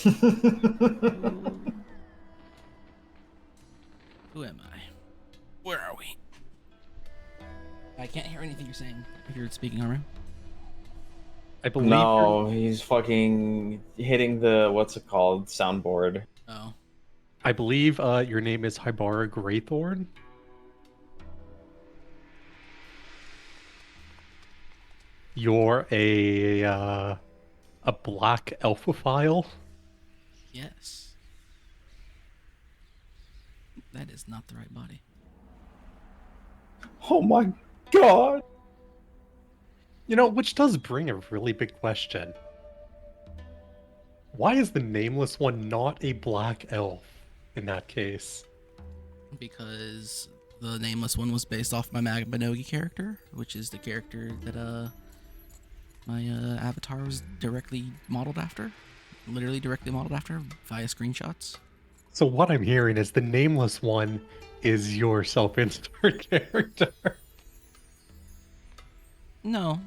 Who am I? Where are we? I can't hear anything you're saying if you're speaking, Armo. I believe No, he's fucking hitting the what's it called soundboard. Oh. your name is Hybara Greythorn. You're a black elfophile. Yes. That is not the right body. Oh my god! You know, which does bring a really big question. Why is the Nameless One not a black elf in that case? Because the Nameless One was based off my Mabinogi character, which is the character that my avatar was directly modeled after. Literally directly modeled after via screenshots. So what I'm hearing is the Nameless One is your self-insert character. No,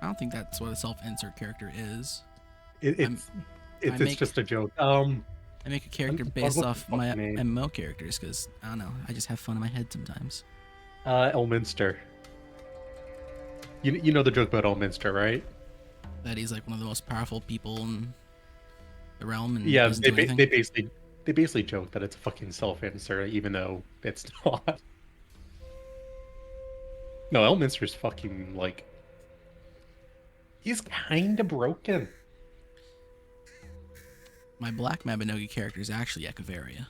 I don't think that's what a self-insert character is. It's make- just a joke. I make a character What- based what's off the my fucking name? MMO characters because, I don't know, I just have fun in my head sometimes. Elminster. You know the joke about Elminster, right? That he's like one of the most powerful people in the realm and Yeah, doesn't do anything. they basically joke that it's a fucking self-insert, even though it's not. No, Elminster's fucking like he's kind of broken. My black Mabinogi character is actually Echeveria.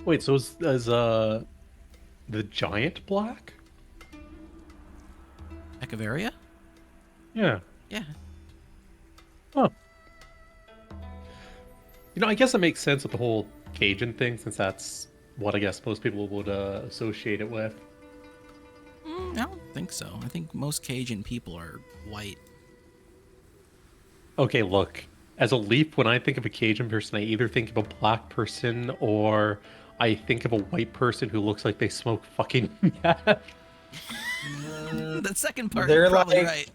Wait, so is the giant black? Echeveria? Yeah. Yeah. Huh. You know, I guess it makes sense with the whole Cajun thing, since that's what I guess most people would associate it with. I don't think so. I think most Cajun people are white. Okay, look. As a leaf, when I think of a Cajun person, I either think of a black person or I think of a white person who looks like they smoke fucking meth. The second part, They're you're probably like- right.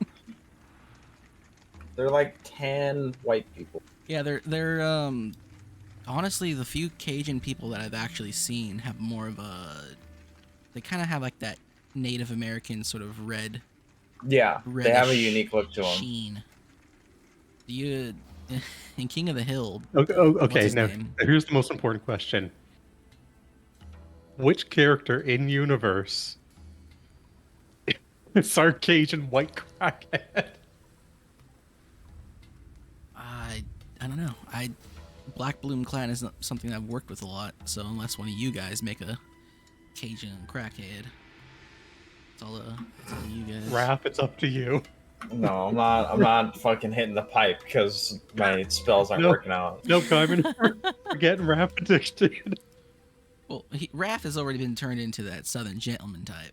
They're like tan white people. Yeah, they're honestly the few Cajun people that I've actually seen have more of a, they kind of have like that Native American sort of red Yeah, they have a reddish unique look to them. sheen. Do you in King of the Hill? Okay, what's his now name? here's the most important question. Which character in universe is our Cajun white crackhead? I don't know. Black Bloom Clan is not something I've worked with a lot, so unless one of you guys make a Cajun crackhead, it's all you guys. Raph, it's up to you. No, I'm not fucking hitting the pipe because my spells aren't No. working out. No, Carmen, we're getting Raph addicted. Well, Raph has already been turned into that Southern gentleman type.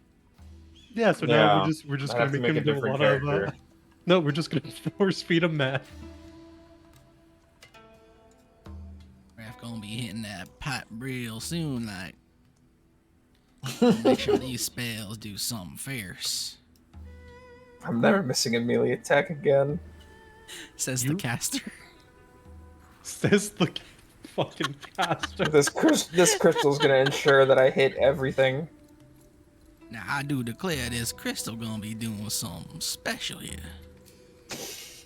Yeah, so now Yeah, we're just I'd gonna have to make make him a do a lot different of. character. No, we're just gonna force feed him meth. Raph gonna be hitting that pipe real soon, like. Make sure these spells do something fierce. I'm never missing a melee attack again. Says the caster. Says the fucking caster. This crystal's gonna ensure that I hit everything. Now I do declare this crystal gonna be doing something special here.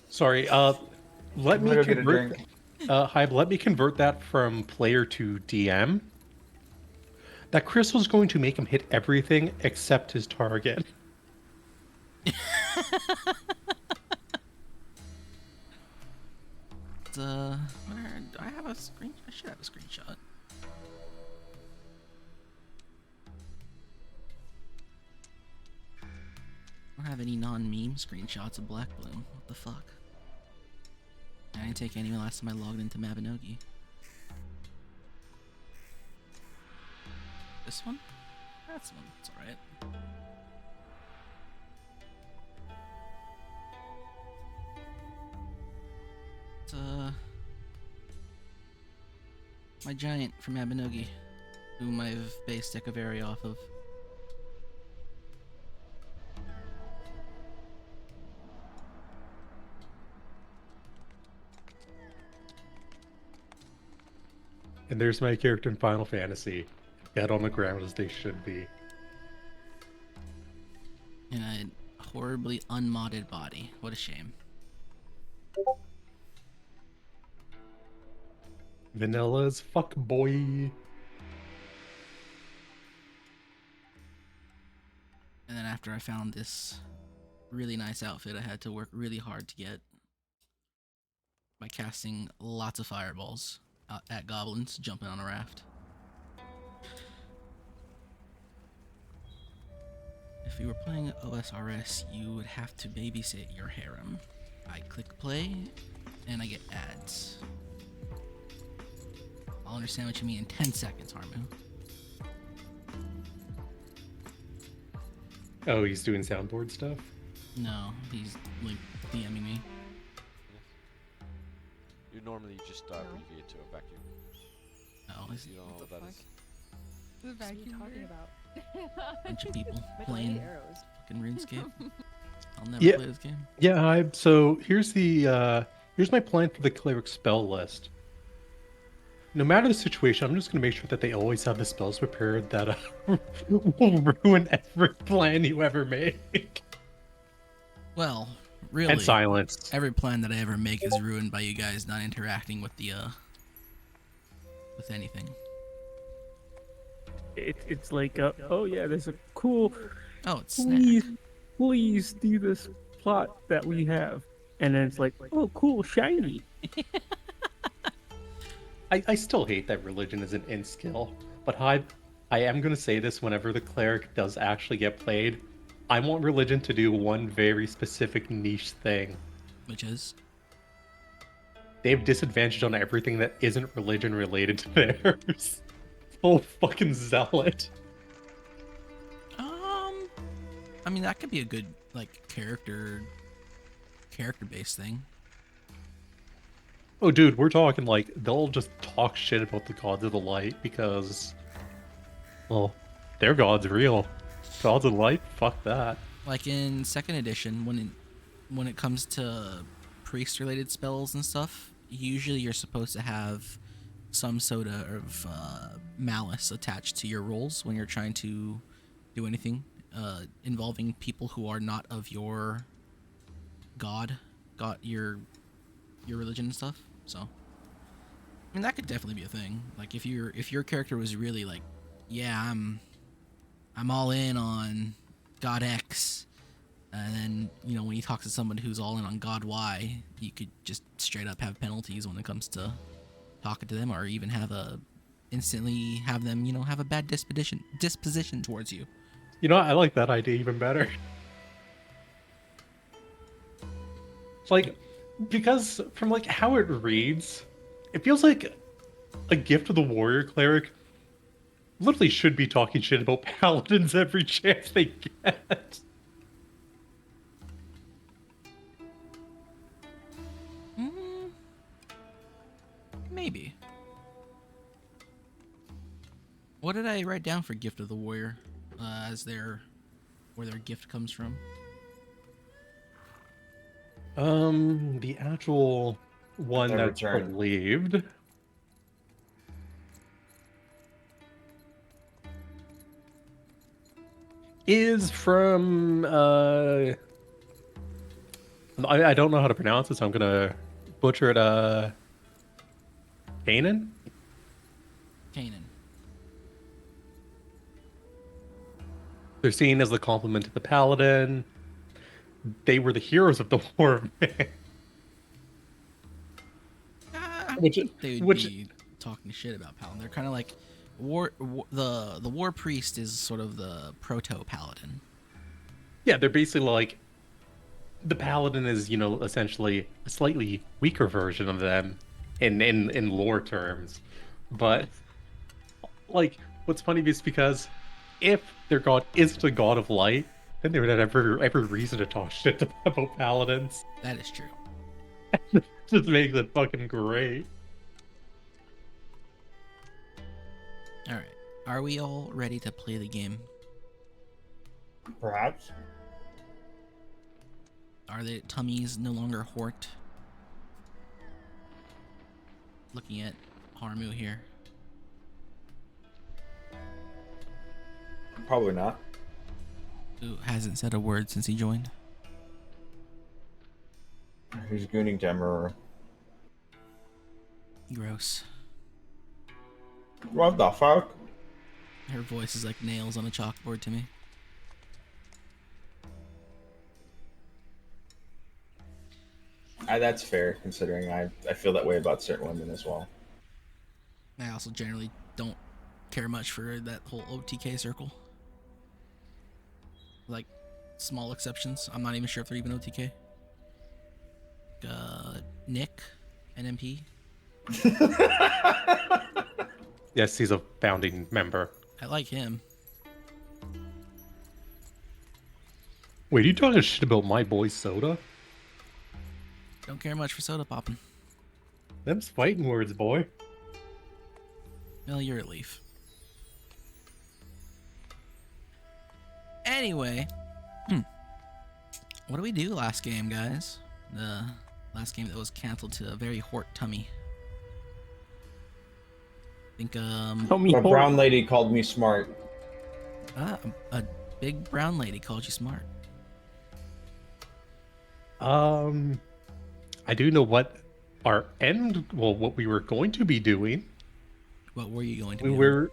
Sorry, let I'm me gonna go get a convert. drink. Hive, let me convert that from player to DM. That crystal's going to make him hit everything except his target. Where do I have a screen? I should have a screenshot. I don't have any non-meme screenshots of Black Bloom. What the fuck? I didn't take any last time I logged into Mabinogi. This one? That's one. It's alright. It's my giant from Mabinogi, whom I've based Echeveria off of. And there's my character in Final Fantasy. Head on the ground as they should be. In a horribly unmodded body. What a shame. Vanilla as fuck, boy. And then after I found this really nice outfit, I had to work really hard to get by casting lots of fireballs at goblins jumping on a raft. If you were playing OSRS, you would have to babysit your harem. I click play, and I get ads. I'll understand what you mean in 10 seconds, Harmu. Oh, he's doing soundboard stuff? No, he's like DMing me. You normally just abbreviate to a vacuum. Oh, it's You don't know what that is? The What are you vacuum talking rig? about? a bunch of people My playing arrows. fucking RuneScape. I'll never Yeah. play this game. Yeah, so here's my plan for the cleric spell list. No matter the situation, I'm just gonna make sure that they always have the spells prepared that will ruin every plan you ever make. Well, really, And silence. every plan that I ever make is ruined by you guys not interacting with the with anything. It's like, oh yeah, there's a cool, Oh, it's Snack. please do this plot that we have. And then it's like, oh cool, shiny. I still hate that religion is an in skill, but I am gonna say this whenever the cleric does actually get played. I want religion to do one very specific niche thing. Which is They have disadvantage on everything that isn't religion related to theirs. Full fucking zealot. I mean that could be a good like character based thing. Oh, dude, we're talking like they'll just talk shit about the gods of the light because, well, their god's real. Gods of the light, fuck that. Like in second edition, when it comes to priest related spells and stuff, usually you're supposed to have some sort of malice attached to your rolls when you're trying to do anything involving people who are not of your your religion and stuff. So I mean that could definitely be a thing. Like if your character was really like, yeah, I'm all in on God X, and then you know when you talk to someone who's all in on God Y, you could just straight up have penalties when it comes to talking to them, or even instantly have them have a bad disposition towards you. You know, I like that idea even better. Like, because from like how it reads, it feels like a gift of the warrior cleric literally should be talking shit about paladins every chance they get. Maybe. What did I write down for gift of the warrior as where their gift comes from? The actual one Their that's return. believed is from I don't know how to pronounce it, so I'm gonna butcher it. Canaan? Canaan. They're seen as the complement to the paladin. They were the heroes of the War of Man. I Which- think they would which- be talking shit about paladin. They're kind of like the war priest is sort of the proto paladin. Yeah, they're basically like the paladin is, you know, essentially a slightly weaker version of them in lore terms. But like what's funny is because if their god isn't a god of light, then they would have every reason to talk shit about paladins. That is true. Just makes it fucking great. All right, are we all ready to play the game? Perhaps. Are the tummies no longer hort? Looking at Harmu here. Probably not. Who hasn't said a word since he joined. Who's gooning to Emerald? Gross. What the fuck? Her voice is like nails on a chalkboard to me. That's fair, considering I feel that way about certain women as well. I also generally don't care much for that whole OTK circle. Like, small exceptions. I'm not even sure if they're even OTK. Nick, NMP. Yes, he's a founding member. I like him. Wait, you talking shit about my boy Soda? Don't care much for soda popping. Them's fighting words, boy. Well, you're a leaf. Anyway, what did we do last game, guys? The last game that was canceled to a very hort tummy. I think Tell me My more. brown lady called me smart. a big brown lady called you smart. I do know what what we were going to be doing. What were you going to We do? were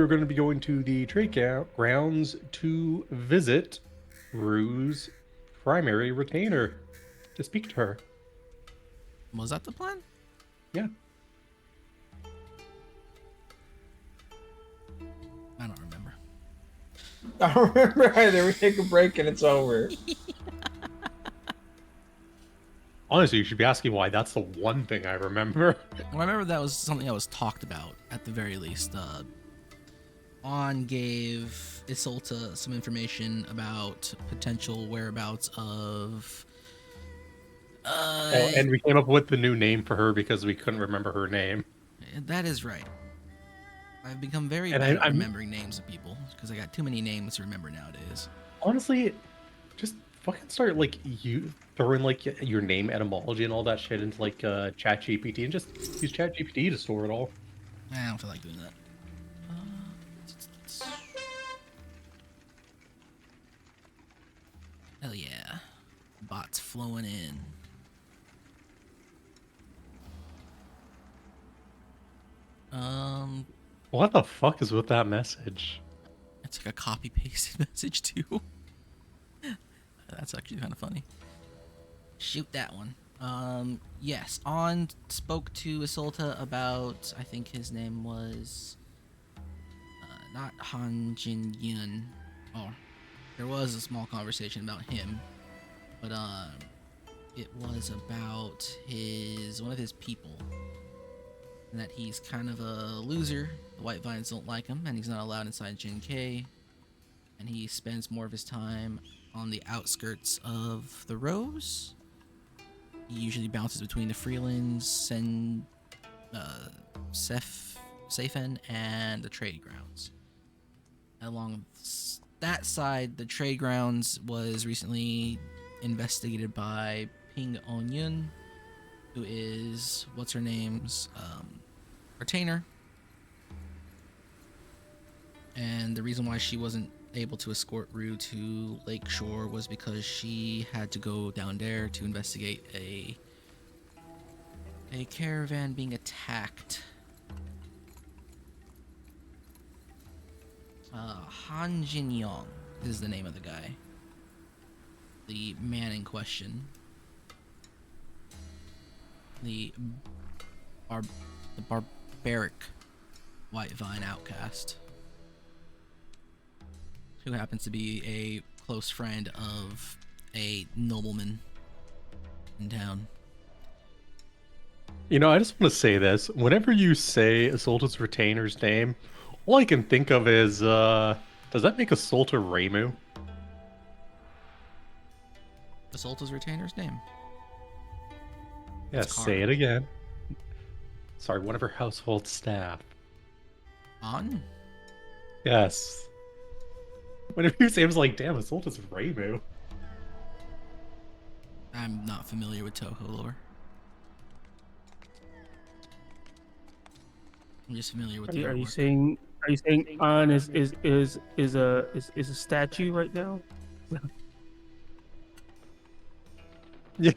going to be going to the trade grounds to visit Rue's primary retainer to speak to her. Was that the plan? Yeah. I don't remember. I don't remember either. We take a break and it's over. Honestly, you should be asking why. That's the one thing I remember. Well, I remember that was something that was talked about at the very least. On gave Isolta some information about potential whereabouts of. Oh, and we came up with the new name for her because we couldn't remember her name. That is right. I've become very And bad at I'm- remembering names of people because I got too many names to remember nowadays. Honestly, just fucking start like you throwing like your name etymology and all that shit into like ChatGPT and just use ChatGPT to store it all. I don't feel like doing that. Hell yeah. Bots flowing in. What the fuck is with that message? It's like a copy pasted message too. That's actually kind of funny. Shoot that one. Yes. On spoke to Isolta about, I think his name was not Han Jin Yun. Oh, there was a small conversation about him, but it was about one of his people, and that he's kind of a loser. The White Vines don't like him, and he's not allowed inside Jin K. And he spends more of his time on the outskirts of the Rose. He usually bounces between the Freelands, Seifen, and the trade grounds. Along that side, the trade grounds was recently investigated by Ping Onyun, who is what's her name's retainer. And the reason why she wasn't able to escort Rue to Lakeshore was because she had to go down there to investigate a caravan being attacked. Han Jin Yong is the name of the guy. The man in question. The barbaric White Vine outcast, who happens to be a close friend of a nobleman in town. You know, I just want to say this. Whenever you say Isolta's retainer's name, all I can think of is, does that make Isolta Reimu? Isolta's retainer's name. Yeah, It's say it Kara. again. Sorry, one of her household staff. On? Yes. Whenever you say it, I was like, damn, Isolta's Reimu. I'm not familiar with Toho lore. I'm just familiar with the Are you artwork. saying Are you saying on is a statue right now? Yeah,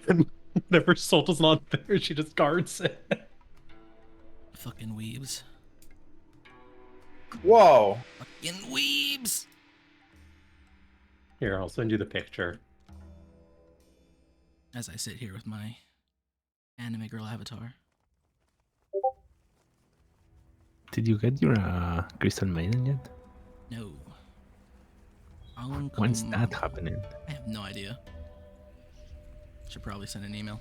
whenever Solta's not there, she just guards it. Fucking weebs. Whoa. Fucking weebs. Here, I'll send you the picture. As I sit here with my anime girl avatar. Did you get your Crystal Maiden yet? No. When's that happening? I have no idea. Should probably send an email.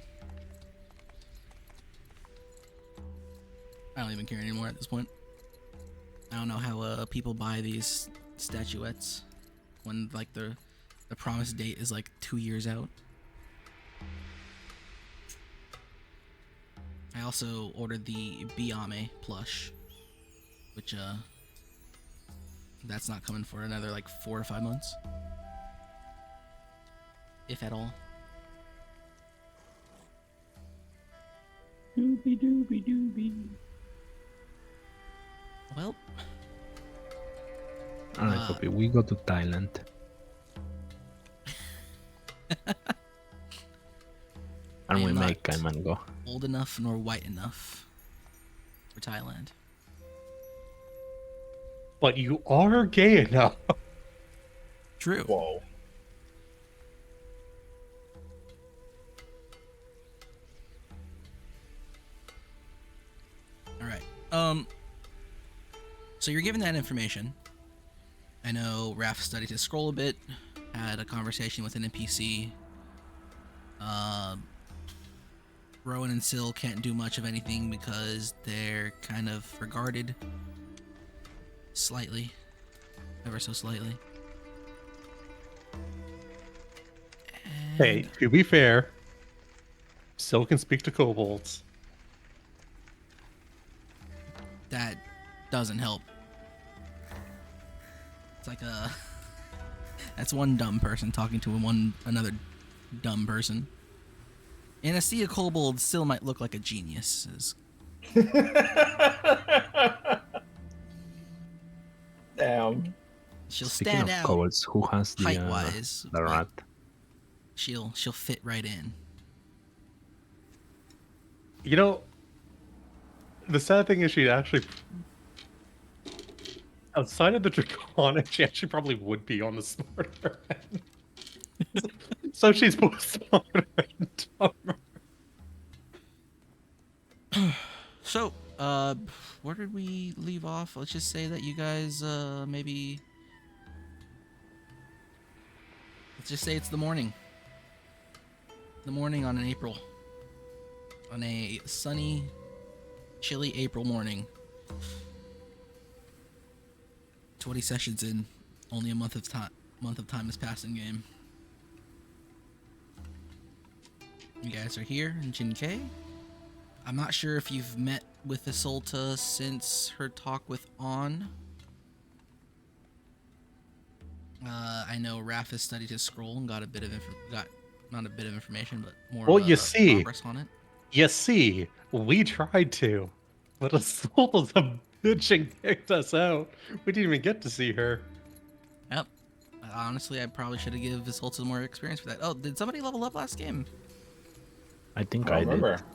I don't even care anymore at this point. I don't know how people buy these statuettes when like the promised date is like 2 years out. I also ordered the Biame plush, which that's not coming for another like 4 or 5 months, if at all. Doobie doobie doobie. Well, Alright, copy. We go to Thailand. And I we am make not Cayman go. old enough nor white enough for Thailand. But you are gay enough. True. Whoa. All right. So you're given that information. I know Raph studied his scroll a bit, had a conversation with an NPC. Rowan and Syl can't do much of anything because they're kind of regarded slightly, ever so slightly. Hey, to be fair, Syl can speak to kobolds. That doesn't help. It's like that's one dumb person talking to another dumb person. And a sea of kobolds still might look like a genius. Damn. She'll Speaking stand of out kobolds, who has the, height-wise. the but rat? She'll fit right in. You know, the sad thing is she'd actually... Outside of the Draconic, she actually probably would be on the smarter end. So she's both smarter and dumber. So, where did we leave off? Let's just say that you guys, maybe... Let's just say it's the morning. The morning on an April. On a sunny, chilly April morning. 20 sessions in. Only a month of time has passed in game. You guys are here in Jinkai. I'm not sure if you've met with Isolta since her talk with On. I know Raph has studied his scroll and got not a bit of information, but more Well, of you a see. progress on it. You see, we tried to, but Assault's a bitch and kicked us out. We didn't even get to see her. Yep. Honestly, I probably should have given Isolta more experience for that. Oh, did somebody level up last game? I think I I don't remember. did.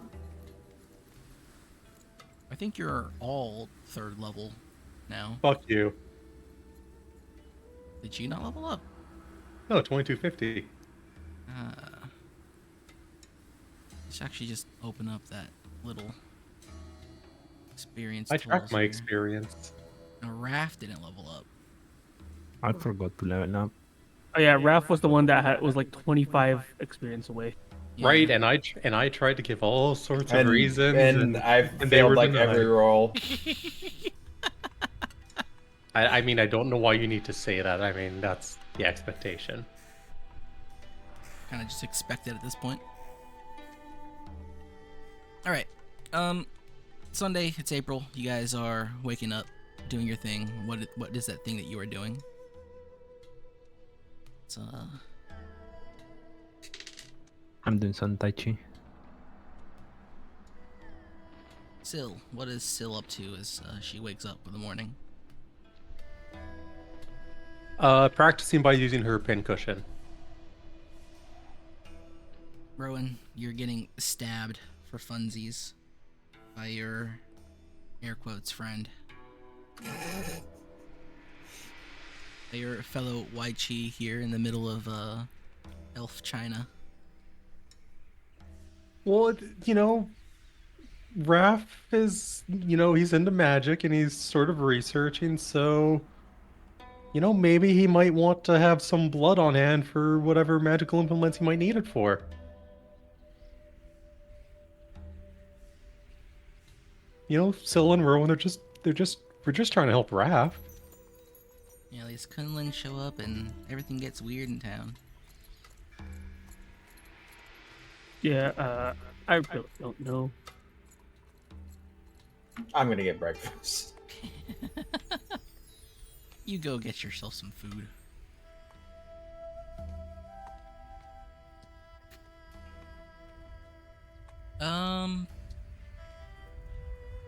I think you're all 3rd level now. Fuck you. Did you not level up? No, 2250. Let's actually just open up that little experience. I tracked tools my here. experience. Now, Raph didn't level up. I forgot to level up. Oh yeah, Raph was the one that was like 25 experience away. Yeah. Right, and I tried to give all sorts of reasons, and I they failed were like denied. every roll. I mean, I don't know why you need to say that. I mean, that's the expectation. Kind of just expect it at this point. All right. Sunday, it's April. You guys are waking up, doing your thing. What is that thing that you are doing? It's I'm doing some Tai Chi. Syl. What is Syl up to as she wakes up in the morning? Practicing by using her pincushion. Rowan, you're getting stabbed for funsies by your air quotes friend. By your fellow Wai-Chi here in the middle of elf China. Well, Raph is, he's into magic and he's sort of researching, so, maybe he might want to have some blood on hand for whatever magical implements he might need it for. Syl and Rowan we're just trying to help Raph. Yeah, these Kunlun show up and everything gets weird in town. Yeah, I really don't know. I'm gonna get breakfast. You go get yourself some food.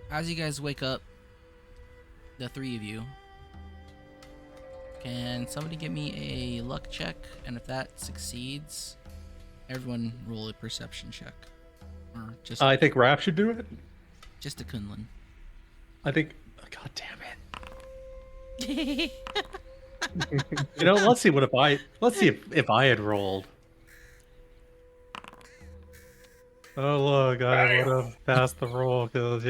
As you guys wake up, the three of you, can somebody give me a luck check? And if that succeeds, everyone roll a perception check. Or just I think Raph should do it. just a Kunlun. I think. God damn it. Let's see if I had rolled. Oh look, I would have passed the roll because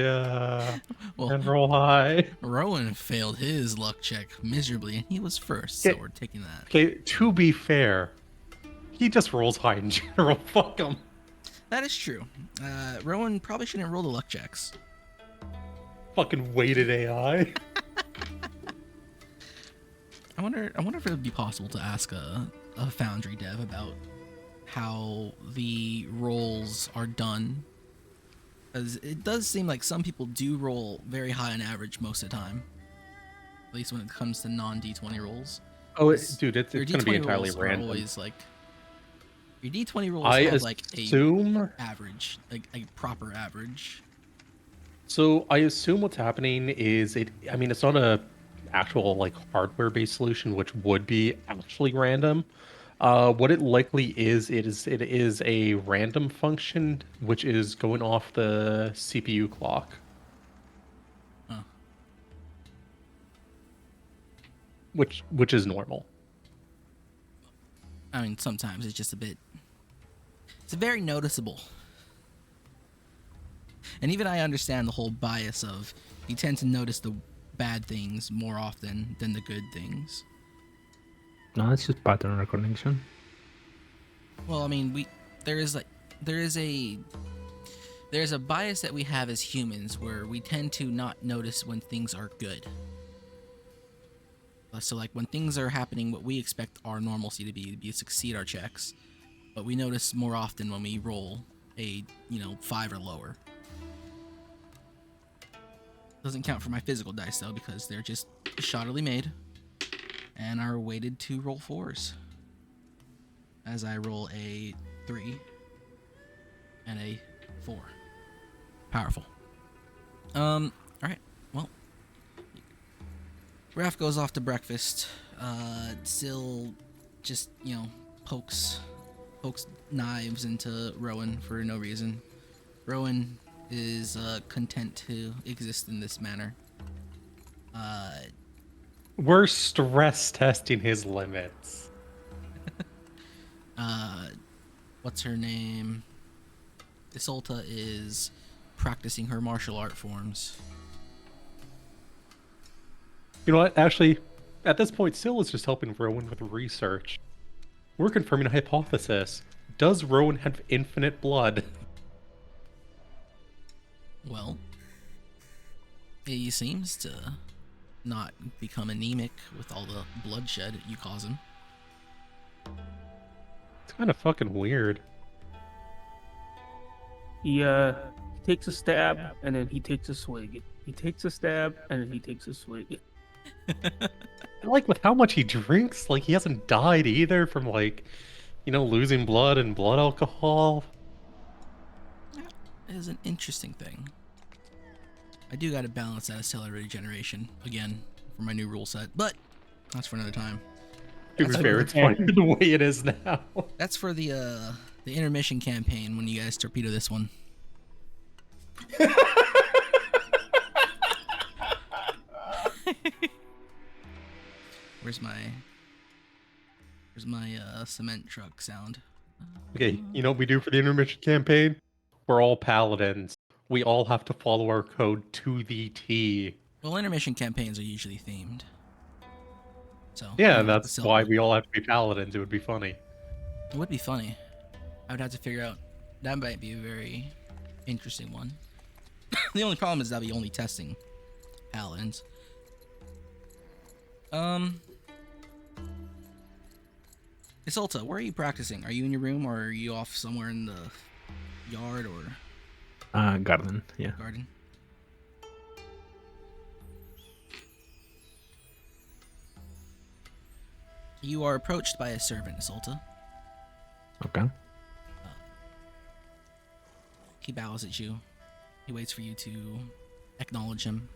Well, and roll high. Rowan failed his luck check miserably, and he was first, so Okay. we're taking that. Okay, to be fair, he just rolls high in general. Fuck him. That is true. Rowan probably shouldn't roll the luck checks. Fucking weighted AI. I wonder if it would be possible to ask a Foundry dev about how the rolls are done. Because it does seem like some people do roll very high on average most of the time. At least when it comes to non-D20 rolls. Oh, It's dude, it's Your going to be D20 entirely rolls are random. always like... Your D20 rolls I have like assume. a average, like a proper average. So I assume what's happening is it's not a actual like hardware based solution, which would be actually random. What it likely is, it is a random function which is going off the CPU clock. Huh. Which is normal. I mean, sometimes it's just it's very noticeable. And even I understand the whole bias of you tend to notice the bad things more often than the good things. No, it's just pattern recognition. Well, I mean, there's a bias that we have as humans where we tend to not notice when things are good. So like when things are happening, what we expect our normalcy to be succeed our checks, but we notice more often when we roll a 5 or lower. Doesn't count for my physical dice though, because they're just shoddily made and are weighted to roll 4s. As I roll a 3 and a 4. Powerful. Alright, well. Raph goes off to breakfast. Syl just, pokes knives into Rowan for no reason. Rowan is content to exist in this manner. We're stress testing his limits. What's her name? Isolta is practicing her martial art forms. You know what? Actually, at this point, Syl is just helping Rowan with research. We're confirming a hypothesis. Does Rowan have infinite blood? Well, he seems to not become anemic with all the bloodshed you cause him. It's kind of fucking weird. He takes a stab and then he takes a swig. He takes a stab and then he takes a swig. Like with how much he drinks, like he hasn't died either from losing blood and blood alcohol. That is an interesting thing. I do gotta balance that cellular regeneration again for my new rule set, but that's for another time. To be fair, it's funny the way it is now. That's for the intermission campaign when you guys torpedo this one. Where's my cement truck sound? Okay, you know what we do for the intermission campaign? We're all paladins. We all have to follow our code to the T. Well, intermission campaigns are usually themed. So Yeah, you and know, that's the why silver- we all have to be paladins. It would be funny. It would be funny. I would have to figure out. That might be a very interesting one. The only problem is that I'll be only testing paladins. Isolta, where are you practicing? Are you in your room or are you off somewhere in the yard or Garden, yeah. garden? You are approached by a servant, Isolta. Okay. He bows at you. He waits for you to acknowledge him.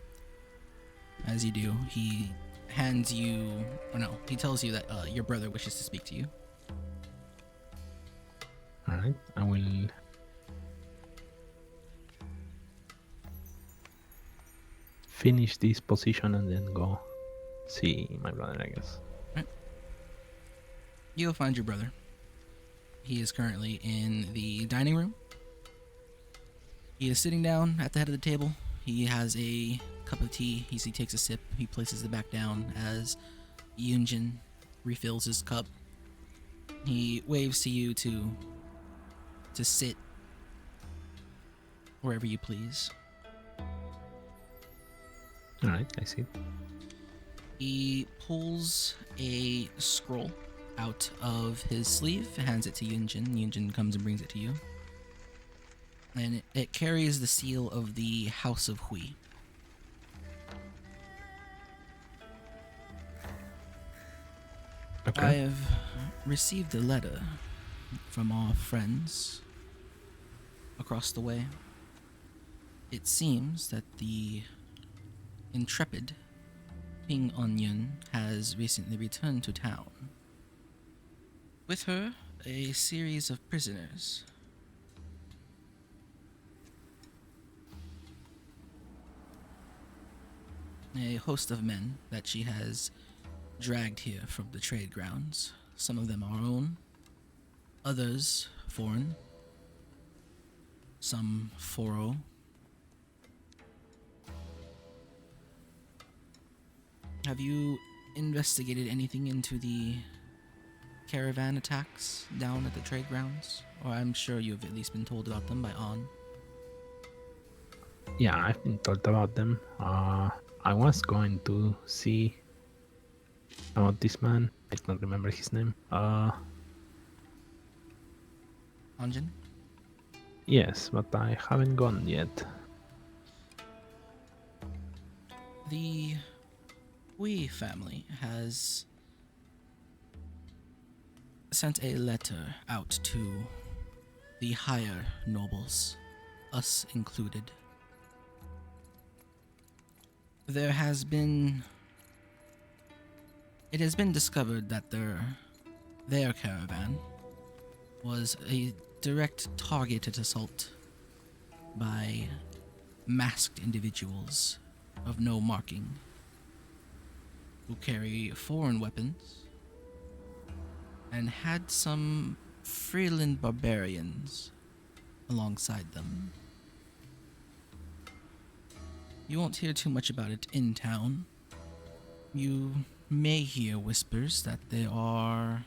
As you do, he hands you, or no, he tells you that your brother wishes to speak to you. Alright, I will finish this position and then go see my brother, I guess. You'll find your brother. He is currently in the dining room. He is sitting down at the head of the table. He has a cup of tea. He takes a sip. He places it back down as Yunjin refills his cup. He waves to you to sit wherever you please. Alright, I see. He pulls a scroll out of his sleeve, hands it to Yunjin. Yunjin comes and brings it to you. And it carries the seal of the House of Hui. Okay. I have received a letter from our friends across the way. It seems that the intrepid Ping Onion has recently returned to town. With her, a series of prisoners. A host of men that she has dragged here from the trade grounds. Some of them our own, others foreign, some Foro. Have you investigated anything into the caravan attacks down at the trade grounds? Or I'm sure you've at least been told about them by An. Yeah, I've been told about them. I was going to see about this man. I don't remember his name. Anjin? Yes, but I haven't gone yet. The Hui family has sent a letter out to the higher nobles, us included. It has been discovered that their caravan was a direct targeted assault by masked individuals of no marking who carry foreign weapons and had some Freeland barbarians alongside them. You won't hear too much about it in town. You may hear whispers that there are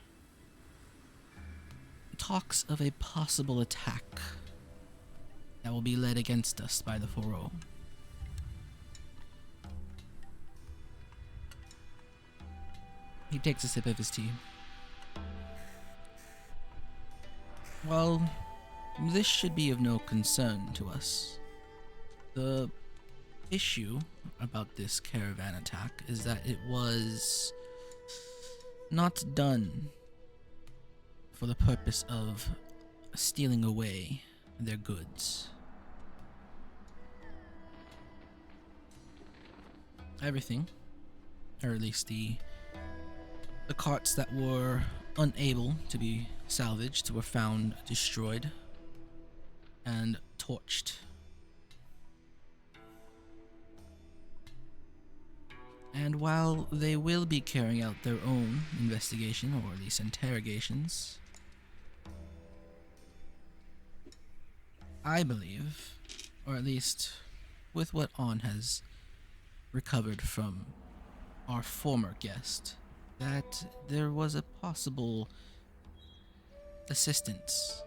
talks of a possible attack that will be led against us by the Foro. He takes a sip of his tea. Well, this should be of no concern to us. The issue about this caravan attack is that it was not done for the purpose of stealing away their goods. Everything, or at least the The carts that were unable to be salvaged were found destroyed and torched. And while they will be carrying out their own investigation, or at least interrogations, I believe, or at least with what On has recovered from our former guest, that there was a possible assistance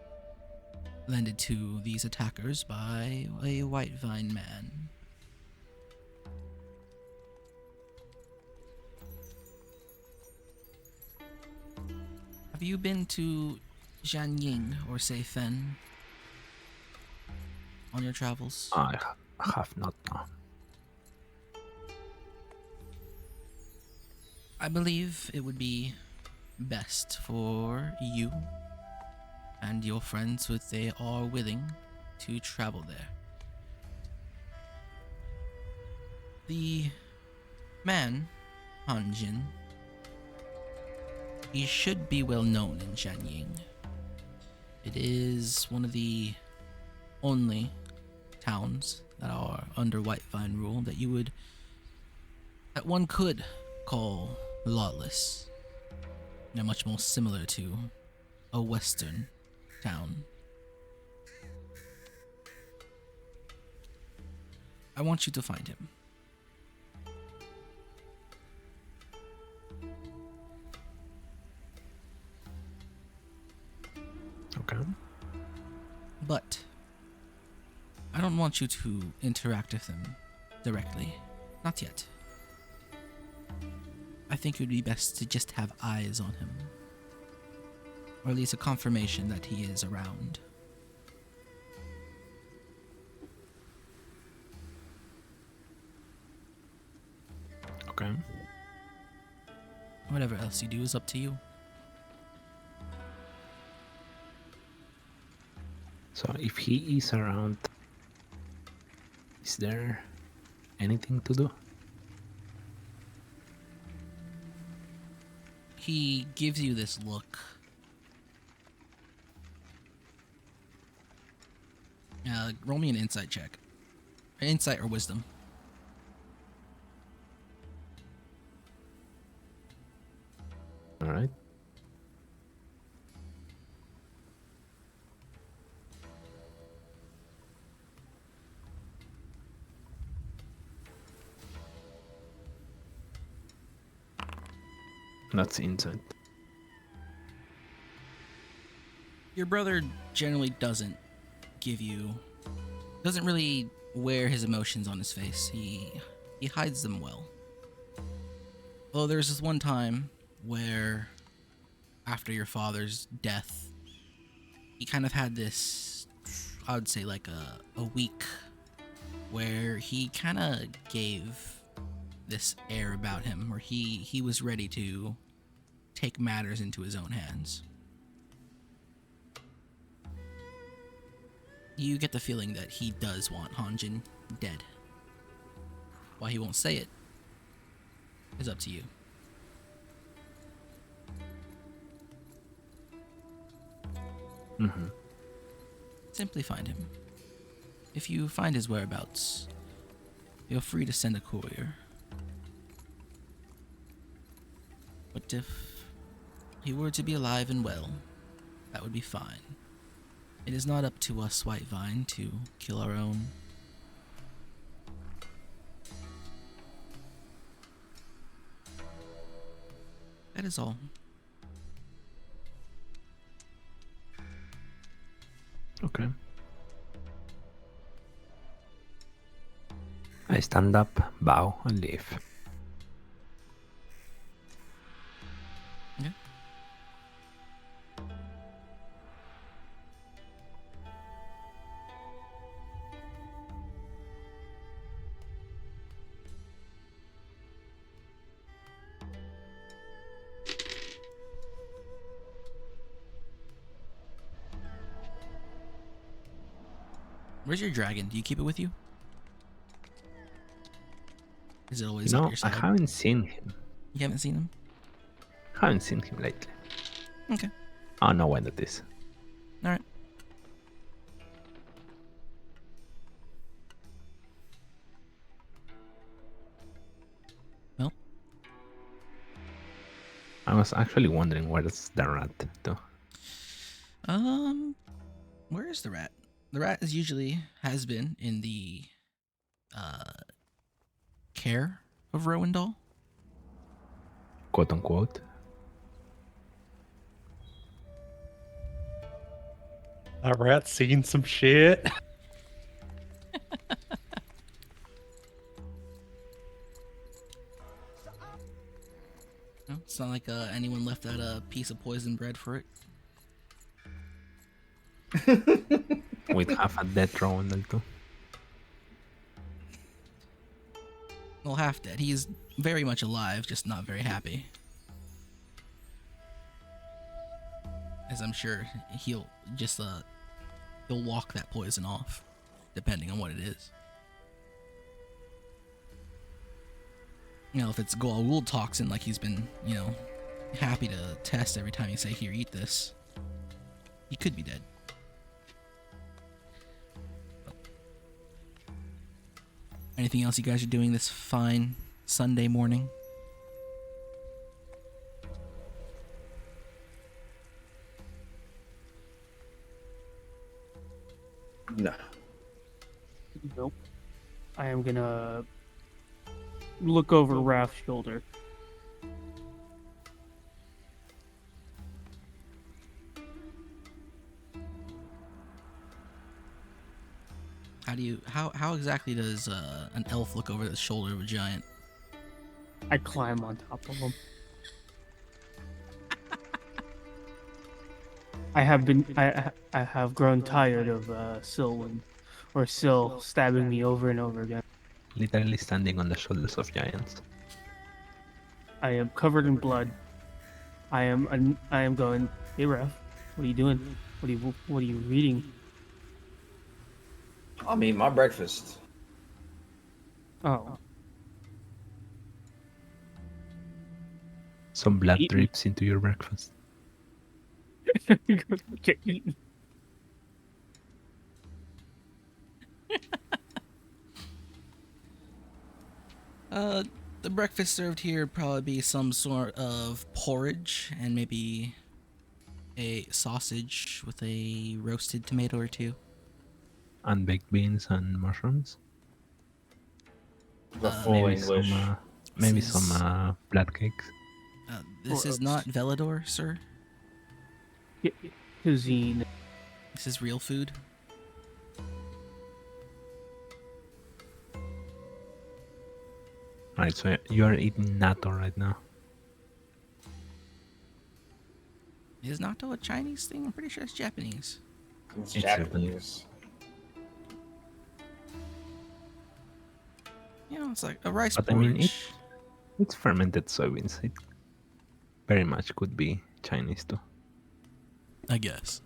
lended to these attackers by a White Vine man. Have you been to Jianying or Seifen on your travels? I have not now. I believe it would be best for you and your friends if they are willing to travel there. The man, Hanjin, he should be well known in Jianying. It is one of the only towns that are under White Vine rule that one could call lawless. They're much more similar to a western town. I want you to find him. Okay. But I don't want you to interact with him directly. Not yet. I think it would be best to just have eyes on him. Or at least a confirmation that he is around. Okay. Whatever else you do is up to you. So if he is around, is there anything to do? He gives you this look. Roll me an insight check. Insight or wisdom. All right. That's insight. Your brother generally doesn't really wear his emotions on his face. He hides them well. Well, there's this one time where, after your father's death, he kind of had this, I would say, like a week where he kind of gave this air about him, where he was ready to take matters into his own hands. You get the feeling that he does want Hanjin dead. Why he won't say it is up to you. Mm-hmm. Simply find him. If you find his whereabouts, feel free to send a courier. But if he were to be alive and well, that would be fine. It is not up to us, White Vine, to kill our own. That is all. Okay. I stand up, bow, and leave. Yeah. Where's your dragon? Do you keep it with you? Is it always at No, your I side? haven't seen him. You haven't seen him? Haven't seen him lately. Okay. I don't know when that is. All right. Well, I was actually wondering where's the rat too. where is the rat? The rat has been in the care of Rowendal. Quote unquote. That rat's seen some shit. No, it's not like anyone left out a piece of poison bread for it. With half a dead Rowendell too. Well, half dead. He's very much alive, just not very happy. As I'm sure he'll just he'll walk that poison off, depending on what it is. You know, if it's Goa'uld toxin, like he's been, you know, happy to test every time you say, "Here, eat this," he could be dead. Anything else you guys are doing this fine Sunday morning? No. Nope. I am gonna look over Raph's shoulder. How exactly does an elf look over the shoulder of a giant? I climb on top of him. I have grown tired of Syl stabbing me over and over again. Literally standing on the shoulders of giants. I am covered in blood. I am going, "Hey Raph, what are you doing? What are you reading?" I'm eating my breakfast. Oh, Some blood Eaten. drips into your breakfast. get eaten. The breakfast served here would probably be some sort of porridge and maybe a sausage with a roasted tomato or two. Unbaked beans and mushrooms. The full Maybe English. some is- blood cakes. This is not Velador, sir. Cuisine. This is real food. Right, so you are eating natto right now. Is natto a Chinese thing? I'm pretty sure it's Japanese. It's It's Japanese. You know, it's like a rice But I mean, porridge. it's fermented soybeans. It very much could be Chinese too. I guess.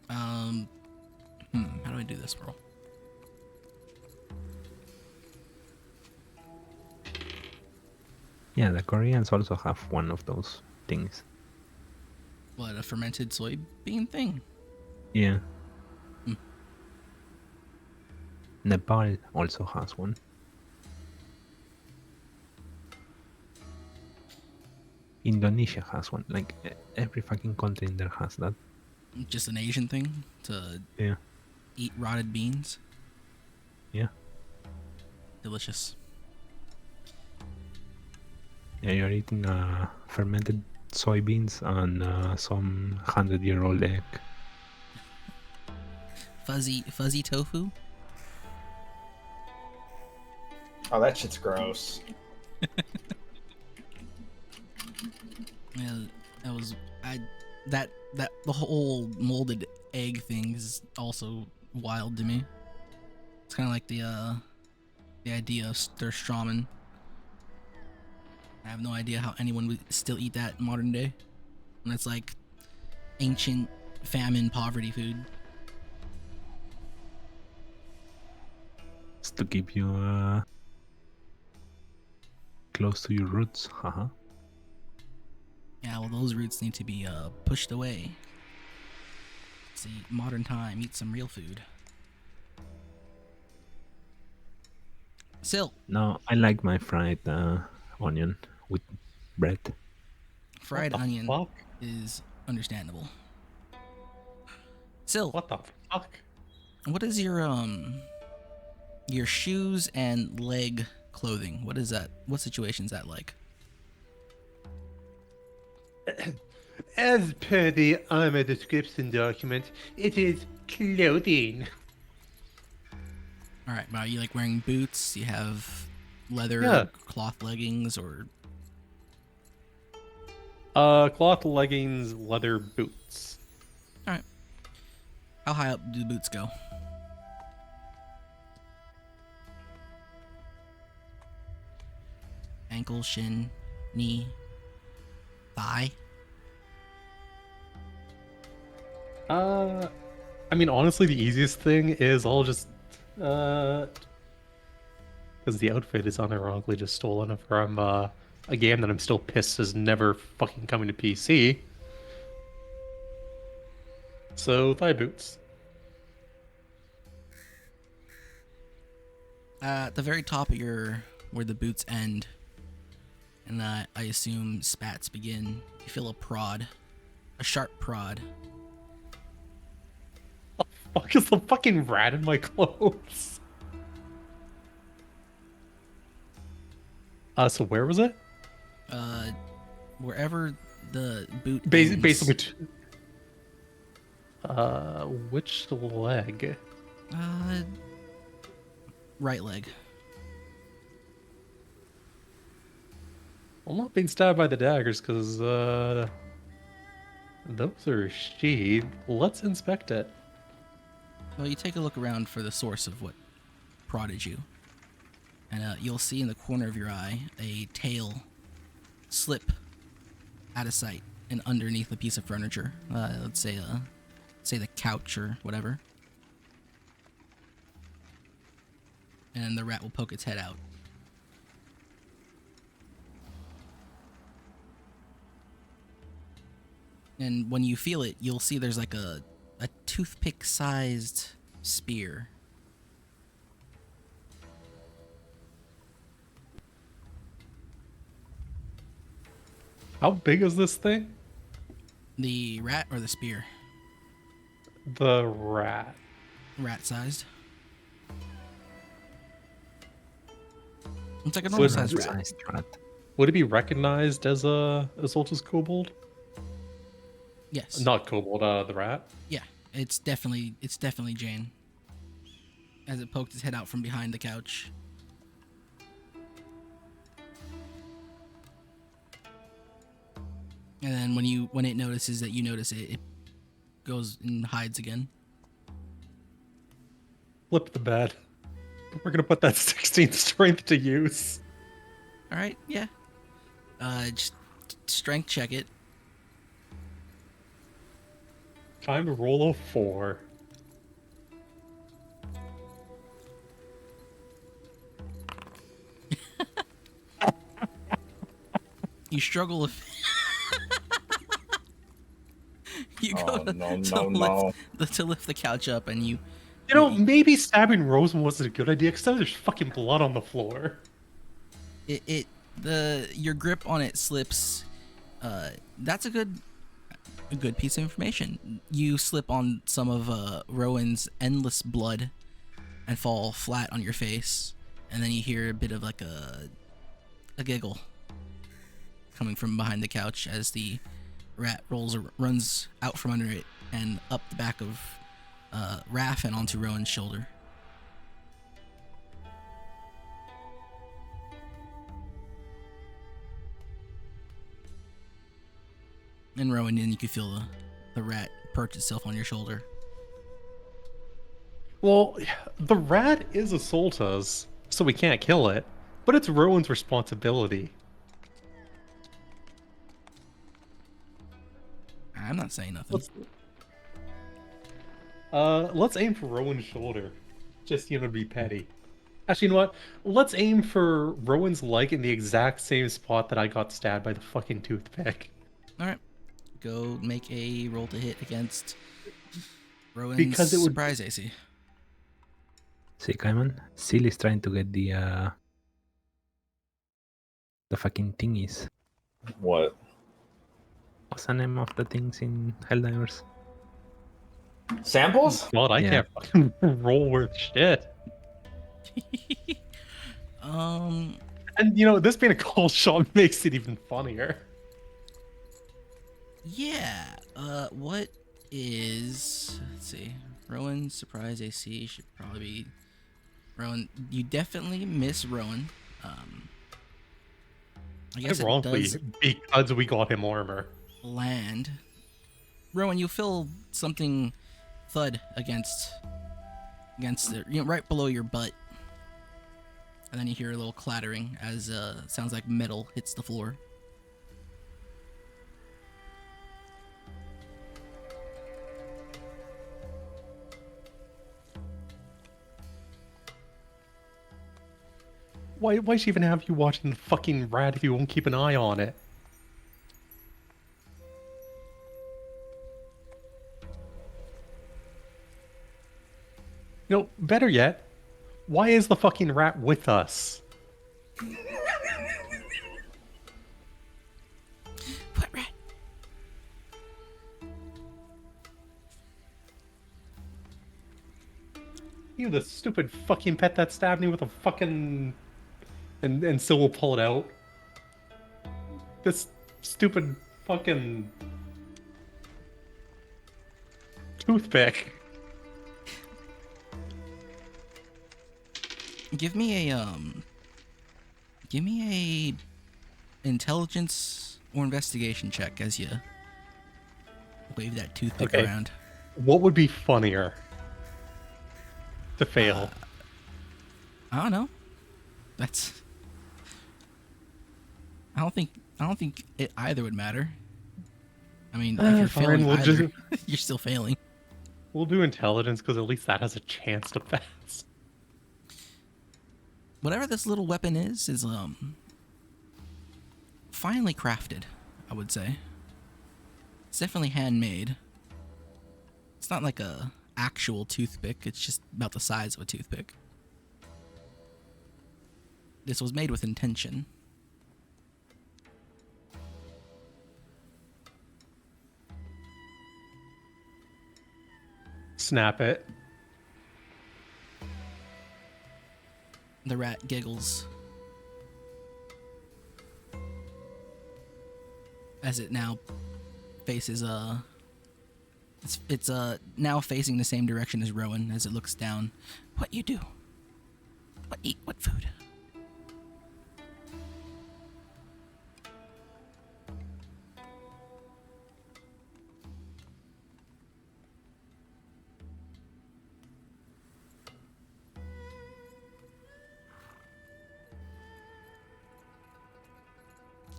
How do I do this, bro? Yeah, the Koreans also have one of those things. What, a fermented soybean thing? Yeah. Hmm. Nepal also has one. Indonesia has one. Like every fucking country in there has that. Just an Asian thing to Yeah. eat rotted beans? Yeah. Delicious. Yeah, you're eating fermented soybeans and some 100-year-old egg. Fuzzy tofu? Oh, that shit's gross. Yeah, that the whole molded egg thing is also wild to me. It's kind of like the idea of Sturströmmen. I have no idea how anyone would still eat that in modern day. And it's like ancient famine, poverty food. It's to keep you close to your roots. Haha. Yeah, well, those roots need to be pushed away. See, modern time, eat some real food. Sil, No, I like my fried onion with bread. fried What the onion fuck? is understandable. Sil, What the fuck? what is your shoes and leg clothing? What is that? What situation is that like? As per the armor description document, it is clothing. All right, are you like wearing boots? You have leather Yeah. cloth leggings or Cloth leggings, leather boots. how high up do the boots go? Ankle, shin, knee, thigh. I mean, honestly, the easiest thing is I'll just, because the outfit is unironically just stolen from, a game that I'm still pissed is never fucking coming to PC. So, thigh boots. At the very top of where the boots end, and I assume spats begin, you feel a prod, a sharp prod. Fuck is the fucking rat in my clothes? So where was it? Wherever the boot ends. Basically, which leg? Right leg. I'm not being stabbed by the daggers because, those are sheathed. Let's inspect it. Well, you take a look around for the source of what prodded you, and you'll see in the corner of your eye a tail slip out of sight and underneath a piece of furniture. Let's say the couch or whatever. And the rat will poke its head out. And when you feel it, you'll see there's like a toothpick-sized spear. How big is this thing? The rat or the spear? The rat. Rat-sized. It's like a So normal it's sized rat. Sized rat. Would it be recognized as a Azulta's kobold? Yes. Not kobold, the rat. Yeah, it's definitely Jane. As it poked its head out from behind the couch. And then when it notices that you notice it, it goes and hides again. Flip the bed. We're gonna put that 16 strength to use. All right, yeah. Just strength check it. Time to roll a 4. You struggle with. You go Oh, no. to lift the couch up, and you. You know, maybe stabbing Rosen wasn't a good idea because there's fucking blood on the floor. Your grip on it slips. That's a good piece of information. You slip on some of Rowan's endless blood and fall flat on your face, and then you hear a bit of like a giggle coming from behind the couch as the rat runs out from under it and up the back of Raph and onto Rowan's shoulder. And Rowan, then you can feel the rat perch itself on your shoulder. Well, the rat is Azulta's, so we can't kill it, but it's Rowan's responsibility. I'm not saying nothing. Let's aim for Rowan's shoulder. Just, to be petty. Actually, you know what? Let's aim for Rowan's leg in the exact same spot that I got stabbed by the fucking toothpick. All right, go make a roll to hit against Rowan's Because it would- surprise AC. See, Kaiman? Seal is trying to get the fucking thingies. What? What's the name of the things in Helldivers? Samples? God, I Yeah. can't fucking roll worth shit. Um, And, this being a cold shot makes it even funnier. yeah. What is? Let's see. Rowan's surprise AC should probably be. Rowan, you definitely miss Rowan. I guess it Ironically, does because we got him armor. land. Rowan, you feel something thud against the, right below your butt, and then you hear a little clattering as sounds like metal hits the floor. Why she even have you watching the fucking rat if you won't keep an eye on it? Better yet, why is the fucking rat with us? What rat? The stupid fucking pet that stabbed me with a fucking... And still will pull it out. This stupid fucking... toothpick. Give me a intelligence or investigation check as you wave that toothpick Okay. around. What would be funnier? To fail. I don't know. That's. I don't think it either would matter. I mean, if you're Fine, failing we'll either, just- you're still failing. We'll do intelligence because at least that has a chance to pass. Whatever this little weapon is finely crafted, I would say. It's definitely handmade. It's not like a actual toothpick, it's just about the size of a toothpick. This was made with intention. Snap it. The rat giggles as it now faces it's now facing the same direction as Rowan as it looks down. What you do? What eat? What food?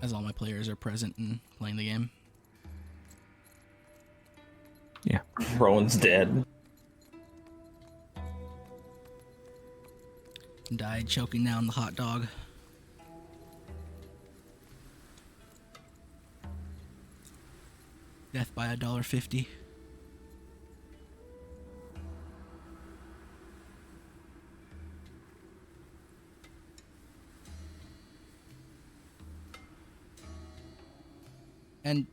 As all my players are present and playing the game. Yeah. Rowan's dead. Died choking down the hot dog. Death by $1.50. And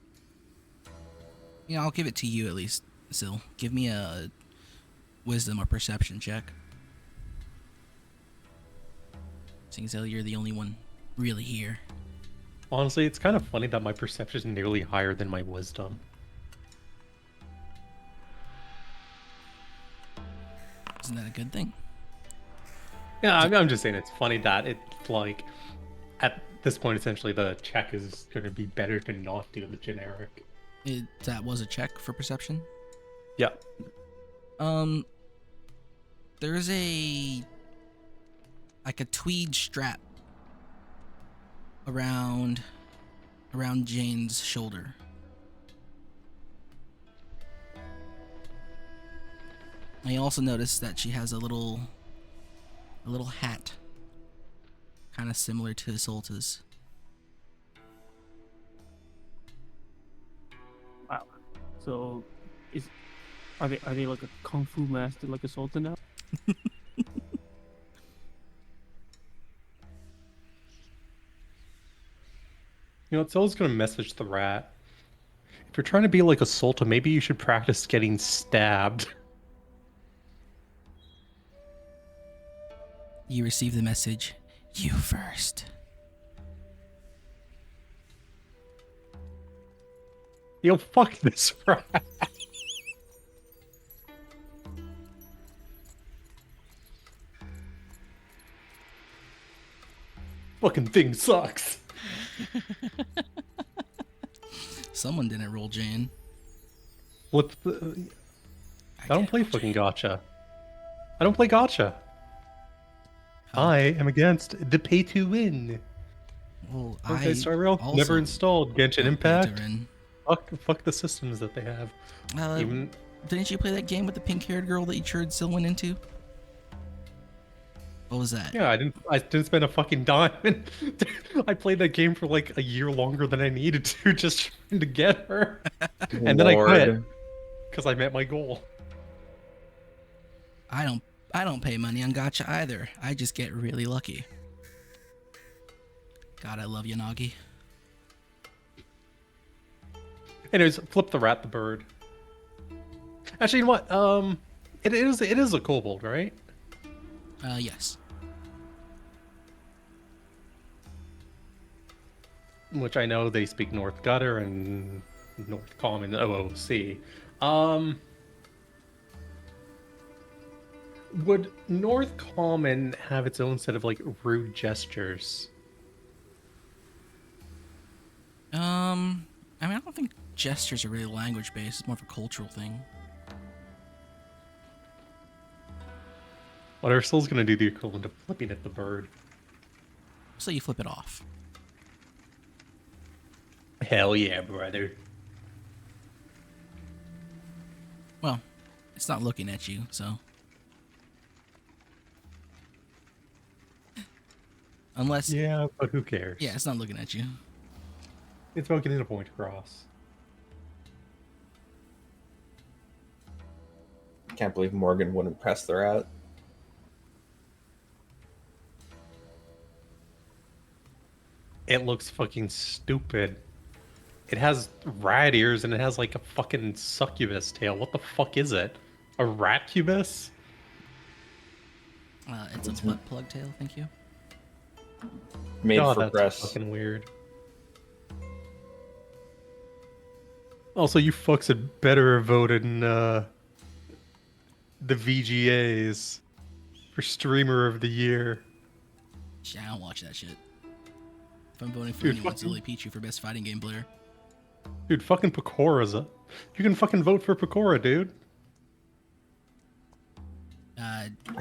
I'll give it to you at least, Sil. Give me a wisdom or perception check. Seeing as though you're the only one really here. Honestly, it's kind of funny that my perception is nearly higher than my wisdom. Isn't that a good thing? Yeah, I'm just saying it's funny that it's like, at this point, essentially, the check is going to be better to not do the generic. That was a check for perception? Yeah. There's a tweed strap around Jane's shoulder. I also noticed that she has a little hat, kind of similar to Isolta's. Wow. So, are they like a kung fu master like a sultan now? You know, it's always gonna message the rat. If you're trying to be like a Sultan, maybe you should practice getting stabbed. You receive the message. You first. Yo, fuck this rat. Fucking thing sucks. Someone didn't roll Jane. What the... I don't play fucking gotcha. I don't play gotcha. Oh. I am against the pay to win. Well, Okay, I Starreal, also never installed Genshin don't pay to Impact. win. Fuck the systems that they have. Even Didn't you play that game with the pink-haired girl that you turned Sylvan into? What was that? yeah, I didn't spend a fucking dime. I played that game for like a year longer than I needed to, just trying to get her, and then I quit because I met my goal. I don't pay money on gacha either. I just get really lucky. God, I love Yanagi. Anyways, flip the rat, the bird. Actually, you know what? It is a kobold, right? Yes. Which I know they speak North Gutter and North Common OOC. Would North Common have its own set of like rude gestures? I mean, I don't think gestures are really language-based. It's more of a cultural thing. What are Soul's gonna do the equivalent of flipping at the bird? So you flip it off. Hell yeah, brother. Well, it's not looking at you, so. Unless. Yeah, but who cares? Yeah, it's not looking at you. It's about getting a point across. Can't believe Morgan wouldn't press the rat. It looks fucking stupid. It has rat ears and it has like a fucking succubus tail. What the fuck is it? A ratcubus? It's a butt plug tail, thank you. Made God, for that's press. fucking weird. Also, you fucks had better have voted in the VGAs for Streamer of the Year. Shit, I don't watch that shit. If I'm voting for Dude, anyone, it's fucking- Lily Pichu for best fighting game player. Dude, fucking Pecora's up. You can fucking vote for Pecora, dude.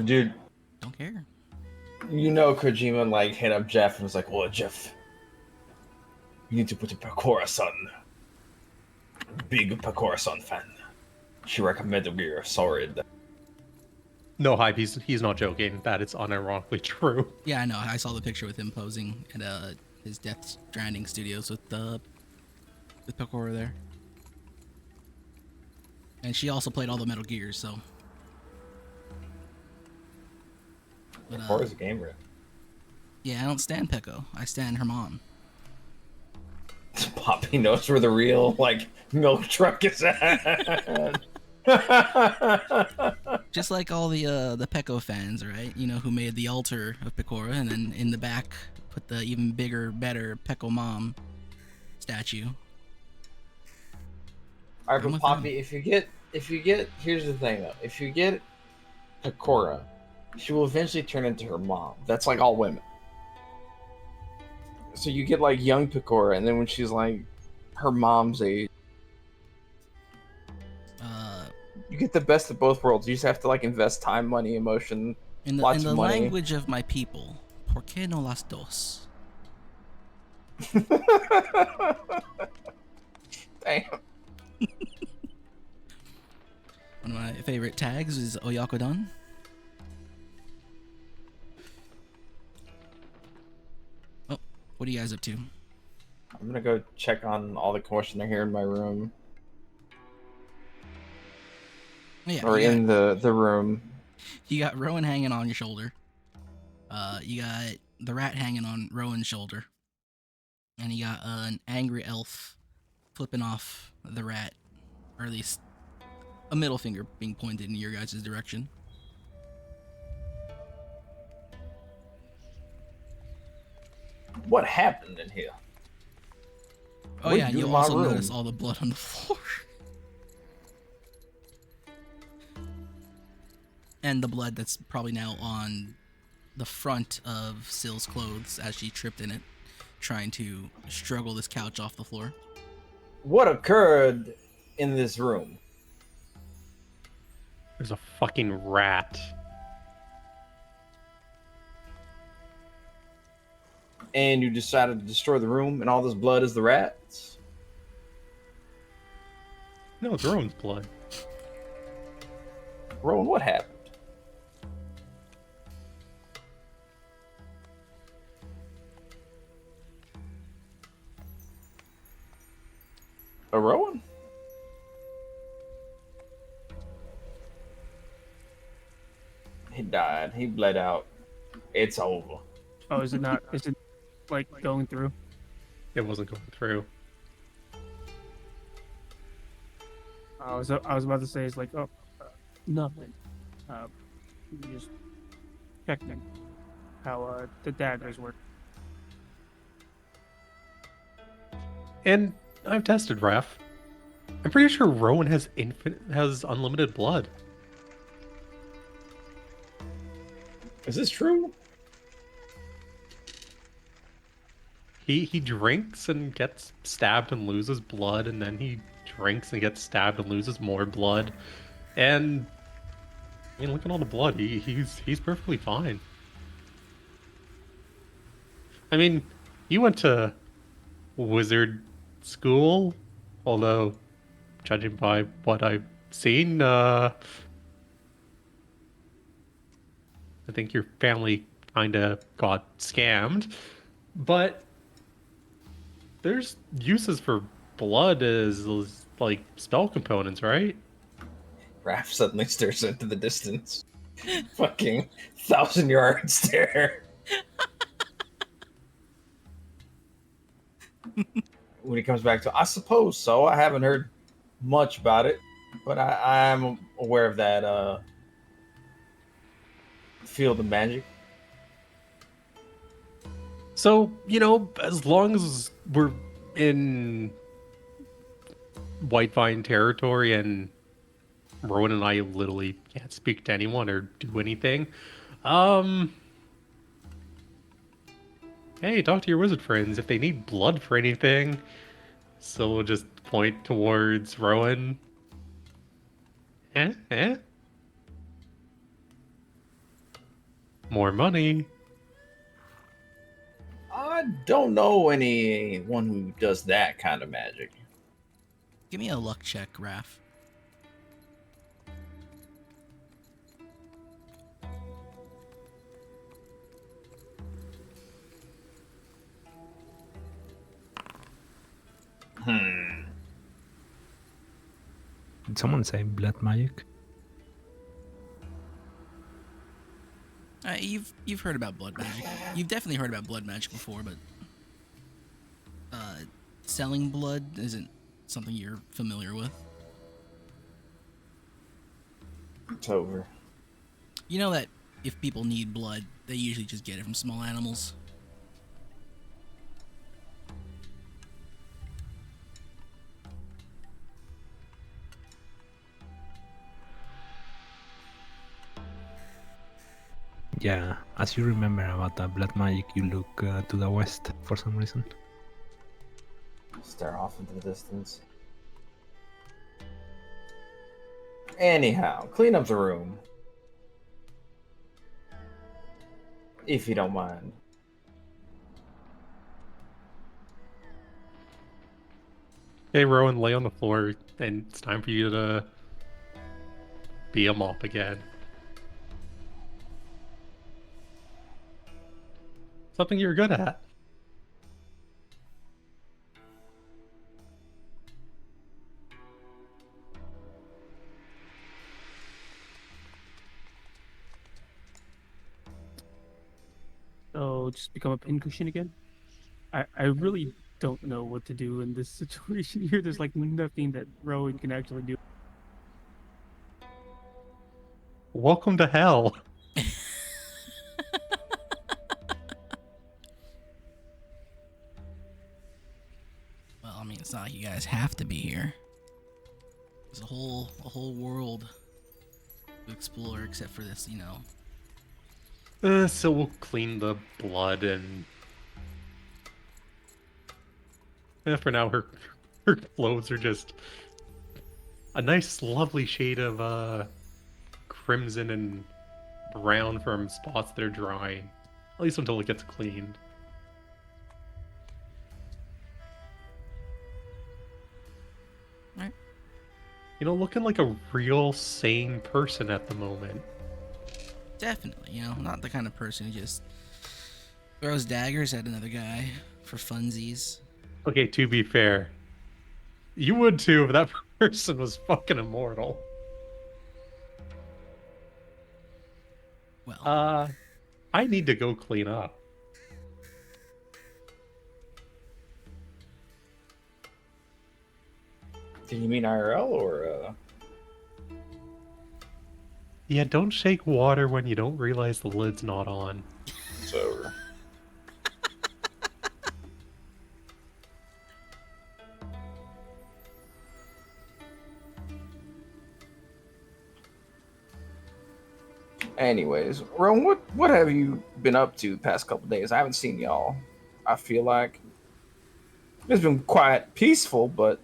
Dude, Don't care. you know Kojima like hit up Jeff and was like, "Oh, Jeff, you need to put a Pecora-san. Big Pecora-san fan. She recommended Gear Solid." No hype, he's not joking. That is unironically true. Yeah, I know. I saw the picture with him posing at his Death Stranding studios with Pecora there. And she also played all the Metal Gears, so. But, Pecora's a gamer. yeah, I don't stand Pecco. I stand her mom. Poppy knows where the real like milk truck is at. Just like all the Pecco fans, right? You know, who made the altar of Pecora, and then in the back put the even bigger, better Pecco mom statue. All right, I'm but with Poppy, if you get, here's the thing though. If you get Pecora, she will eventually turn into her mom. That's like all women. So you get like young Pecora, and then when she's like her mom's age, you get the best of both worlds. You just have to like invest time, money, emotion, In the lots of money. language of my people, ¿por qué no las dos? Damn. One of my favorite tags is Oyakodon. Oh, what are you guys up to? I'm gonna go check on all the commotion I hear in my room. Yeah, Or in the room. you got Rowan hanging on your shoulder. You got the rat hanging on Rowan's shoulder. And you got an angry elf flipping off the rat, or at least a middle finger being pointed in your guys' direction. What happened in here? Oh What'd yeah, you do to you'll my also room? notice all the blood on the floor. And the blood that's probably now on the front of Syl's clothes as she tripped in it, trying to struggle this couch off the floor. What occurred in this room? There's a fucking rat. And you decided to destroy the room, and all this blood is the rats? No, it's Rowan's blood. Rowan, what happened? A Rowan? He died. He bled out. It's over. Oh, is it not? Is it like going through? It wasn't going through. I was about to say it's like nothing. Just checking how the daggers work. And I've tested Ref. I'm pretty sure Rowan has unlimited blood. Is this true? He drinks and gets stabbed and loses blood, and then he drinks and gets stabbed and loses more blood. And I mean, look at all the blood. He's perfectly fine. I mean, you went to wizard school, although judging by what I've seen, I think your family kind of got scammed. But there's uses for blood as like spell components, right? Raph suddenly stares into the distance. Fucking 1,000-yard stare. When he comes back to, I suppose so. I haven't heard much about it, but I'm aware of that field of magic. So, as long as we're in White Vine territory and Rowan and I literally can't speak to anyone or do anything, hey, talk to your wizard friends if they need blood for anything. So we'll just point towards Rowan. Eh? More money. I don't know anyone who does that kind of magic. Give me a luck check, Raph. Did someone say blood magic? You've heard about blood magic. You've definitely heard about blood magic before, but selling blood isn't something you're familiar with. It's over. You know that if people need blood, they usually just get it from small animals. Yeah, as you remember about the blood magic, you look to the west for some reason. Stare off into the distance. Anyhow, clean up the room. If you don't mind. Hey, Rowan, lay on the floor, and it's time for you to beat him up again. Something you're good at. So just become a pincushion again? I really don't know what to do in this situation here. There's like nothing that Rowan can actually do. Welcome to hell. Well, I mean, it's not like you guys have to be here. There's a whole world to explore, except for this, you know. So we'll clean the blood and... for now, her clothes are just a nice, lovely shade of crimson and brown from spots that are drying. At least until it gets cleaned. Right. You know, looking like a real sane person at the moment. Definitely, you know, not the kind of person who just throws daggers at another guy for funsies. Okay, to be fair, you would too if that person was fucking immortal. Well, I need to go clean up. Did you mean IRL or Yeah, don't shake water when you don't realize the lid's not on. it's over? Anyways, Ron, what have you been up to the past couple days? I haven't seen y'all. I feel like it's been quiet, peaceful, but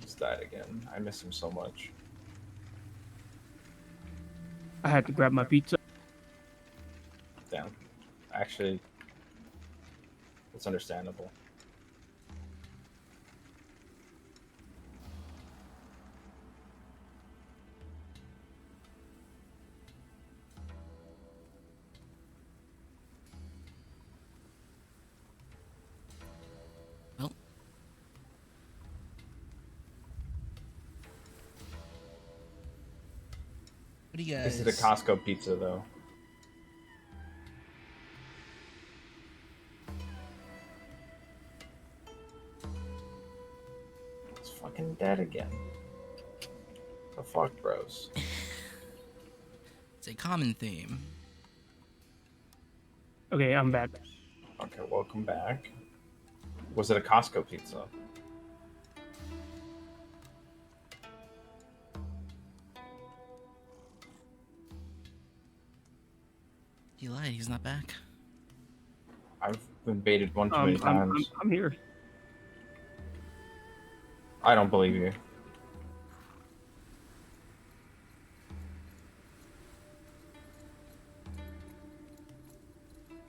he's died again. I miss him so much. I had to grab my pizza. Damn. Actually, it's understandable. well. What do you guys... This is a Costco pizza, though. It's fucking dead again. The fuck, bros? It's a common theme. Okay, I'm back. Okay, welcome back. Was it a Costco pizza? He lied, he's not back. I've been baited one too many times. I'm here. I don't believe you.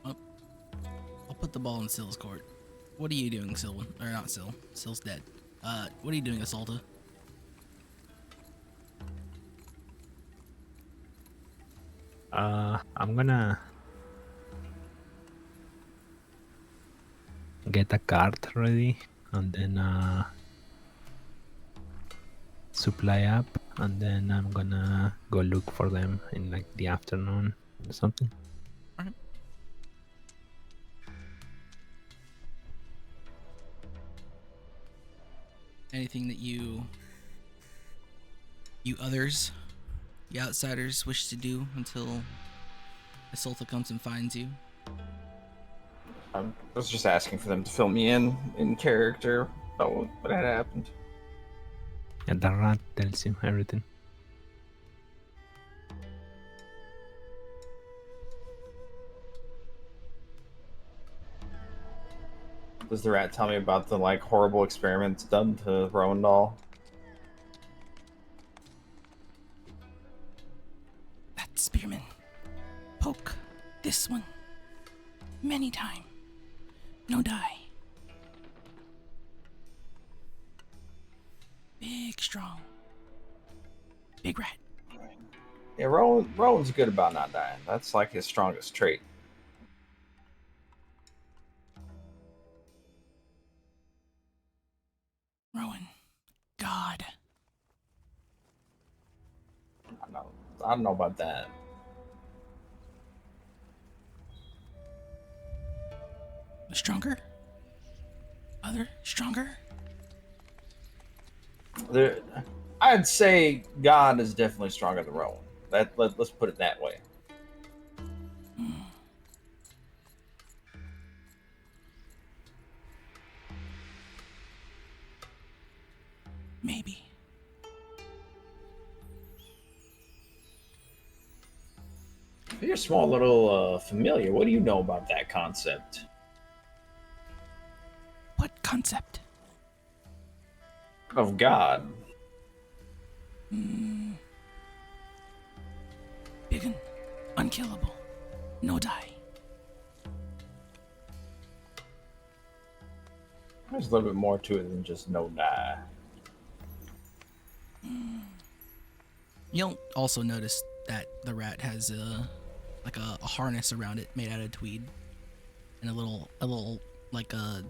I'll put the ball in Sill's court. What are you doing, Syl? Or not Syl. Sill's dead. What are you doing, Assaulta? I'm gonna get a card ready and then supply up, and then I'm gonna go look for them in like the afternoon or something. Alright. Anything that you others, the outsiders, wish to do until Assaulta comes and finds you? I was just asking for them to fill me in character about what had happened. And the rat tells you everything. Does the rat tell me about the like horrible experiments done to Rowan doll? That spearman. Poke this one many time. No die. Big, strong. Big rat. Yeah, Rowan's good about not dying. That's like his strongest trait. Rowan. God. I don't know about that. Stronger? Other? Stronger? I'd say God is definitely stronger than Rowan. Let's put it that way. Maybe. You're a small little familiar. What do you know about that concept? What concept? Of God. Big and unkillable. No die. There's a little bit more to it than just no die. You'll also notice that the rat has like a harness around it made out of tweed, and a little like a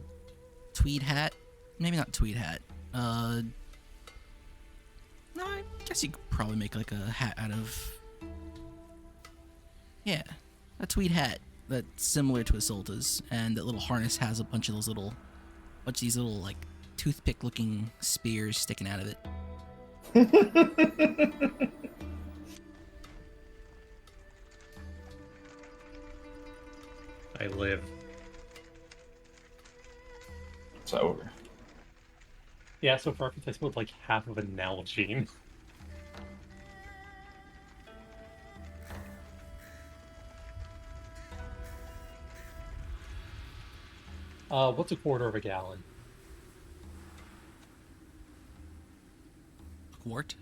tweed hat. Maybe not tweed hat. No, I guess you could probably make like a hat out of. Yeah, a tweed hat that's similar to a Isolta's, and that little harness has a bunch of these little like toothpick-looking spears sticking out of it. I live. It's over. Yeah, so for archetypes, with like half of an Nalgene. What's a quarter of a gallon? A quart?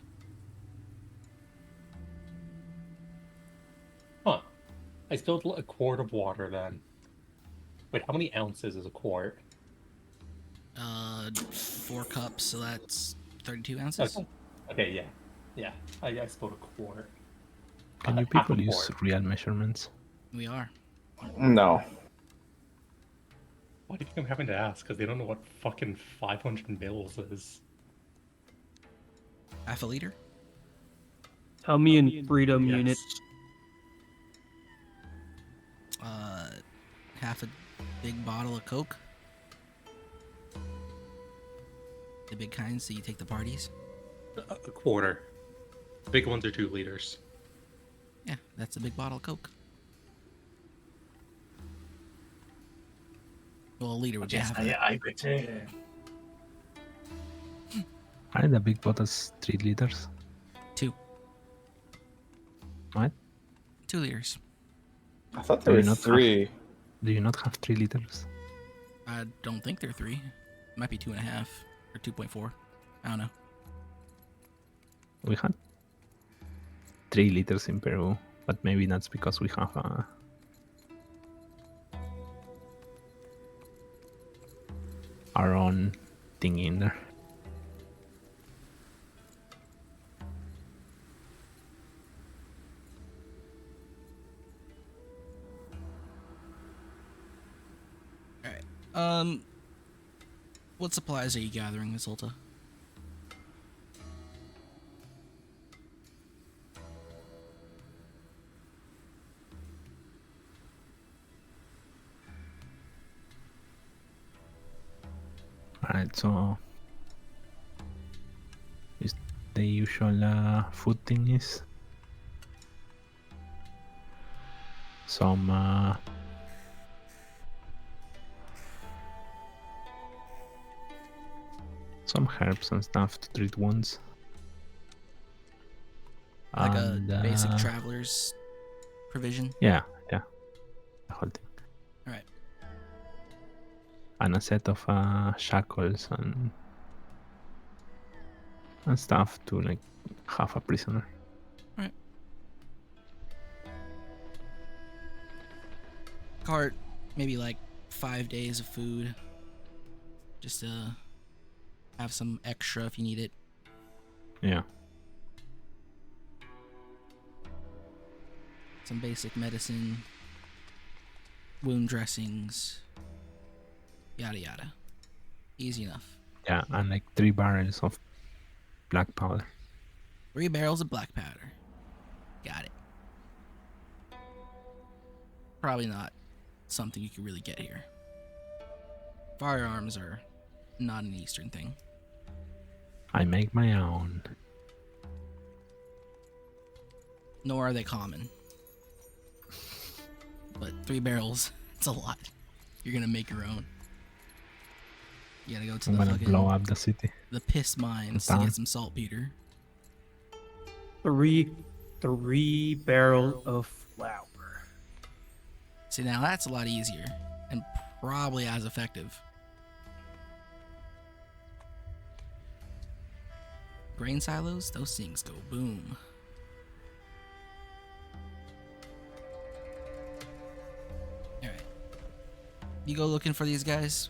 Huh. I spilled a quart of water then. Wait, how many ounces is a quart? 4 cups, so that's 32 ounces. Okay, yeah. Yeah, I spilled a quart. Can you Half a people use quart. real measurements? We are. No. Why do you think I'm having to ask? Because they don't know what fucking 500 mils is. Half a liter? Tell me in freedom Yes. unit. Half a big bottle of Coke. The big kind, so you take the parties. A quarter. Big ones are 2 liters. Yeah, that's a big bottle of Coke. Well, a liter would be half of that. Aren't the big bottles 3 liters? 2. What? 2 liters. I thought there Do were you not 3. Do you not have 3 liters? I don't think they're 3. Might be 2.5 or 2.4. I don't know. We had 3 liters in Peru, but maybe that's because we have our own thing in there. What supplies are you gathering, Isolta? Alright, so is the usual food thing is some herbs and stuff to treat wounds. Like And, a basic traveler's provision? yeah, the whole thing. Alright. And a set of shackles and stuff to like have a prisoner. Alright. Cart, maybe like 5 days of food. Just to have some extra if you need it. Yeah. Some basic medicine, wound dressings, yada yada. Easy enough. Yeah, and like 3 barrels of black powder. 3 barrels of black powder. Got it. Probably not something you can really get here. Firearms are not an Eastern thing. I make my own. Nor are they common. But 3 barrels, it's a lot. You're gonna make your own. You gotta go to I'm the gonna blow up the city. the piss mines to Town. get some saltpeter. 3 barrels of flour. See, now that's a lot easier and probably as effective. Grain silos, those things go boom. Alright. You go looking for these guys?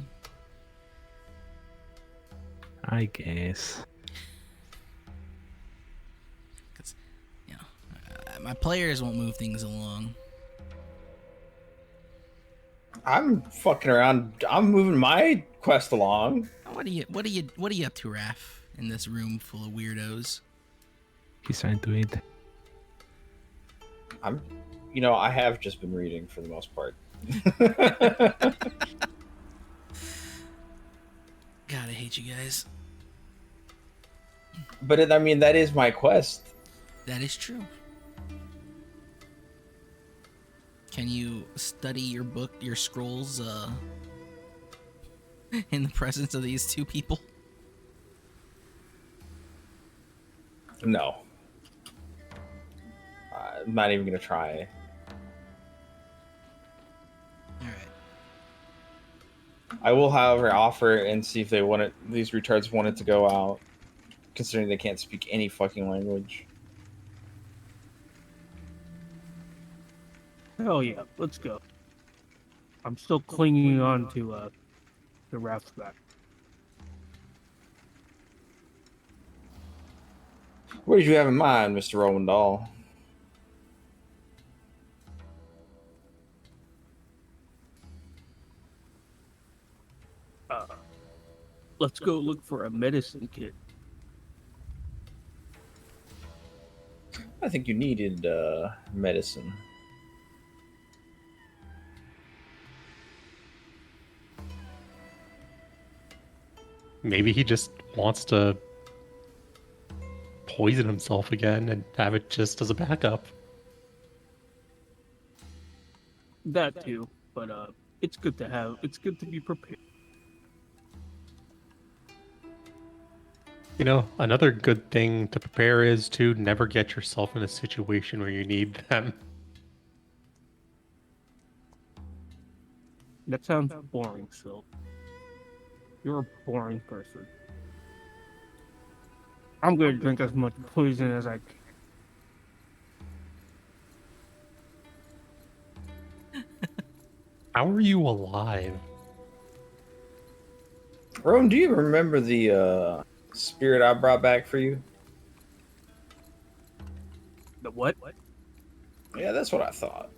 I guess. Because, you know, my players won't move things along. I'm fucking around. I'm moving my quest along. What are you up to, Raph? In this room full of weirdos? He's trying to eat. I have just been reading for the most part. God, I hate you guys. But that is my quest. That is true. Can you study your book, your scrolls, in the presence of these 2 people? No. I'm not even gonna try. Alright. I will, however, offer and see if they want it. These retards wanted to go out, considering they can't speak any fucking language. Hell yeah, let's go. I'm still clinging on to the raft back. What did you have in mind, Mr. Rowandahl? Let's go look for a medicine kit. I think you needed medicine. Maybe he just wants to poison himself again and have it just as a backup. That too, but it's good to have. It's good to be prepared. You know, another good thing to prepare is to never get yourself in a situation where you need them. That sounds boring, Sil. You're a boring person. I'm gonna drink as much poison as I can. How are you alive? Rowan, do you remember the spirit I brought back for you? The what? Yeah, that's what I thought.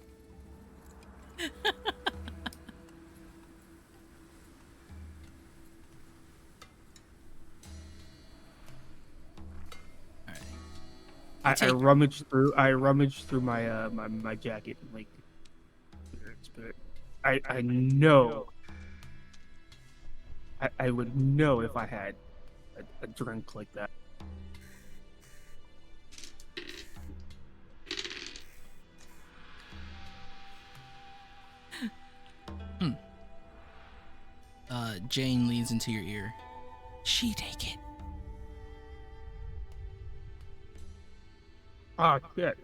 I rummaged through. I rummaged through my my jacket and like. Spirit. I know. I would know if I had a drink like that. Jane leans into your ear. She take it. Ah, shit.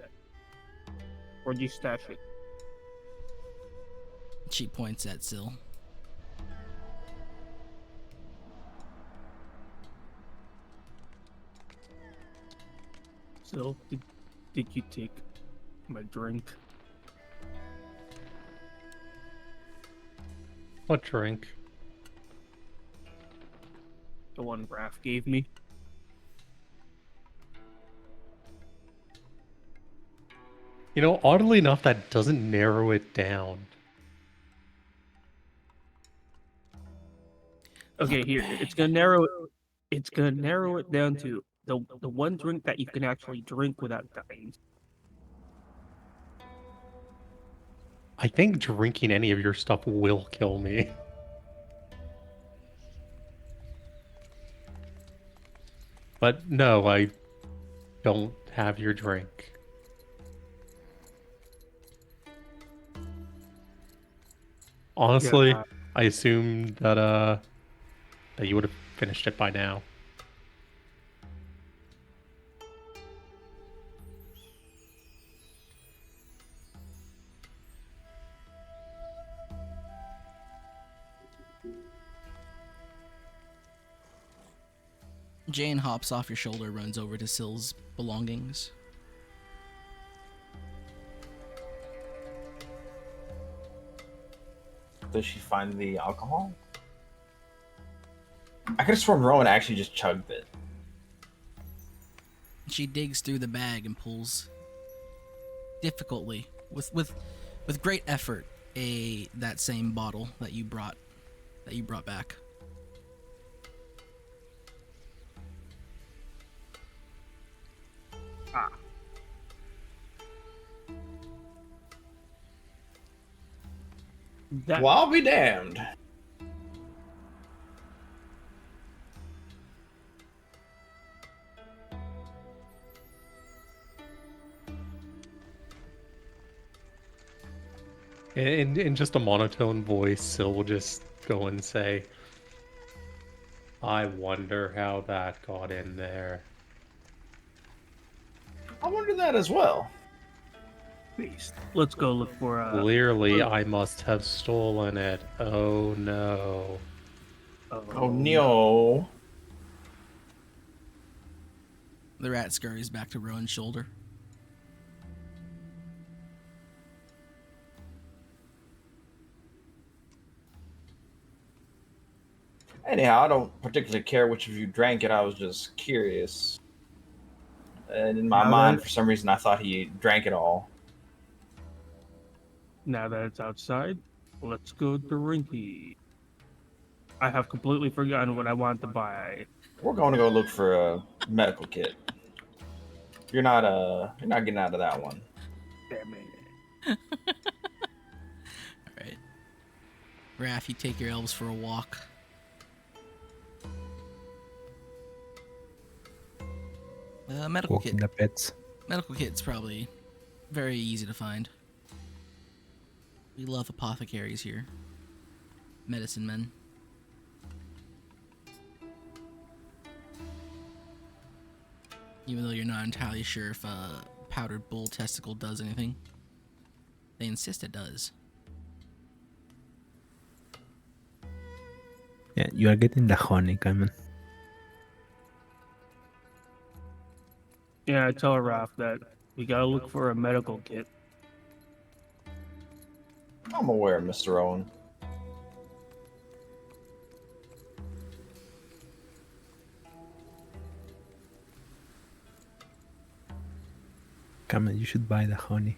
Where'd you stash it? She points at Sil. So, did you take my drink? What drink? The one Raph gave me. You know, oddly enough, that doesn't narrow it down. Okay, here it's gonna narrow it. It's gonna narrow it down to the one drink that you can actually drink without dying. I think drinking any of your stuff will kill me. But no, I don't have your drink. Honestly, Yeah. I assumed that you would have finished it by now. Jane hops off your shoulder, runs over to Sill's belongings. Does she find the alcohol? I could have sworn Rowan actually just chugged it. She digs through the bag and pulls difficultly, with great effort, that same bottle that you brought back. Ah. That Well, I'll be damned. In just a monotone voice, Syl will just go and say, I wonder how that got in there. I wonder that as well. Please, let's go look for Clearly, I must have stolen it. Oh no. Oh no. The rat scurries back to Rowan's shoulder. Anyhow, I don't particularly care which of you drank it. I was just curious. And in my Now mind, that- for some reason, I thought he drank it all. Now that it's outside, let's go drinky. I have completely forgotten what I want to buy. We're going to go look for a medical kit. You're not getting out of that one. Damn it. Alright. Raph, you take your elves for a walk. Medical Walking kit. the pets. Medical kit's probably very easy to find. We love apothecaries here. Medicine men. Even though you're not entirely sure if a powdered bull testicle does anything. They insist it does. Yeah, you are getting the honey, Carmen. Yeah, I tell Raph that we gotta look for a medical kit. I'm aware, Mr. Owen. Carmen, you should buy the honey.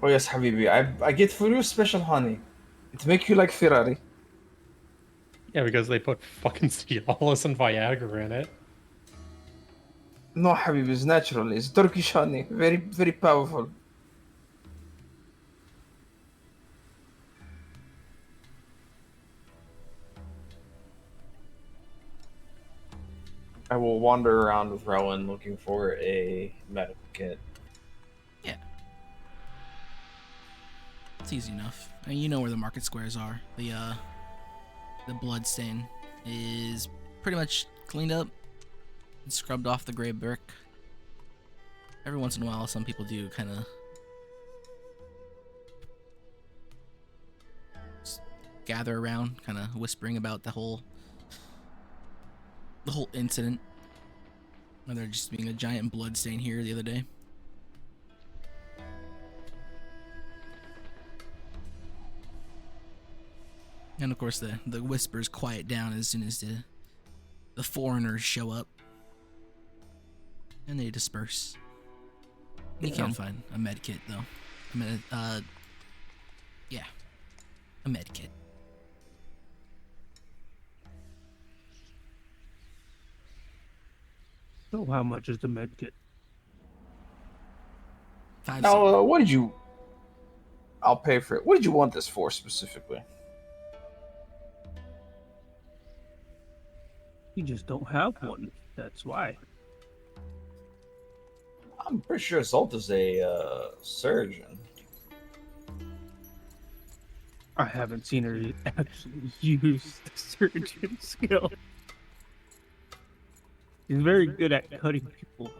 Oh yes, Habibi. I get for you special honey. It make you like Ferrari. Yeah, because they put fucking Cialis and Viagra in it. No, Habibi, it's natural. It's Turkish honey. Very, very powerful. I will wander around with Rowan looking for a medical kit. Yeah. It's easy enough. I mean, you know where the market squares are. The blood stain is pretty much cleaned up and scrubbed off the gray brick. Every once in a while, some people do kind of gather around, kind of whispering about the whole incident. Or there just being a giant blood stain here the other day. And of course, the whispers quiet down as soon as the foreigners show up, and they disperse. You can't find a med kit though. Yeah, a med kit. So how much is the med kit? 5 Now, silver. what did you? I'll pay for it. What did you want this for specifically? You just don't have one. That's why. I'm pretty sure Zolt is a surgeon. I haven't seen her actually use the surgeon skill. She's very good at cutting people.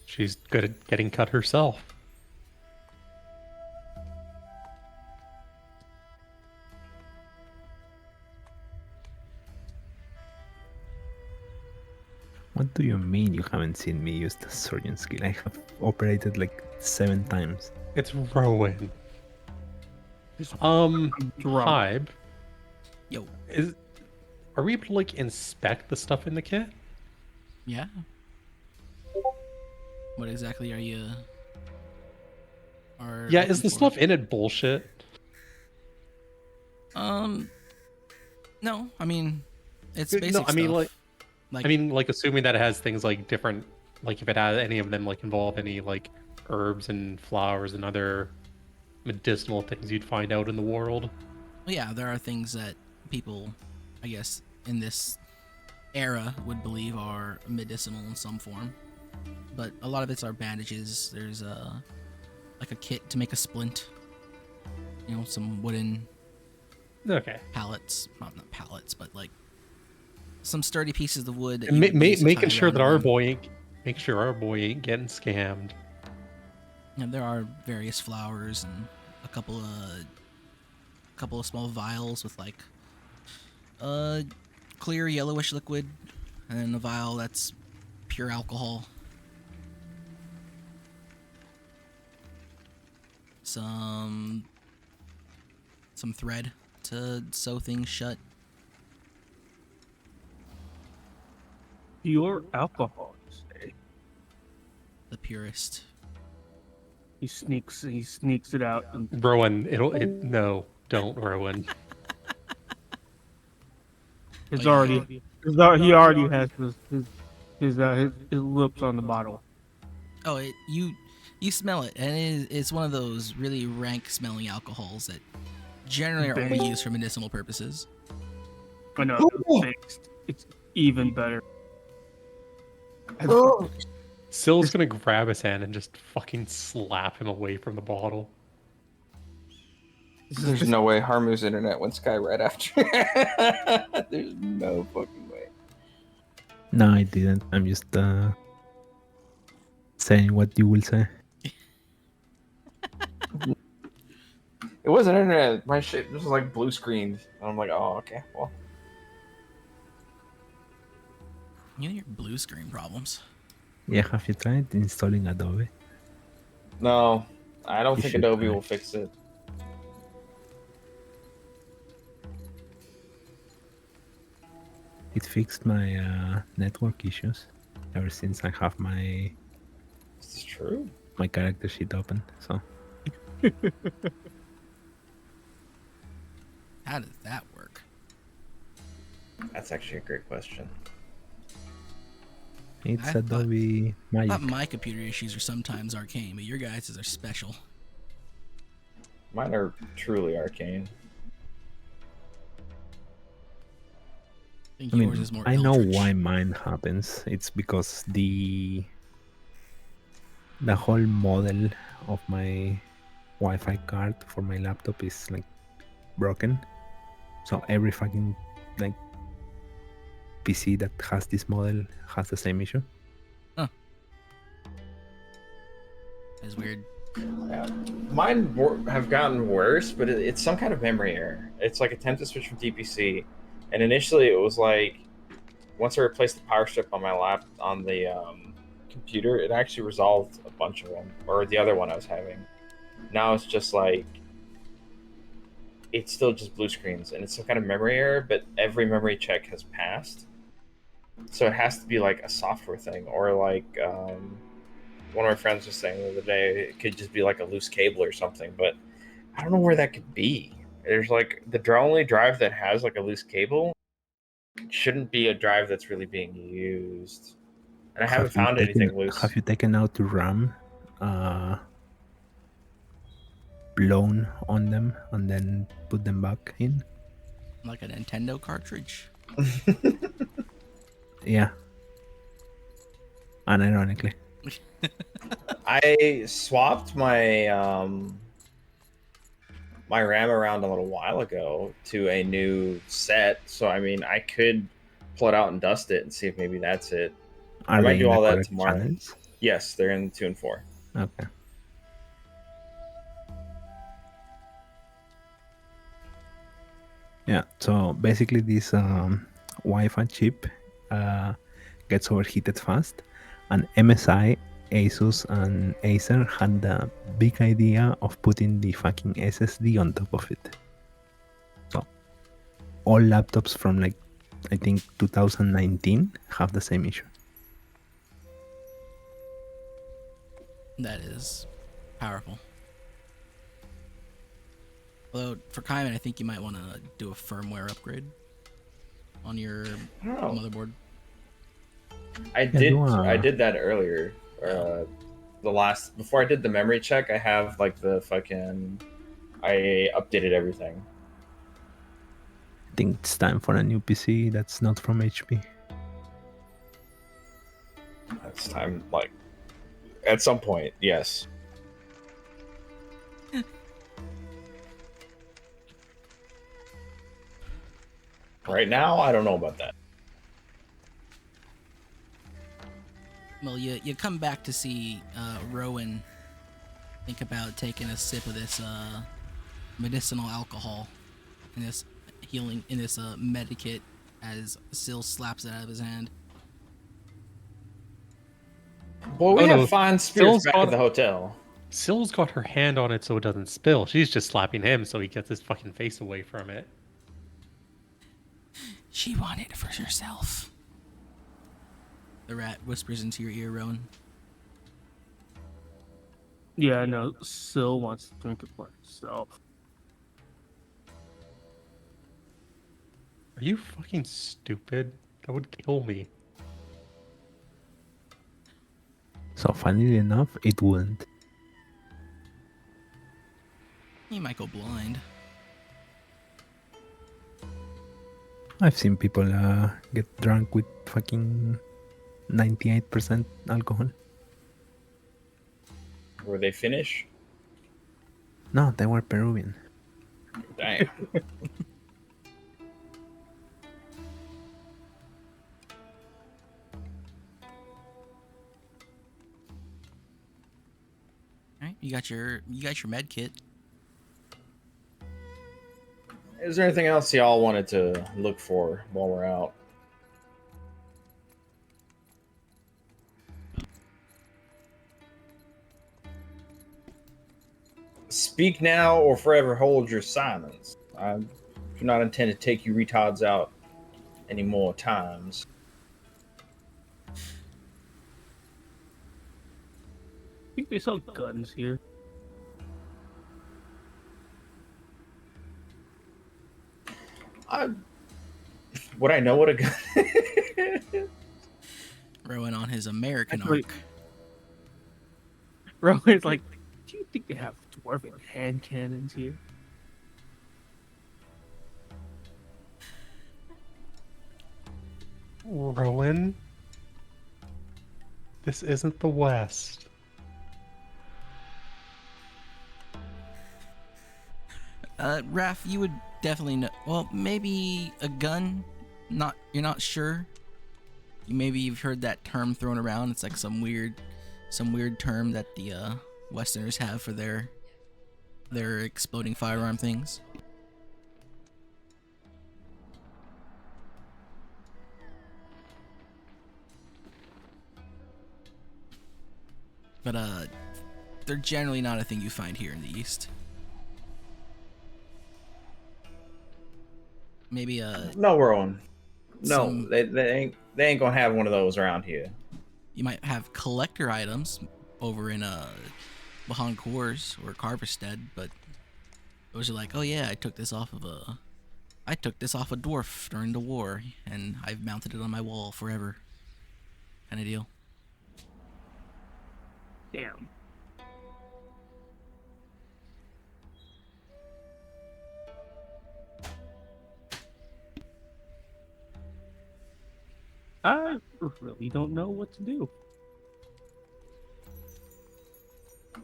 She's good at getting cut herself. What do you mean you haven't seen me use the surgeon skill? I have operated like 7 times. It's Rowan. Drunk. Hybe, Yo, are we able to like inspect the stuff in the kit? yeah. What exactly are you? Yeah, is the looking for? stuff in it bullshit? No. I mean, it's No, basic I mean, stuff. like assuming that it has things like different, like if it has any of them like involve any like herbs and flowers and other medicinal things you'd find out in the world. Well, yeah, there are things that people, I guess, in this era would believe are medicinal in some form, but a lot of it's are bandages. There's like a kit to make a splint. You know, some wooden Okay. pallets, not pallets, but like some sturdy pieces of wood. That And you would use to tie making sure around that a our limb. boy ain't, make sure our boy ain't getting scammed. Yeah, there are various flowers and a couple of small vials with like clear yellowish liquid, and then a vial that's pure alcohol. Some thread to sew things shut. Pure alcohol, you say? The purest. He sneaks it out and Rowan, no, don't Rowan. it's yeah. already he already has his lips on the bottle. Oh, you smell it, and it's one of those really rank smelling alcohols that generally are only used for medicinal purposes. I know it's even better. Oh, Sill's gonna grab his hand and just fucking slap him away from the bottle. there's no way Harmu's internet went sky right after. There's no fucking way. No, I didn't. I'm just saying what you will say. It wasn't internet. My shit was like blue screened. And I'm like, oh, okay, well. You know your blue screen problems. Yeah, have you tried installing Adobe? No, I don't You think should Adobe try. will fix it. It fixed my network issues ever since I have my Is this true? character sheet open. So How does that work? That's actually a great question. it's I thought- Adobe I Magic. thought my computer issues are sometimes arcane, but your guys' are special. Mine are truly arcane. I think I mean, yours is more I know eldritch. why mine happens. It's because the whole model of my Wi-Fi card for my laptop is like broken. So every fucking like PC that has this model has the same issue. It's weird. Yeah. Mine have gotten worse, but it's some kind of memory error. It's like attempt to switch from DPC, and initially it was like once I replaced the power strip on my on the computer, it actually resolved a bunch of them, or the other one I was having. Now it's just like it's still just blue screens, and it's some kind of memory error. But every memory check has passed, so it has to be like a software thing, or like one of my friends was saying the other day, it could just be like a loose cable or something. But I don't know where that could be. There's like the only drive that has like a loose cable shouldn't be a drive that's really being used, and I haven't found anything loose. Have you taken out the RAM, blown on them, and then put them back in? Like a Nintendo cartridge. Yeah. Unironically. I swapped my my RAM around a little while ago to a new set, so I mean I could pull it out and dust it and see if maybe that's it. Are I might they do in the all that correct tomorrow. channels? Yes, they're in 2 and 4. Okay. Yeah, so basically this Wi-Fi chip gets overheated fast, and MSI, Asus, and Acer had the big idea of putting the fucking SSD on top of it. So all laptops from like I think 2019 have the same issue. That is powerful. Although for Kaiman, I think you might want to do a firmware upgrade on your I don't know. motherboard. I did that earlier. The last before I did the memory check, I have like the fucking I updated everything. I think it's time for a new PC that's not from HP. It's time, like at some point, yes. Right now, I don't know about that. Well, you come back to see Rowan think about taking a sip of this medicinal alcohol in this medikit as Syl slaps it out of his hand. Well, we Oh, have no. fine spirits Syl's back got- at the hotel. Syl's got her hand on it so it doesn't spill. She's just slapping him so he gets his fucking face away from it. She wanted it for herself. The rat whispers into your ear, Rowan. Yeah, no, Syl wants to drink it for herself. Are you fucking stupid? That would kill me. So funnily enough, it wouldn't. You might go blind. I've seen people get drunk with fucking 98% alcohol. Were they Finnish? No, they were Peruvian. Dang. All right, you got your med kit. Is there anything else y'all wanted to look for while we're out? Speak now or forever hold your silence. I do not intend to take you retards out any more times. I think they sell guns here. Would I know what a gun Rowan on his American Actually- arc. Rowan's like, do you think they have dwarven hand cannons here? Rowan? This isn't the West. Raph, you would definitely know. Well, maybe a gun. You're not sure. Maybe you've heard that term thrown around. It's like some weird term that the Westerners have for their exploding firearm things. But they're generally not a thing you find here in the East. Maybe No, Rowan. No, Some- they ain't gonna have one of those around here. you might have collector items over in behind Coors or Carverstead, but those are like, oh yeah, I took this off of a dwarf during the war, and I've mounted it on my wall forever, kind of deal. Damn. I really don't know what to do.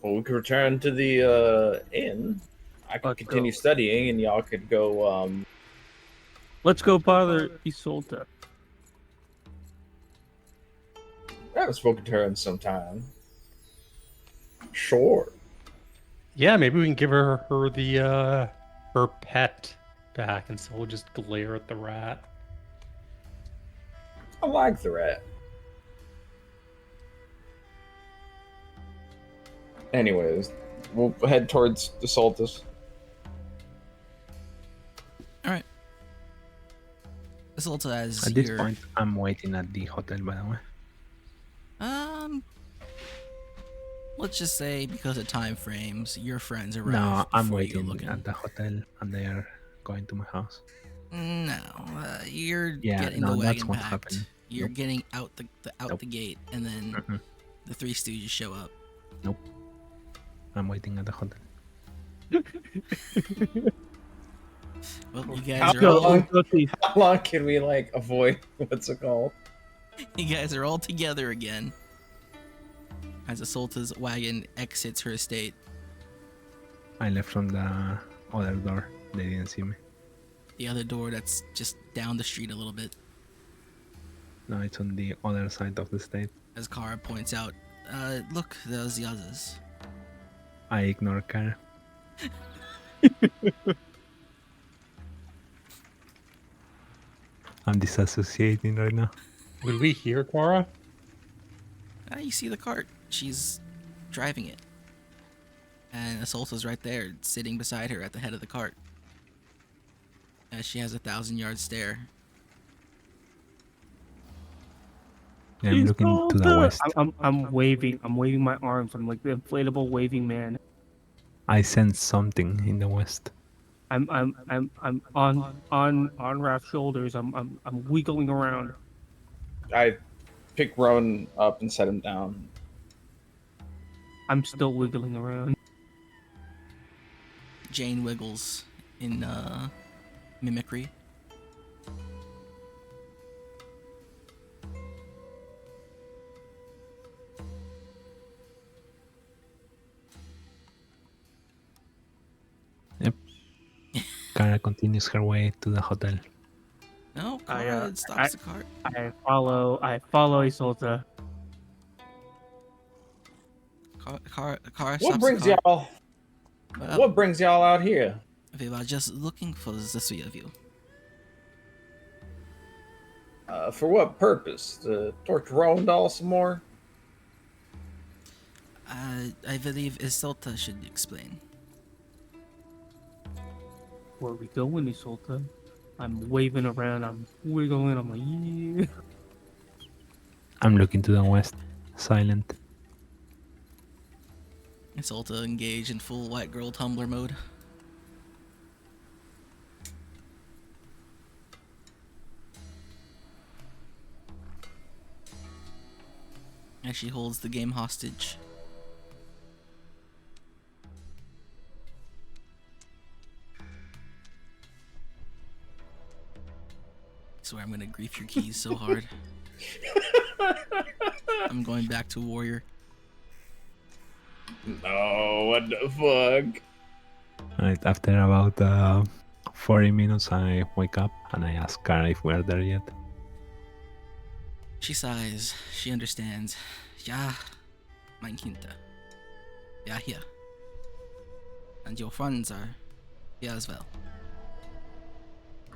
Well, we could return to the inn. I could Let's continue go. studying, and y'all could go. Let's go bother Isolta. I haven't spoken to her in some time. Sure. Yeah, maybe we can give her the her pet back, and so we'll just glare at the rat. I like the rat. Anyways, we'll head towards the Soltis. All right. This also has At this your point, I'm waiting at the hotel, by the way. let's just say because of time frames, your friends arrive No, I'm before you go waiting looking. at the hotel, and they are going to my house. No, you're Yeah, getting no, the that's wagon what's packed. happening. You're Nope. getting out the Nope. gate, and then Mm-mm. the Three Stooges show up. Nope. I'm waiting at the hotel. Well, you guys How are Go, all go, please. How long can we avoid what's it called? you guys are all together again. As Isolta's wagon exits her estate, I left from the other door. They didn't see me. the other door that's just down the street a little bit, No, it's on the other side of the state. as Kara points out, look, there's the others. I ignore Kara. I'm disassociating right now. Would we hear Cora? Ah, you see the cart. She's driving it. And Isolta's right there, sitting beside her at the head of the cart. As she has a 1,000-yard stare. Yeah, I'm looking to the west. I'm waving. I'm waving my arms. I'm like the inflatable waving man. I sense something in the west. I'm on Rap's shoulders. I'm wiggling around. I pick Rowan up and set him down. I'm still wiggling around. Jane wiggles in mimicry. Yep. Kara continues her way to the hotel. No, I, Kara stops the cart. I follow Isolta. Kara stops What the brings cart. y'all? Well, What brings y'all out here? we were just looking for the three of you. For what purpose? To torture Rowan doll some more? I believe Isolta should explain. Where are we going, Isolta? I'm waving around. I'm wiggling. I'm like, yeah. I'm looking to the west. Silent. Isolta engaged in full white girl Tumblr mode. As she holds the game hostage. I swear I'm gonna grief your keys so hard. I'm going back to warrior. No, what the fuck? Right, after about 40 minutes, I wake up and I ask Kara if we're there yet. She sighs. She understands. Ja, mein Kind. Ja, here. And your friends are here as well.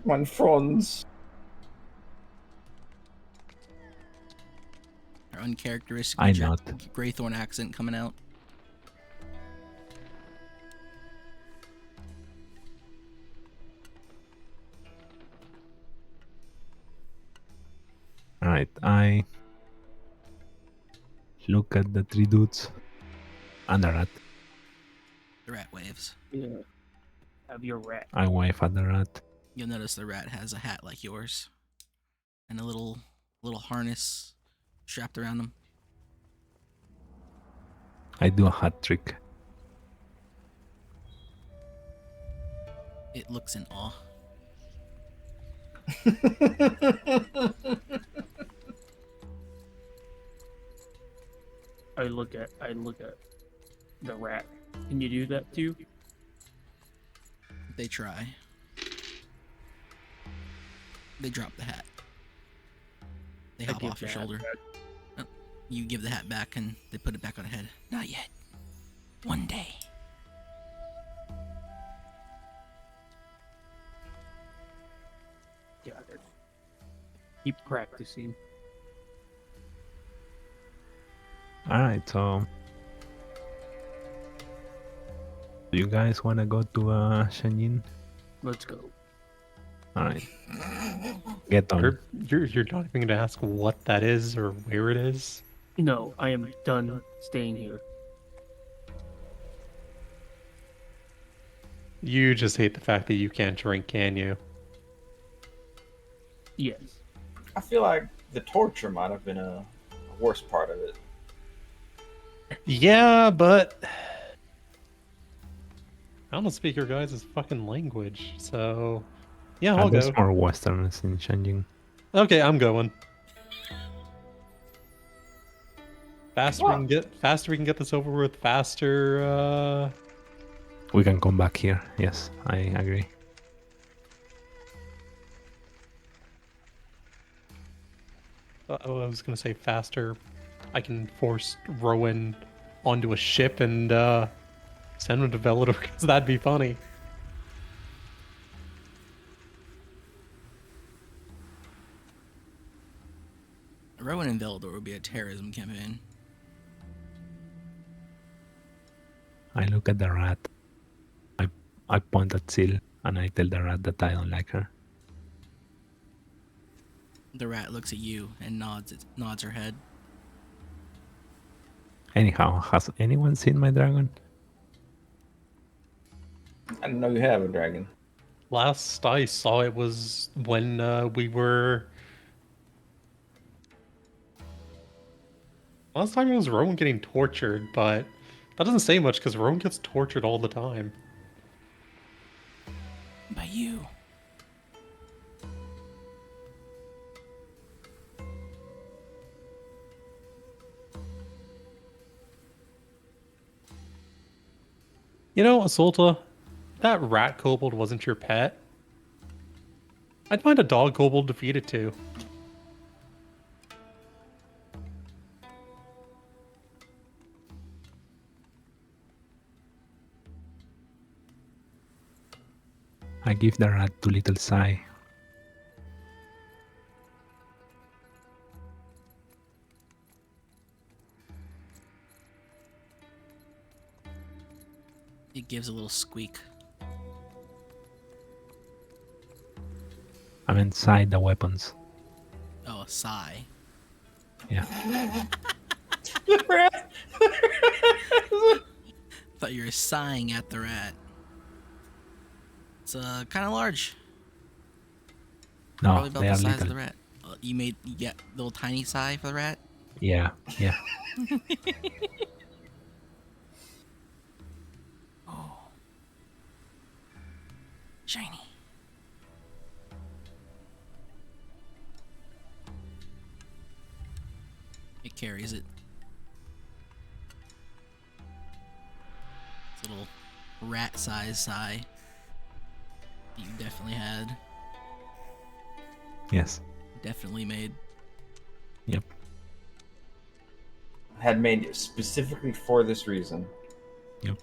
My friends. Her uncharacteristic I nod. Greythorn accent coming out. Alright, I look at the three dudes and the rat. The rat waves. Yeah. Have your rat. I wave at the rat. You'll notice the rat has a hat like yours, and a little harness strapped around him. I do a hat trick. It looks in awe. I look at the rat. Can you do that too? They try. They drop the hat. They I hop give off your the hat shoulder. back. You give the hat back and they put it back on their head. Not yet. One day. Got it. Keep practicing. Alright, so do you guys wanna go to Shenjin? Let's go. Alright. Get on. You're not even gonna ask what that is or where it is. No, I am done staying here. You just hate the fact that you can't drink, can you? Yes. I feel like the torture might have been a worse part of it. Yeah, but I don't speak your guys' fucking language, so yeah, I'll There's go. more westerns in Shenjin. Okay, I'm going. Faster we can get this over with. Faster. We can come back here. Yes, I agree. I was gonna say faster. I can force Rowan onto a ship and send him to Velador because that'd be funny. Rowan and Velador would be a terrorism campaign. I look at the rat. I point at Sil and I tell the rat that I don't like her. The rat looks at you and nods her head. Anyhow, has anyone seen my dragon? I didn't know you have a dragon. Last I saw it was when we were. Last time it was Rowan getting tortured, but that doesn't say much because Rowan gets tortured all the time. By you. You know, Asulta, that rat kobold wasn't your pet. I'd find a dog kobold to feed it to. I give the rat two little sigh. It gives a little squeak. I'm inside the weapons. Oh, a sigh. Yeah. Thought you were sighing at the rat. It's kind of large. No, Probably about they the are size of little. the rat. You get a little tiny sigh for the rat. Yeah, yeah. Oh, shiny. It carries it. It's a little rat-sized sigh. You definitely had. Yes. Definitely made. Yep. Had made specifically for this reason. Yep.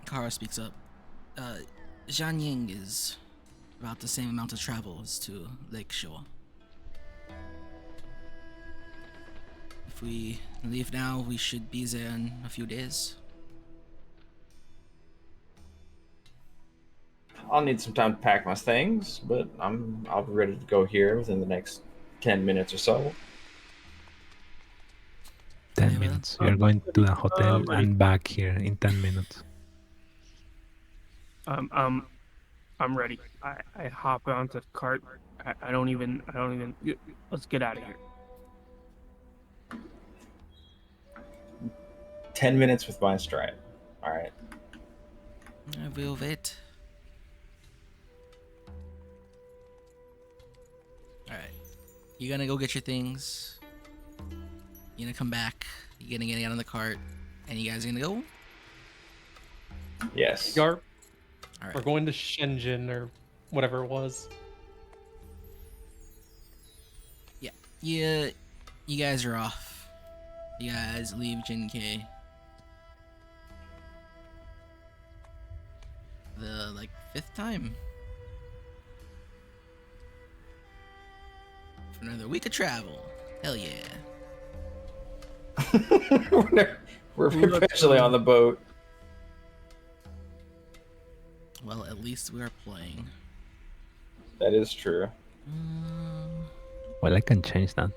Kara speaks up. Zhang Ying is about the same amount of travel as to Lakeshore. If we leave now, we should be there in a few days. I'll need some time to pack my things, but I'll be ready to go here within the next 10 minutes or so. 10 Okay, well, minutes. You're going to the hotel buddy. and back here in 10 minutes. I'm ready. I hop onto the cart. I don't even. Let's get out of here. 10 minutes with my stride. All right. I will wait. Alright. You gonna go get your things. You gonna come back. You gonna get out of the cart. And you guys gonna go? Yes. Yarp, Alright. we're going to Shenzhen or whatever it was. Yeah. You guys are off. You guys leave Jinkai. The, like, 5th time. For another week of travel. Hell yeah. We're Let's eventually go. on the boat. Well, at least we are playing. That is true. Well, I can change that.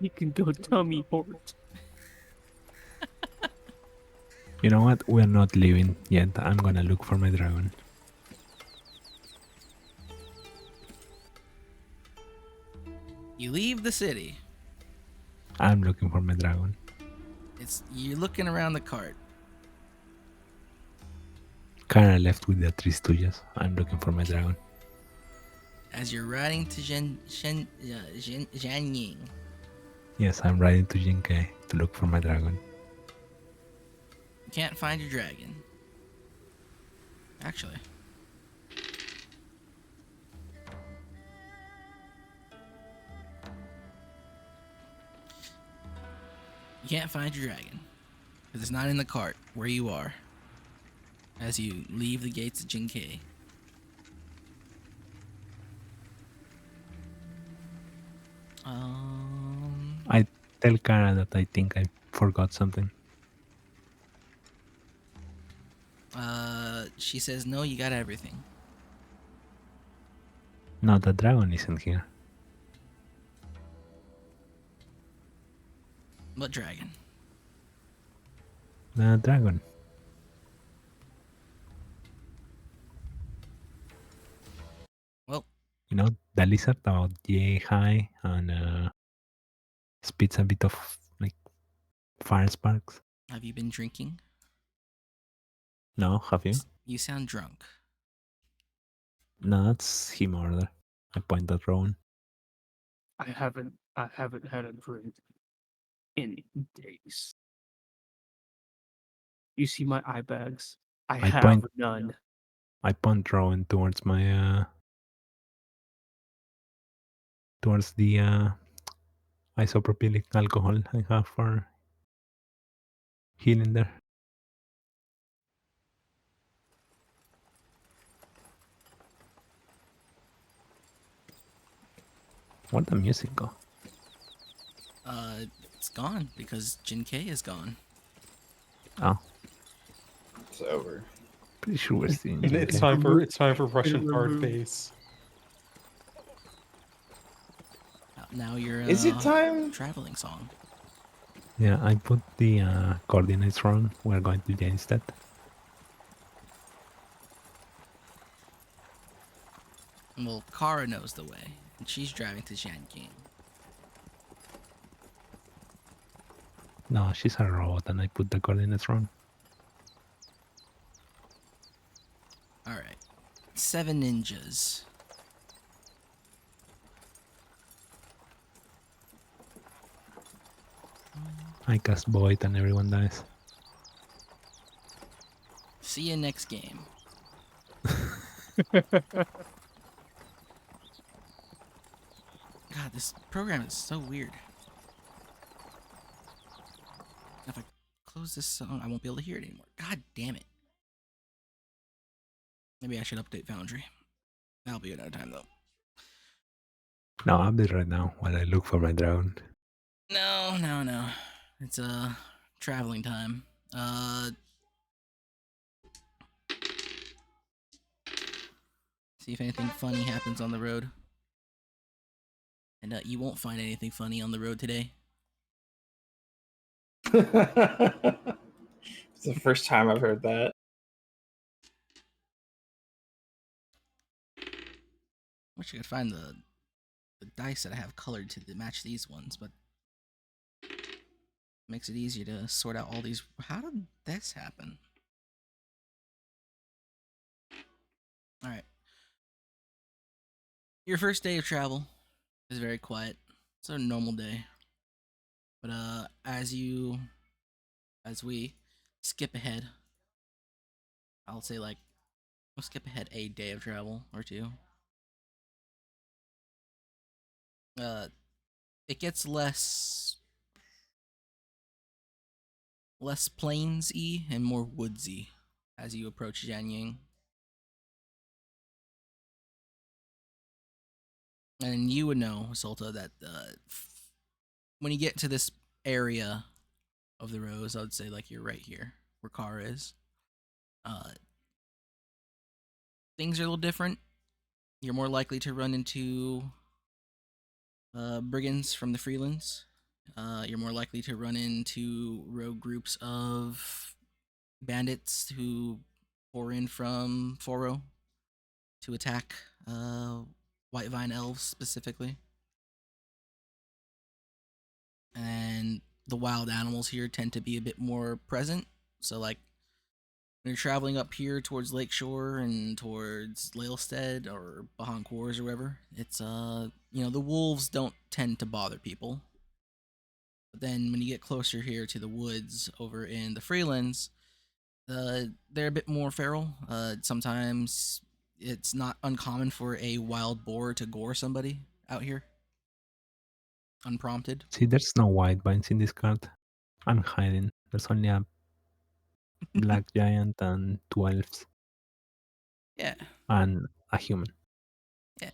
You can go tummy hort. You know what? We're not leaving yet. I'm gonna look for my dragon. You leave the city. I'm looking for my dragon. You're looking around the cart. Kinda left with the three stooges. I'm looking for my dragon. As you're riding to Jianying. Yes, I'm riding to Jinkai to look for my dragon. You can't find your dragon. Actually. You can't find your dragon. Because it's not in the cart where you are. As you leave the gates of Jinkai. I tell Kara that I think I forgot something. She says, no, you got everything. No, the dragon isn't here. What dragon? The dragon. Well, You know, the lizard about yay high and spits a bit of like fire sparks. have you been drinking? No, have you? You sound drunk. No, that's him order. I point at Rowan. I haven't had a drink in days. You see my eye bags? I I have point- none. I point Rowan towards my towards the isopropylic alcohol I have for healing there. Where'd the music go? It's gone because Jinkai is gone. Oh, It's over. pretty sure we're still in It's Jinkai. time for Russian hard removed. base. Now you're Is it time? traveling song. Yeah, I put the coordinates wrong. We're going to change that. Well, Kara knows the way, and she's driving to Jianying. No, she's a robot and I put the coordinates wrong. Alright. 7 ninjas. I cast Void and everyone dies. See you next game. God, this program is so weird. If I close this song, I won't be able to hear it anymore. God damn it. Maybe I should update Foundry. That'll be another time, though. No, I'll be right now while I look for my dragon. No. It's traveling time. See if anything funny happens on the road. And you won't find anything funny on the road today. It's the first time I've heard that. Wish I could find the dice that I have colored to match these ones, but makes it easier to sort out all these. How did this happen? All right. Your first day of travel is very quiet. It's a normal day. But as we skip ahead, I'll say like we'll skip ahead a day of travel or two. It gets less plains-y and more woodsy as you approach Jianying. And you would know, Solta, that when you get to this area of the rose, I would say like you're right here where Car is. Things are a little different. You're more likely to run into brigands from the Freelands. You're more likely to run into rogue groups of bandits who pour in from Foro to attack White Vine elves specifically. And the wild animals here tend to be a bit more present. So, like, when you're traveling up here towards Lakeshore and towards Lalestead or Bahan Kors or wherever, it's, the wolves don't tend to bother people. But then when you get closer here to the woods over in the Freelands, they're a bit more feral. Sometimes it's not uncommon for a wild boar to gore somebody out here, unprompted. See, there's no white vines in this card. I'm hiding. There's only a black giant and 2 elves Yeah, and a human. yeah,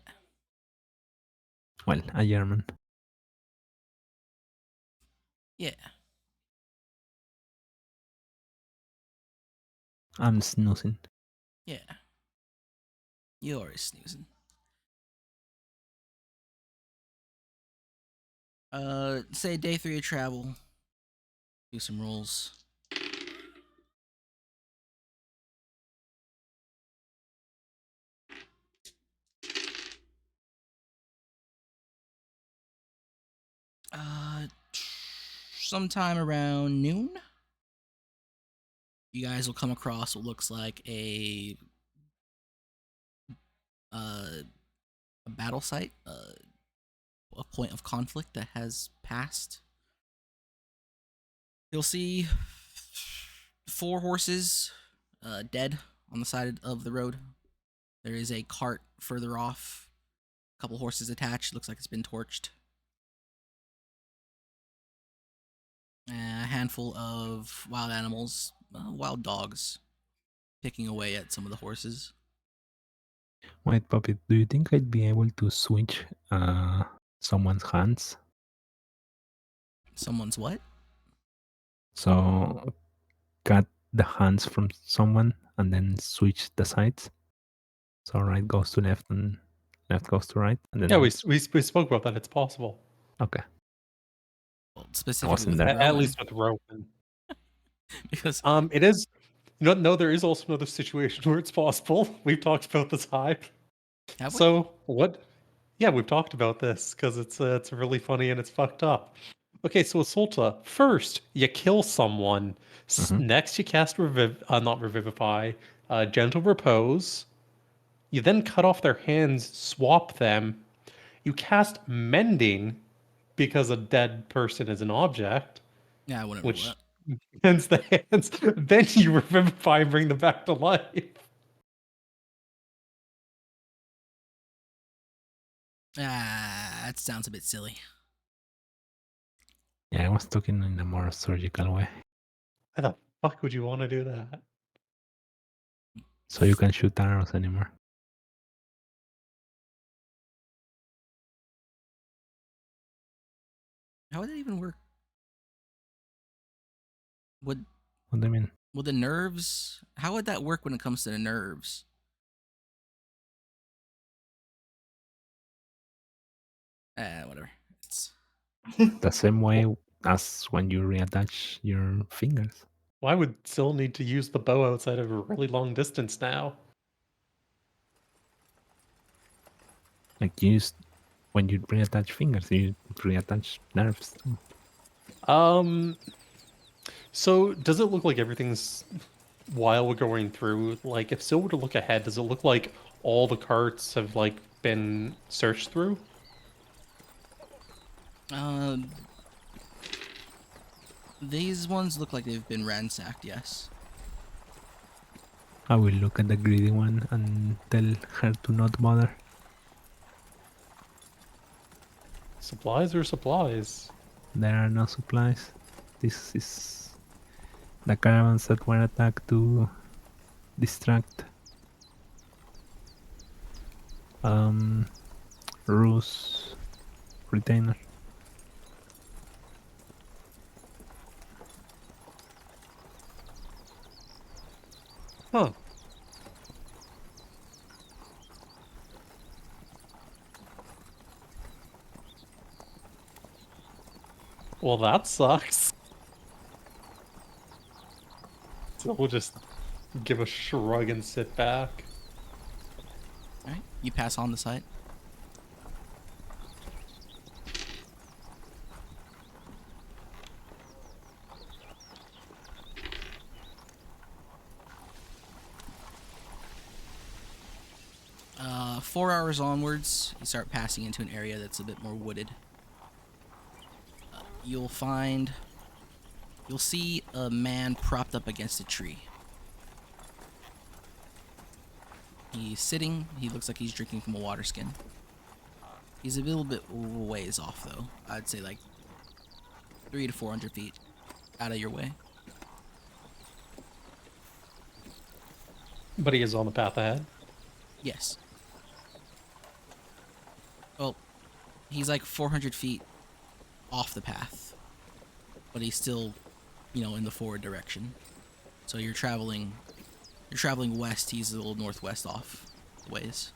Well, a German. yeah. I'm snoozing. Yeah. You're snoozing. Say day 3 of travel. Do some rolls. Uh, sometime around noon, you guys will come across what looks like a battle site, a point of conflict that has passed. You'll see 4 horses dead on the side of the road. There is a cart further off, a couple horses attached. Looks like it's been torched. A handful of wild animals, wild dogs, picking away at some of the horses. Wait, Puppet, do you think I'd be able to switch someone's hands? Someone's what? So cut the hands from someone and then switch the sides. So right goes to left and left goes to right. And then Yeah, we spoke about that. It's possible. okay. Well, specifically wasn't with there. At Rowan, least with Rowan. because It is. No, there is also another situation where it's possible. We've talked about this hype. have we? So what? Yeah, we've talked about this because it's really funny and it's fucked up. Okay, so Asulta, first you kill someone. Mhm. Next you cast not revivify, gentle repose. You then cut off their hands, swap them. You cast mending because a dead person is an object, Yeah, I wouldn't roll which that. ends the hands. Then you revivify and bring them back to life. That sounds a bit silly. Yeah, I was talking in a more surgical way. Why the fuck would you want to do that? So you can shoot arrows anymore. How would that even work? Would What do you mean? the nerves? How would that work when it comes to the nerves? Whatever. It's The same way as when you reattach your fingers. Why would Syl need to use the bow outside of a really long distance now? Like you use when you reattach fingers, you reattach nerves too. So does it look like everything's while we're going through? Like, if Syl were to look ahead, does it look like all the carts have like been searched through? these ones look like they've been ransacked. Yes. I will look at the greedy one and tell her to not bother. Supplies or supplies? There are no supplies. This is the caravans that were attacked to distract Rus retainer. Huh. Well, that sucks. So we'll just give a shrug and sit back. All right. You pass on the site. Uh, 4 hours onwards, you start passing into an area that's a bit more wooded. You'll see a man propped up against a tree. He's sitting. He looks like he's drinking from a water skin. He's a little bit ways off, though. I'd say like 300 to 400 feet out of your way. But he is on the path ahead. Yes. Well, he's like 400 feet off the path, but he's still, in the forward direction. So you're traveling west. He's a little northwest off ways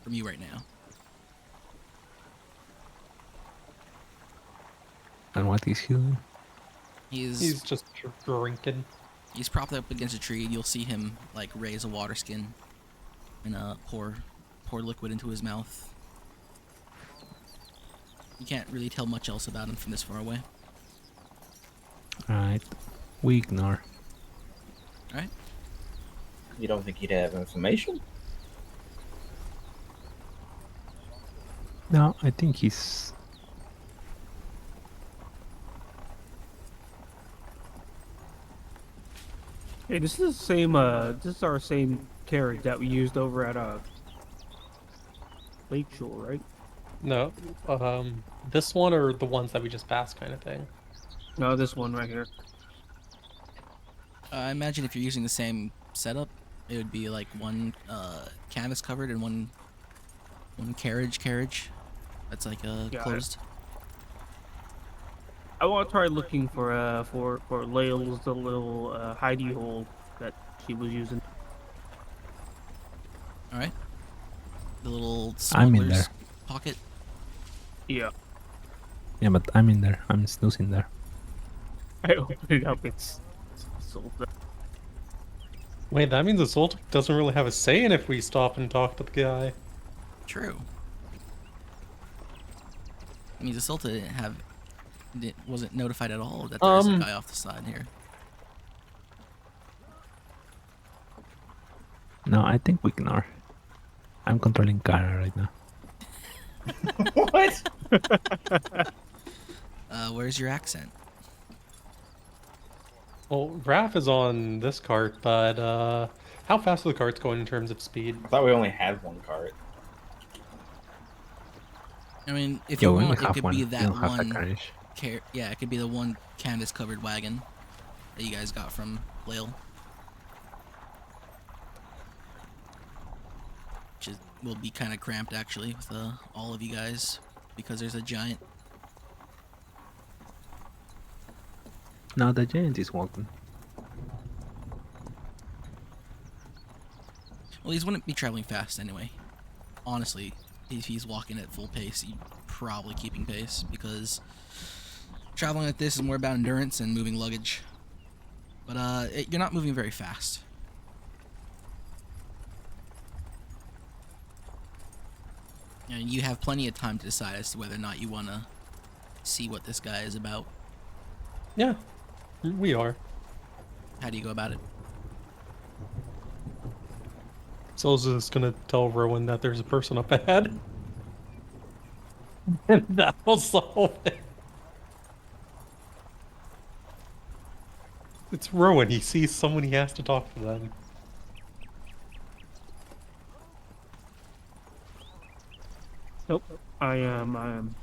from you right now. And what is he doing? He's just drinking. He's propped up against a tree. You'll see him like raise a water skin and pour liquid into his mouth. You can't really tell much else about him from this far away. Alright. We ignore. Alright? You don't think he'd have information? No, I think he's Hey, this is the same. This is our same carriage that we used over at Lakeshore, right? No, this one or the ones that we just passed, kind of thing. No, this one right here. I imagine if you're using the same setup, it would be like one canvas covered and one carriage that's like Got it. closed. I want to try looking for Lail's the little hidey hole that she was using. All right. The little I'm in smuggler's there. pocket. Yeah. Yeah, but I'm in there. I'm snoozing there. I opened it up. It's sold. Wait, that means the Zoltik doesn't really have a say in if we stop and talk to the guy. True. I mean, Zasilta wasn't notified at all that there's a guy off the side here. No, I think we ignore. I'm controlling Kara right now. What? Where's your accent? Well, Raph is on this cart, but how fast are the carts going in terms of speed? I thought we only had one cart. I mean, if Yo, you we only want, it have could one. be We that don't have one. the carriage. Yeah, it could be the one canvas-covered wagon that you guys got from Lail. Which will be kind of cramped, actually, with all of you guys, because there's a giant. No, the giant is walking. Well, he wouldn't be traveling fast anyway. Honestly, if he's walking at full pace, he'd probably keeping pace because traveling like this is more about endurance and moving luggage. But you're not moving very fast. And you have plenty of time to decide as to whether or not you want to see what this guy is about. Yeah, we are. How do you go about it? So I was just gonna tell Rowan that there's a person up ahead. And that'll solve it. It's Rowan. He sees someone, he has to talk to them. Nope. I am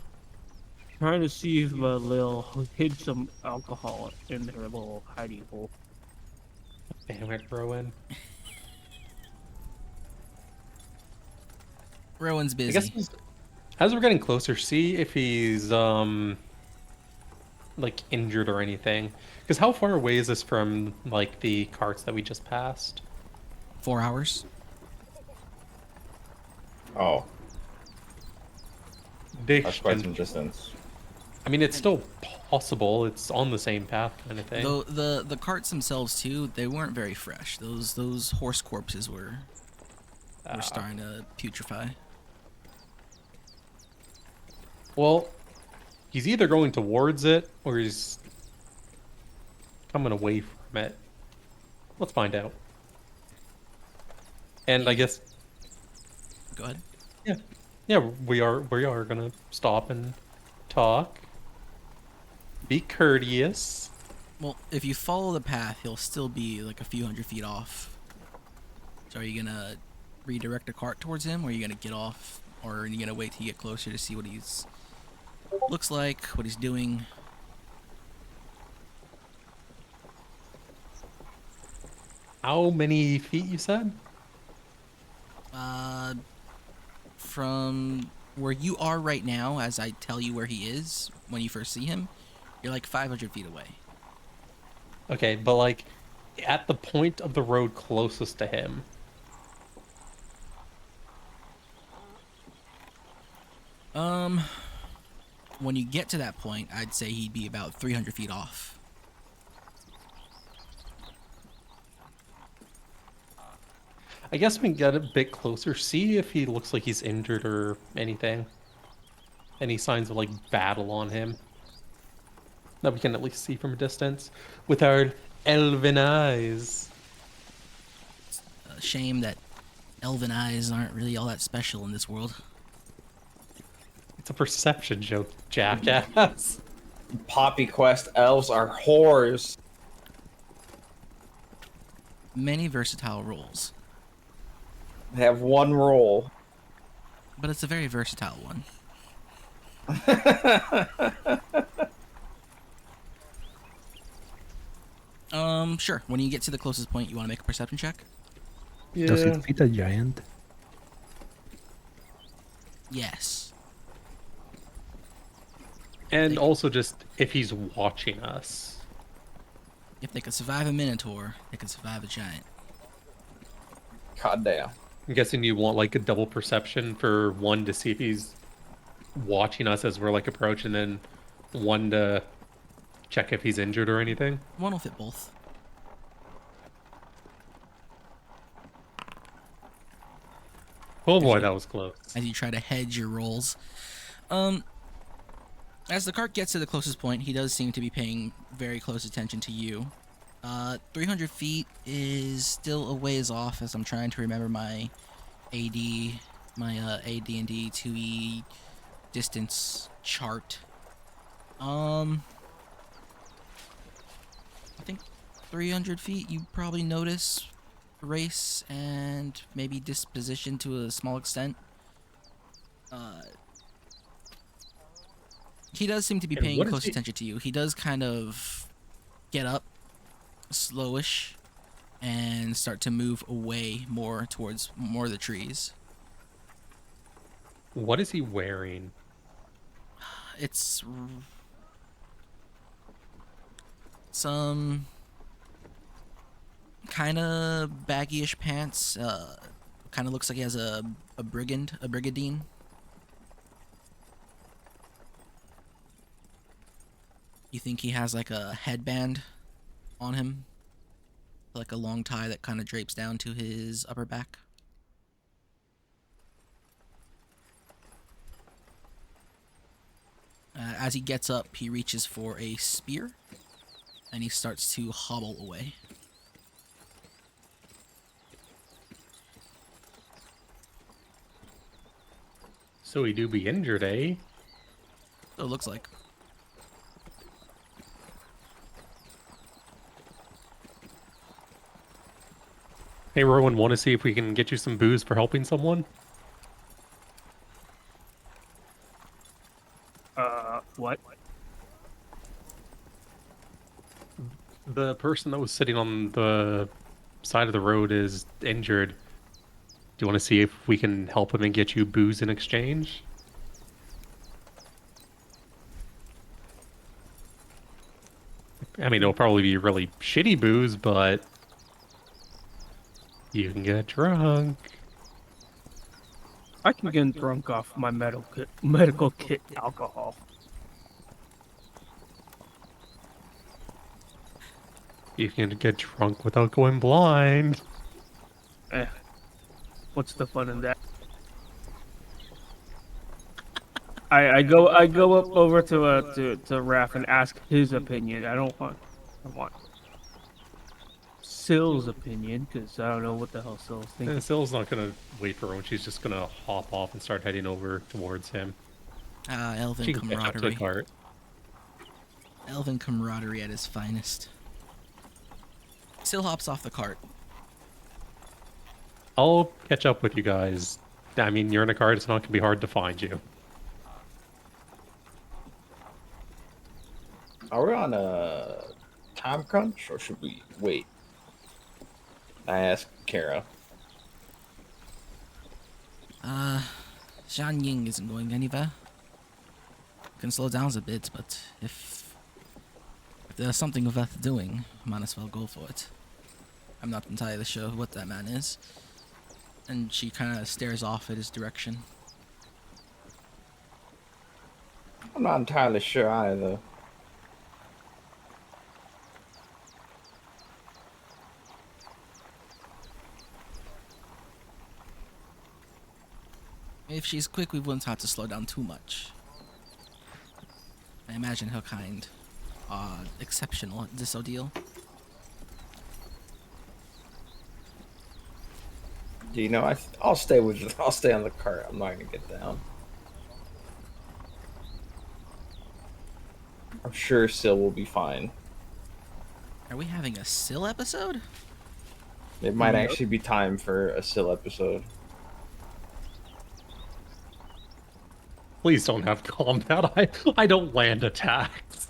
trying to see if Lil hid some alcohol in her little hidey hole. Damn it, Rowan. Rowan's I busy. guess as we're getting closer, see if he's like injured or anything. Because how far away is this from like the carts that we just passed? 4 hours. Oh, that's quite some Distant. distance. I mean, it's still possible. It's on the same path, kind of thing. Though the carts themselves too, they weren't very fresh. Those horse corpses were starting to putrefy. Well, he's either going towards it or he's coming away from it. Let's find out. And I guess, Go ahead. yeah, we are gonna stop and talk. Be courteous. Well, if you follow the path, he'll still be like a few hundred feet off. So are you gonna redirect a cart towards him, or are you gonna get off, or are you gonna wait till you get closer to see what he's looks like, what he's doing? How many feet you said? From where you are right now, as I tell you where he is when you first see him, you're like 500 feet away. Okay, but like at the point of the road closest to him. When you get to that point, I'd say he'd be about 300 feet off. I guess we can get a bit closer, see if he looks like he's injured or anything. Any signs of like battle on him that we can at least see from a distance with our elven eyes. A shame that elven eyes aren't really all that special in this world. It's a perception joke, jackass. Poppy Quest elves are whores. Many versatile roles, They have one role. but it's a very versatile one. Sure. When you get to the closest point, you want to make a perception check? Does it fit a giant? Yes. And also just if he's watching us. If they could survive a minotaur, they could survive a giant. God damn. I'm guessing you want like a double perception for one to see if he's watching us as we're like approaching, and then one to check if he's injured or anything. One will fit both. Oh boy, that was close. As you try to hedge your rolls. As the cart gets to the closest point, he does seem to be paying very close attention to you. 300 feet is still a ways off, as I'm trying to remember my AD&D 2E distance chart. I think 300 feet you probably notice race and maybe disposition to a small extent. He does seem to be And paying what is close he- attention to you. He does kind of get up slowish and start to move away more towards more of the trees. What is he wearing? It's some kind of baggyish pants. Kind of looks like he has a brigandine. You think he has like a headband on him? Like a long tie that kind of drapes down to his upper back? As he gets up, he reaches for a spear, and he starts to hobble away. So he do be injured, eh? So it looks like. Hey, Rowan, want to see if we can get you some booze for helping someone? What? The person that was sitting on the side of the road is injured. Do you want to see if we can help him and get you booze in exchange? I mean, it'll probably be really shitty booze, but you can get drunk. I can get drunk off my medical kit alcohol. You can get drunk without going blind. Eh, what's the fun in that? I go up over to Raph and ask his opinion. I want Sill's opinion because I don't know what the hell Sill's thinking. And Sill's not gonna wait for Rowan. She's just gonna hop off and start heading over towards him. Elven She can catch up to the camaraderie. cart. Elven camaraderie at its finest. Sill hops off the cart. I'll catch up with you guys. I mean, you're in a cart. It's not gonna be hard to find you. Are we on a time crunch or should we wait? I asked Kara. Zhang Ying isn't going anywhere. Can slow down a bit, but if there's something worth doing, might as well go for it. I'm not entirely sure what that man is. And she kind of stares off at his direction. I'm not entirely sure either. If she's quick, we wouldn't have to slow down too much. I imagine her kind are exceptional at this ordeal. You know, I'll stay with you. I'll stay on the cart. I'm not gonna get down. I'm sure Syl will be fine. Are we having a Sill episode? It might actually be time for a Syl episode. Please don't have calm down. I don't land attacks.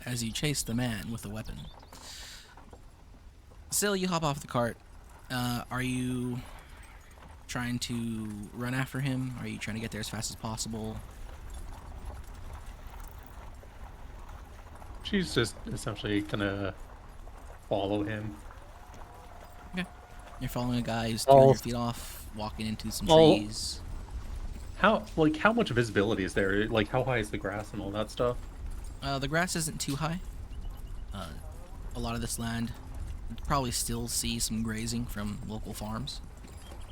As you chase the man with a weapon. Sill, you hop off the cart. Are you trying to run after him? Are you trying to get there as fast as possible? She's just essentially gonna follow him. Okay. You're following a guy who's 200 feet off, walking into some trees. How much visibility is there? Like, how high is the grass and all that stuff? The grass isn't too high. A lot of this land, you'd probably still see some grazing from local farms.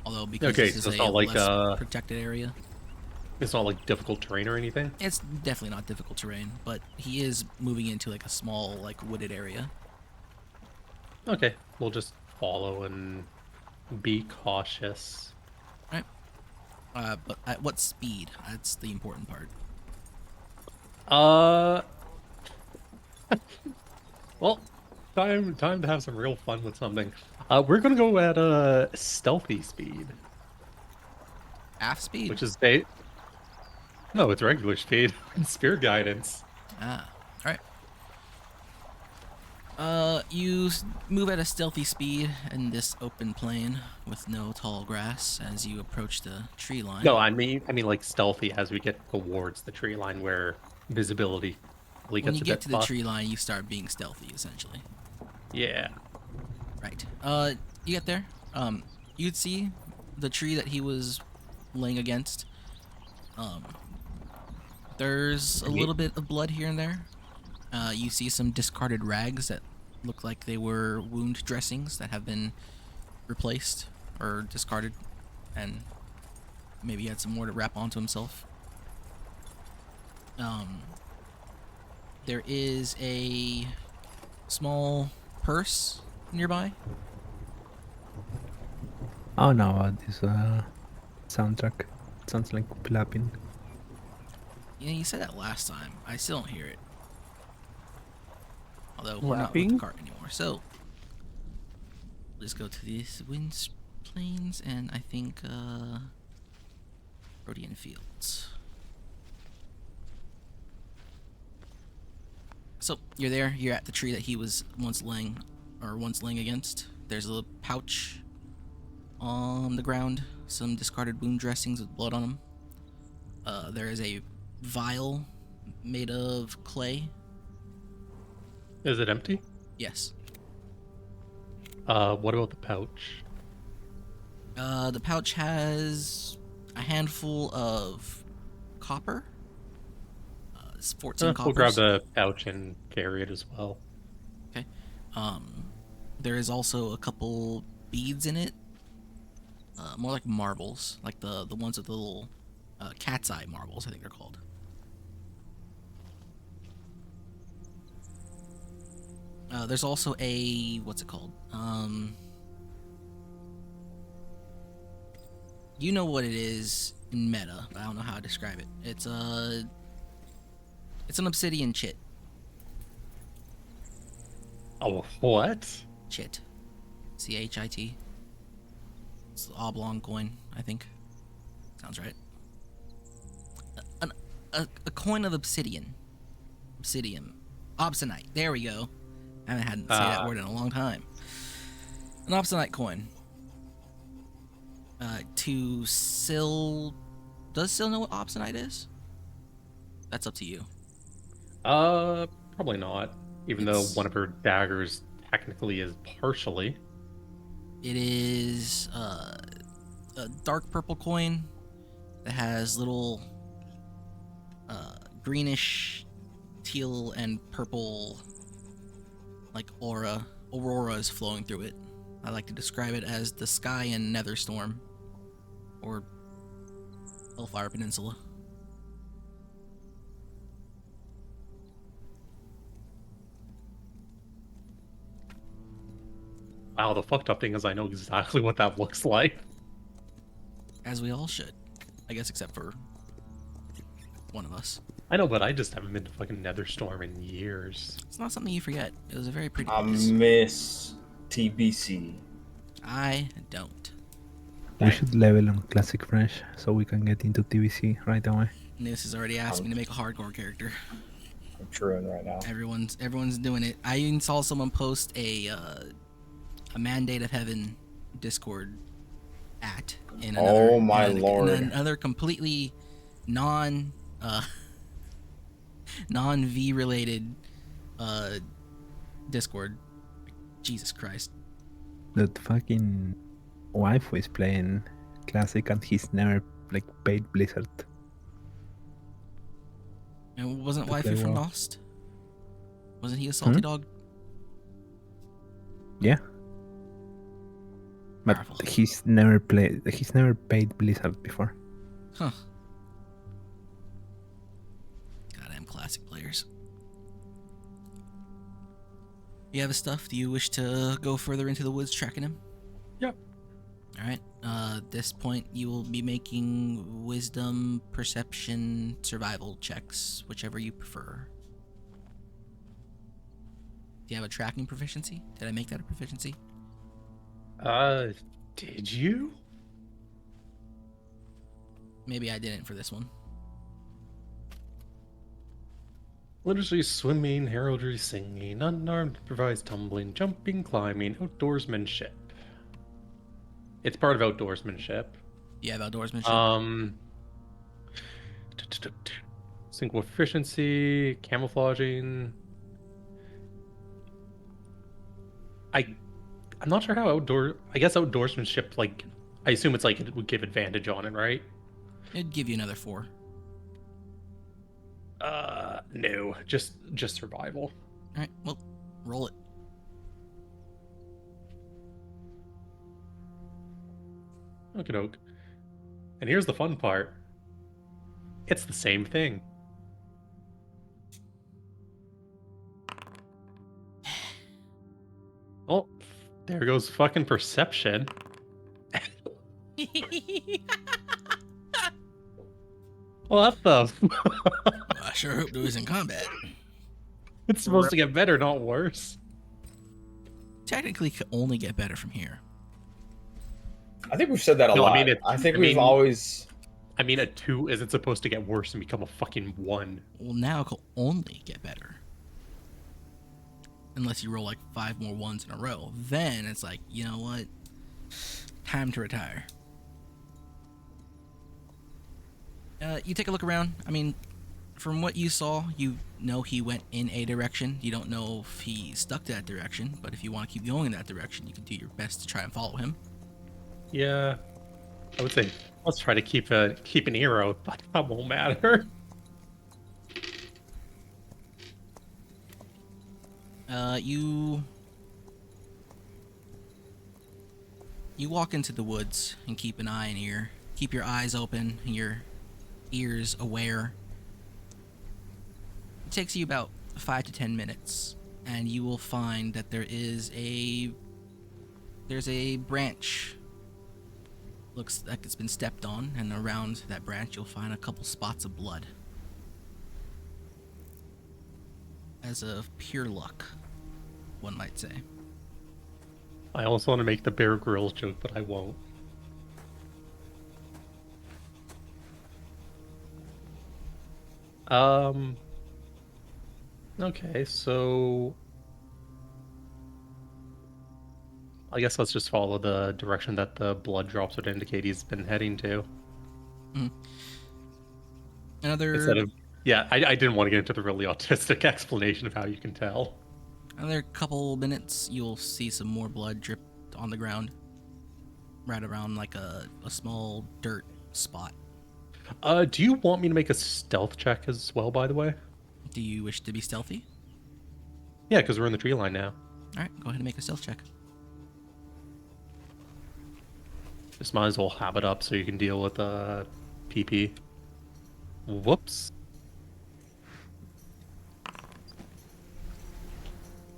Although because Okay, this is so it's a not like, less protected area, It's not like difficult terrain or anything? it's definitely not difficult terrain. But he is moving into like a small, like wooded area. Okay, we'll just follow and be cautious. Right. But at what speed? That's the important part. Well, time to have some real fun with something. We're gonna go at stealthy speed, Half speed. which is no, it's regular speed. Spirit guidance. All right. You move at a stealthy speed in this open plain with no tall grass as you approach the tree line. No, I mean like stealthy as we get towards the tree line where visibility really when gets you a get bit to the fucked. tree line, you start being stealthy, essentially. Yeah. Right. You get there. You'd see the tree that he was laying against. There's a Ye- little bit of blood here and there. You see some discarded rags that look like they were wound dressings that have been replaced or discarded, and maybe he had some more to wrap onto himself. There is a small purse nearby. Oh no, this soundtrack sounds like clapping. Yeah, you said that last time. I still don't hear it. Although we're not with the Rapping? cart anymore, so let's go to these wind plains and I think Rhodian Fields. So you're there. You're at the tree that he was once laying against. There's a little pouch on the ground. Some discarded wound dressings with blood on them. There is a vial made of clay. Is it empty? Yes. What about the pouch? The pouch has a handful of copper. It's 14 coppers. We'll grab the pouch and carry it as well. Okay. There is also a couple beads in it. More like marbles, like the ones with the little cat's eye marbles, I think they're called. There's also a what's it called? You know what it is in meta, but I don't know how to describe it. It's an obsidian chit. Oh, what? Chit. CHIT. It's an oblong coin, I think. Sounds right. A coin of obsidian. Obsidian. Obsidianite. There we go. I haven't had to say that word in a long time. An obsidianite coin. To Syl... Does Syl know what obsidianite is? That's up to you. Probably not. Even though It's- one of her daggers technically is partially. It is a dark purple coin that has little greenish, teal, and purple like auroras flowing through it. I like to describe it as the sky in Netherstorm or Hellfire Peninsula. Wow, the fucked up thing is I know exactly what that looks like. As we all should. I guess except for one of us. I know, but I just haven't been to fucking Netherstorm in years. It's not something you forget. It was a very pretty I place. miss TBC. I don't. We should level on Classic French so we can get into TVC right away. Nus has already asked me to make a hardcore character. I'm truing right now. Everyone's doing it. I even saw someone post a Mandate of Heaven Discord in another, Oh my in lord. another completely non V related Discord. Jesus Christ. That fucking wife is playing Classic and he's never like paid Blizzard. And wasn't To play Waifu from well. Lost? Wasn't he a salty Hmm? dog? Yeah. But Powerful. he's never paid Blizzard before. Huh. Goddamn classic players. You have his stuff? Do you wish to go further into the woods tracking him? Yep. Alright. At this point, you will be making wisdom, perception, survival checks, whichever you prefer. Do you have a tracking proficiency? Did I make that a proficiency? Did you? Maybe I didn't for this one. Literacy, swimming, heraldry, singing, unarmed, improvised, tumbling, jumping, climbing, outdoorsmanship. It's part of outdoorsmanship. Do you have outdoorsmanship? Single efficiency, camouflaging. I'm not sure how I guess outdoorsmanship, like, I assume it's like it would give advantage on it, right? It'd give you another 4. No, just survival. All right, well, roll it. Okie doke. And here's the fun part. It's the same thing. Oh, there goes fucking perception. What the? I sure hope it was in combat. It's supposed to get better, not worse. Technically, could only get better from here. I think we've said that a No, lot. I mean, I think I we've mean- always. I mean, a 2 isn't supposed to get worse and become a fucking 1. Well, now it could only get better. Unless you roll like 5 more ones in a row. Then it's like, you know what? Time to retire. You take a look around. I mean, from what you saw, you know he went in a direction. You don't know if he stuck to that direction, but if you want to keep going in that direction, you can do your best to try and follow him. Yeah, I would say let's try to keep an ear out, but that won't matter. You walk into the woods and keep an eye and ear. Keep your eyes open and your ears aware. It takes you about 5 to 10 minutes, and you will find that there's a branch. Looks like it's been stepped on, and around that branch you'll find a couple spots of blood. As of pure luck, one might say. I also want to make the Bear Grylls joke, but I won't. Okay, so I guess let's just follow the direction that the blood drops would indicate he's been heading to. Instead of, yeah, I didn't want to get into the really autistic explanation of how you can tell. Another couple minutes, you'll see some more blood drip on the ground, right around like a small dirt spot. Do you want me to make a stealth check as well, by the way? Do you wish to be stealthy? Yeah, because we're in the tree line now. All right, go ahead and make a stealth check. Just might as well have it up so you can deal with PP. Whoops.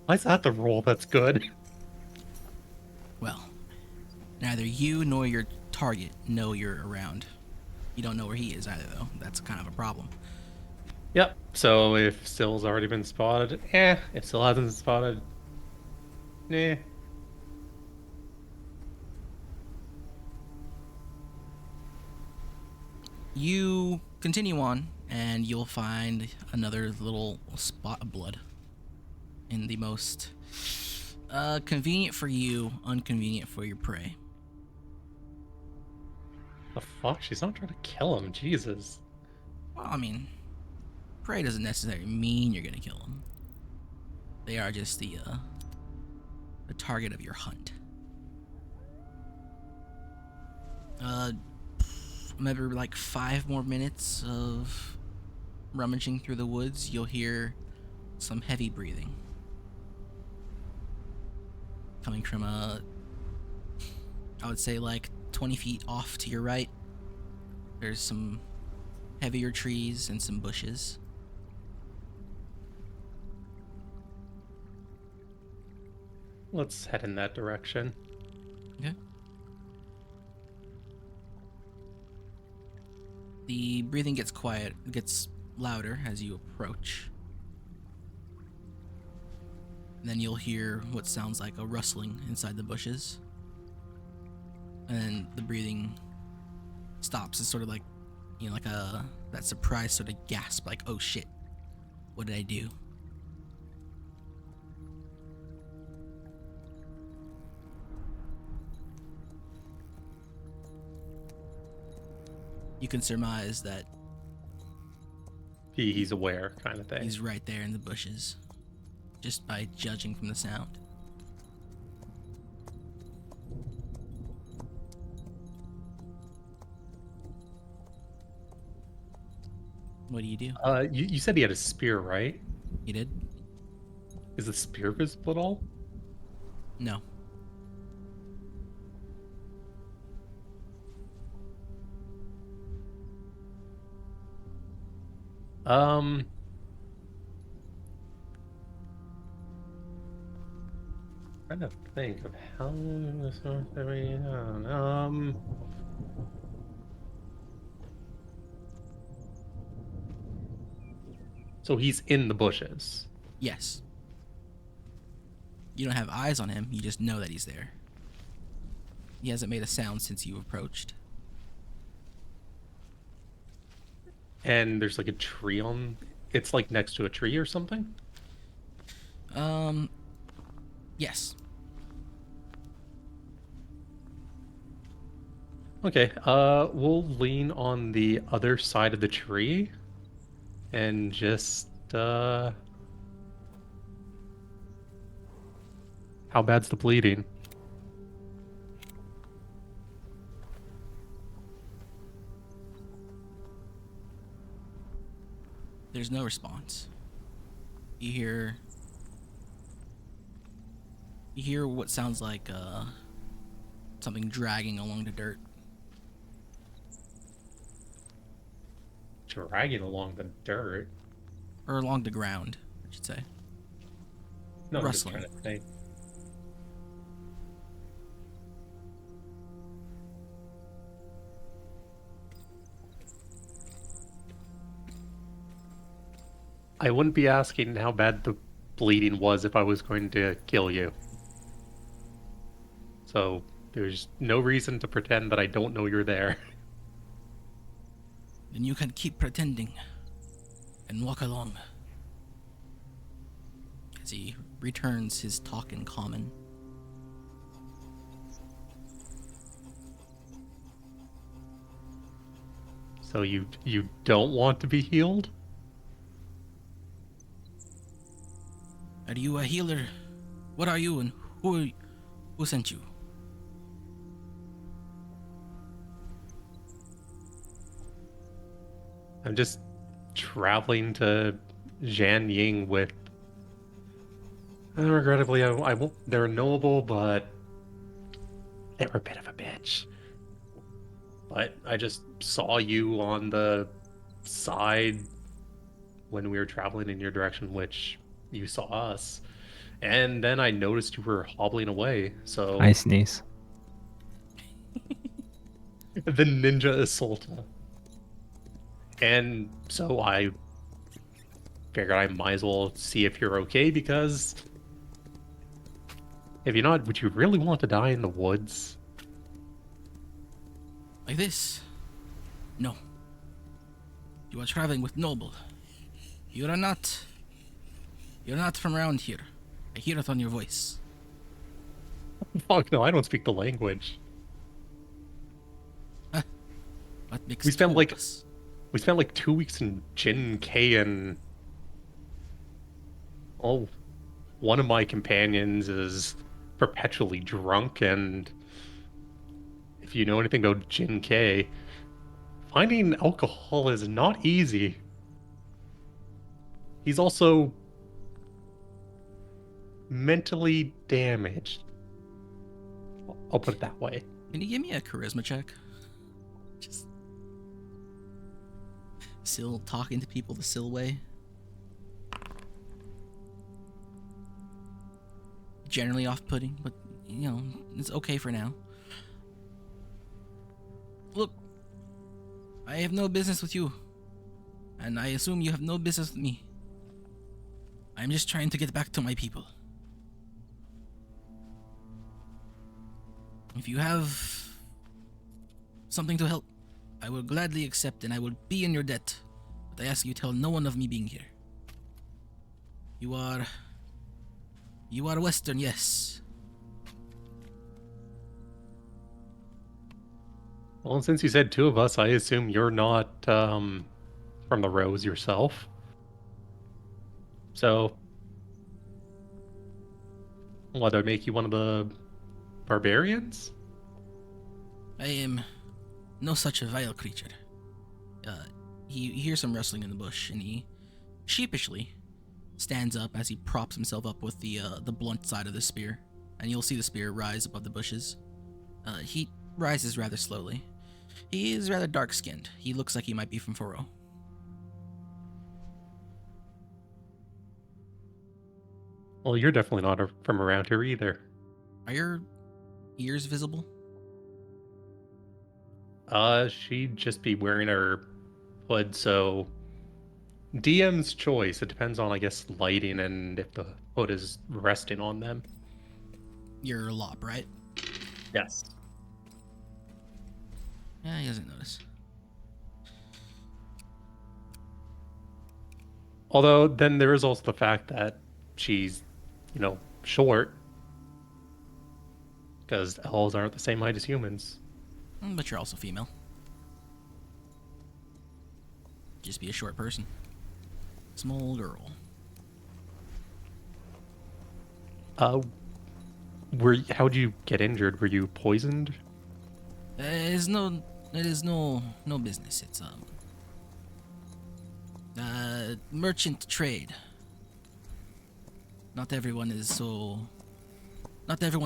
Why is that the roll that's good? Well, neither you nor your target know you're around. You don't know where he is either, though. That's kind of a problem. Yep. So if Still's already been spotted, if Still hasn't been spotted, nah. You continue on, and you'll find another little spot of blood in the most convenient for you, inconvenient for your prey. The fuck? She's not trying to kill him. Jesus. Well, I mean, prey doesn't necessarily mean you're gonna kill them. They are just the target of your hunt. Maybe like 5 more minutes of rummaging through the woods, you'll hear some heavy breathing coming from I would say like 20 feet off to your right. There's some heavier trees and some bushes. Let's head in that direction. Okay. The breathing gets gets louder as you approach. And then you'll hear what sounds like a rustling inside the bushes. And then the breathing stops. It's sort of like, like that surprise sort of gasp, like, oh shit, what did I do? You can surmise that He's aware, kind of thing. he's right there in the bushes, just by judging from the sound. What do you do? You said he had a spear, right? He did? Is the spear visible at all? No. Um, trying to think of how this so he's in the bushes. Yes. You don't have eyes on him, you just know that he's there. He hasn't made a sound since you approached. And there's like a tree on it's like next to a tree or something? Yes. Okay, we'll lean on the other side of the tree and just how bad's the bleeding? There's no response. You hear what sounds like something dragging along the dirt. Dragging along the dirt. Or along the ground, I should say. No, I'm just Rustling. trying to think. I wouldn't be asking how bad the bleeding was if I was going to kill you. So there's no reason to pretend that I don't know you're there. Then you can keep pretending and walk along. As he returns his talk in common. So you don't want to be healed? Are you a healer? What are you and who sent you? I'm just traveling to Jian Ying with. Regrettably, I won't. They're noble, but they were a bit of a bitch. But I just saw you on the side when we were traveling in your direction, which you saw us. And then I noticed you were hobbling away, so I sneeze. the ninja assaulta. And so I figured I might as well see if you're okay, because if you're not, would you really want to die in the woods? Like this? No. You are traveling with noble. You're not from around here. I hear it on your voice. Fuck no, I don't speak the language. What makes We spent two like of us? we spent like 2 weeks in Jin K, and one of my companions is perpetually drunk, and if you know anything about Jin K, finding alcohol is not easy. He's also mentally damaged. I'll put it that way. Can you give me a charisma check? Just still talking to people the Syl way. Generally off-putting, but you know, it's okay for now. Look, I have no business with you, and I assume you have no business with me. I'm just trying to get back to my people. If you have something to help, I will gladly accept, and I will be in your debt. But I ask you tell no one of me being here. You are Western, yes. Well, since you said two of us, I assume you're not from the Rose yourself. So, what, would make you one of the barbarians? I am no such a vile creature. he hears some rustling in the bush, and he sheepishly stands up as he props himself up with the blunt side of the spear, and you'll see the spear rise above the bushes. He rises rather slowly. He is rather dark-skinned. He looks like he might be from Faro. Well, you're definitely not from around here either. Are your ears visible? She'd just be wearing her hood, so DM's choice. It depends on, I guess, lighting and if the hood is resting on them. You're Lop, right? Yes. Yeah, he doesn't notice. Although, then there is also the fact that she's, short. Because elves aren't the same height as humans. But you're also female. Just be a short person. Small girl. How'd you get injured? Were you poisoned? It is no business. It's merchant trade. Not everyone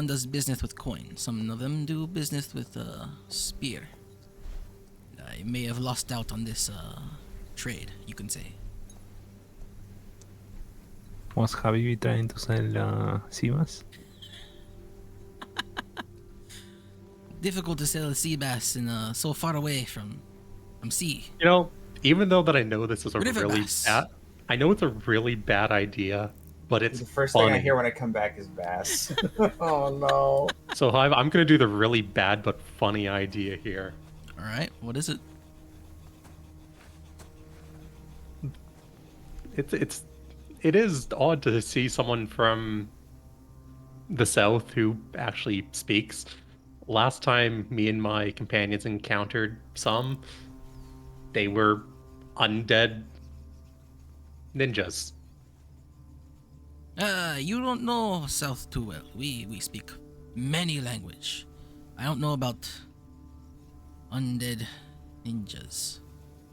does business with coin. Some of them do business with spear. I may have lost out on this trade, you can say. Was Habibi trying to sell Sivas? Difficult to sell sea bass in so far away from sea. Even though that I know this is a River really bass. I know it's a really bad idea, but it's The first funny. thing I hear when I come back is bass. Oh no. So I'm gonna do the really bad but funny idea here. All right, what is it? It is odd to see someone from the south who actually speaks. Last time me and my companions encountered some, they were undead ninjas. You don't know South too well. We speak many language. I don't know about undead ninjas.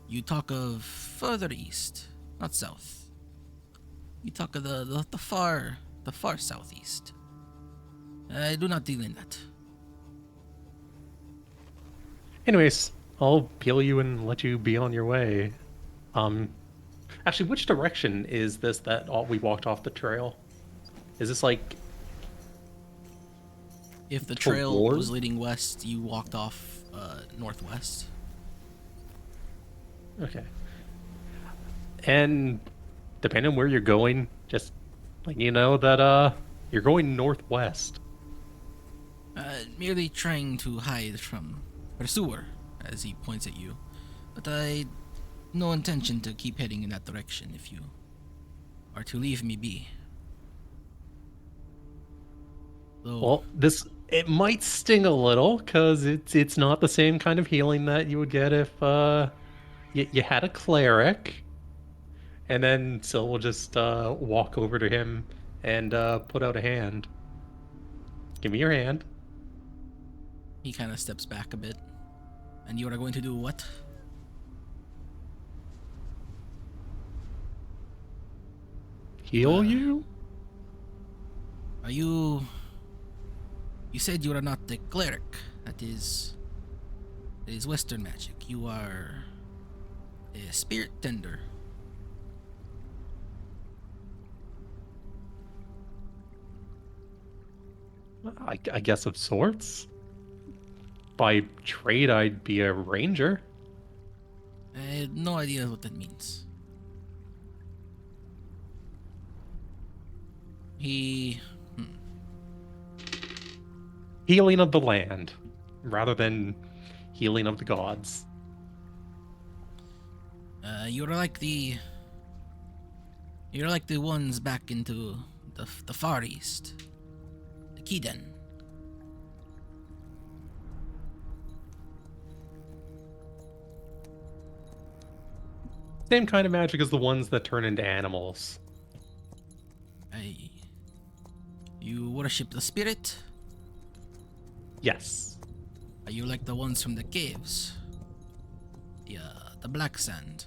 You talk of further east, not south. You talk of the far southeast. I do not deal in that. Anyways, I'll peel you and let you be on your way. Actually, which direction is this that we walked off the trail? Is this like... If the trail Toward? was leading west, you walked off northwest. Okay. And depending on where you're going, just letting you know that you're going northwest. Merely trying to hide from pursuer, as he points at you. But I no intention to keep heading in that direction if you are to leave me be. Though, Well, it might sting a little because it's not the same kind of healing that you would get if you had a cleric. And then Syl will just walk over to him and put out a hand. Give me your hand. he kind of steps back a bit. And you are going to do what? Heal you? Are you... You said you are not a cleric. That is Western magic. You are a spirit tender. I guess of sorts. By trade, I'd be a ranger. I had no idea what that means. Healing of the land, rather than healing of the gods. You're like the ones back into the Far East. The Kiden. Same kind of magic as the ones that turn into animals. You worship the spirit? Yes. Are you like the ones from the caves? The black sand.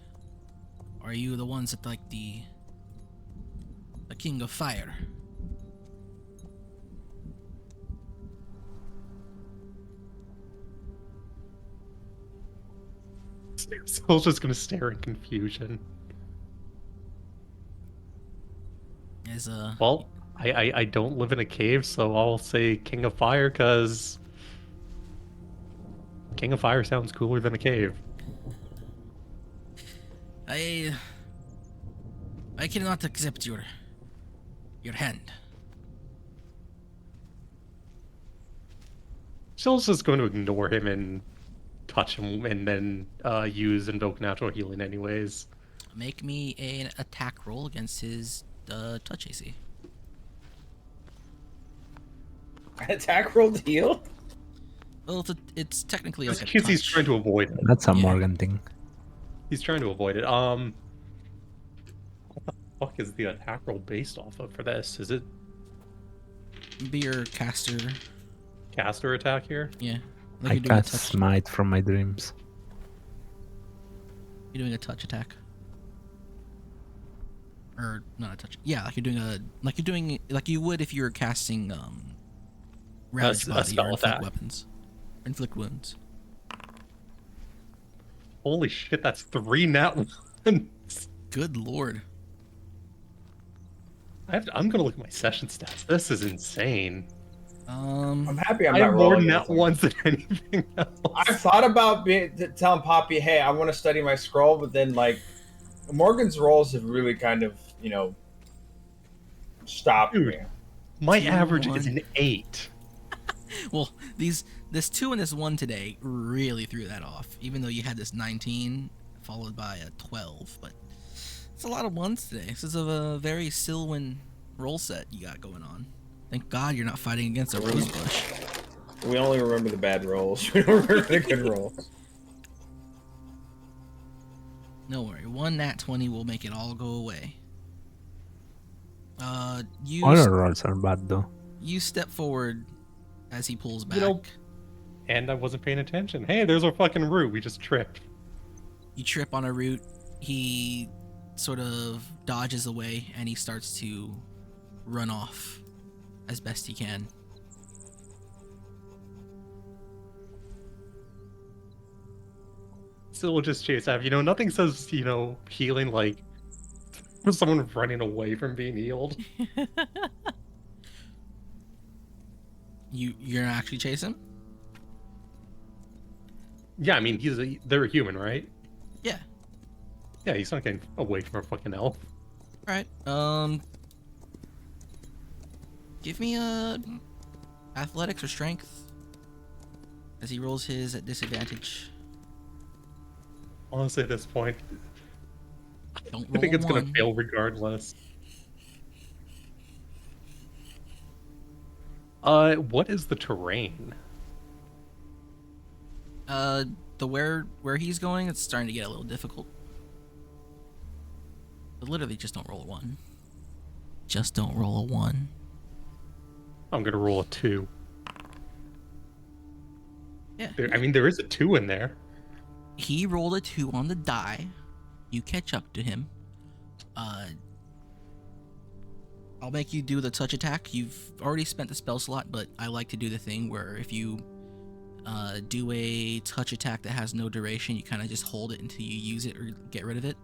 are you the ones that like the King of Fire? Soul's just gonna stare in confusion. As Well, I don't live in a cave, so I'll say King of Fire, because King of Fire sounds cooler than a cave. I cannot accept your hand. Soul's just going to ignore him and touch him, and then use Invoke Natural Healing anyways. Make me an attack roll against his touch AC. Attack roll to heal? Well, it's technically like a Because he's touch. trying to avoid it. That's a Yeah. Morgan thing. He's trying to avoid it. What the fuck is the attack roll based off of for this? Is it Be your caster. caster attack here? Yeah. I Like you're doing a cast touch. Smite from my dreams. You're doing a touch attack. Or not a touch. Yeah, like you're doing like you would if you were casting Ravage A Body spell or inflict attack. weapons. Or inflict wounds. Holy shit, that's 3 nat ones. Good lord. I'm gonna look at my session stats. This is insane. I'm happy I'm I not have more rolling nat anything. ones than anything else. I've thought about telling Poppy, hey, I want to study my scroll, but then, like, Morgan's rolls have really kind of, stopped Dude. me. My 2, average 1. is an 8. Well, this 2 and this 1 today really threw that off. Even though you had this 19 followed by a 12, but it's a lot of 1s today. This is a very Sylvan roll set you got going on. Thank God you're not fighting against a rose bush. We only remember the bad rolls. We don't remember the good rolls. No worry, 1 nat 20 will make it all go away. Honor rolls are bad though. You step forward as he pulls back. You know- And I wasn't paying attention. Hey, there's our fucking root. We just tripped. You trip on a root. He sort of dodges away and he starts to run off as best he can. Still just chase after. Nothing says, healing like someone running away from being healed. You're gonna actually chase him? Yeah, I mean, they're a human, right? Yeah. Yeah, he's not getting away from a fucking elf. Alright. Give me a athletics or strength as he rolls his at disadvantage. Honestly, at this point, Don't I roll think a it's gonna 1. fail regardless. What is the terrain? The where he's going, it's starting to get a little difficult. But literally, just don't roll a 1. Just don't roll a 1. I'm gonna roll a 2. Yeah. There is a 2 in there. He rolled a 2 on the die. You catch up to him. I'll make you do the touch attack. You've already spent the spell slot, but I like to do the thing where if you do a touch attack that has no duration, you kind of just hold it until you use it or get rid of it.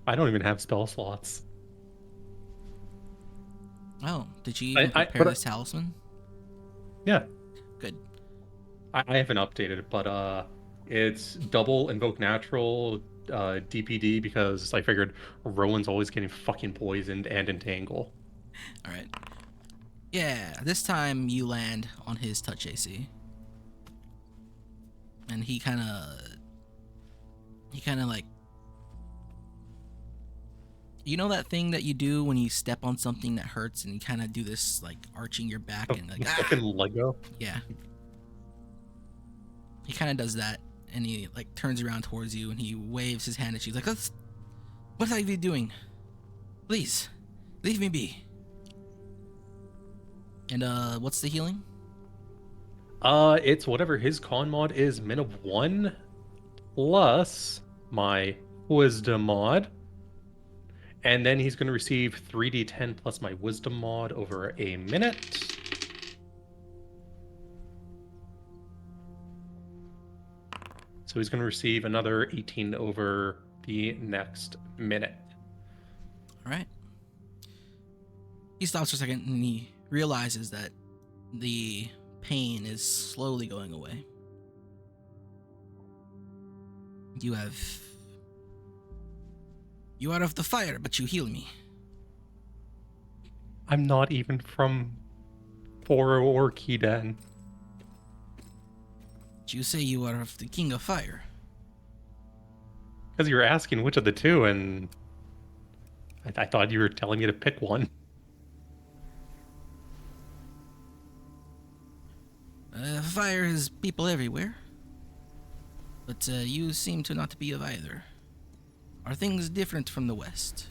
I don't even have spell slots. Oh, did you I- even I- prepare but- this talisman? Yeah, Good. I haven't updated it, but it's double invoke natural DPD because I figured Rowan's always getting fucking poisoned and entangle. All right. Yeah, this time you land on his touch AC. And he kind of like, you know that thing that you do when you step on something that hurts and you kind of do this like arching your back and like Fucking Lego. yeah. He kind of does that and he like turns around towards you and he waves his hand at you like, what are you doing? Please, leave me be. And what's the healing? It's whatever his con mod is, min of 1 plus my wisdom mod. And then he's going to receive 3d10 plus my wisdom mod over a minute. So he's going to receive another 18 over the next minute. All right. He stops for a second and he realizes that the pain is slowly going away. You are of the fire, but you heal me. I'm not even from Foro or Kiden. You say you are of the King of Fire. Because you were asking which of the two, and I thought you were telling me to pick one. Fire has people everywhere. But you seem to not be of either. Are things different from the West?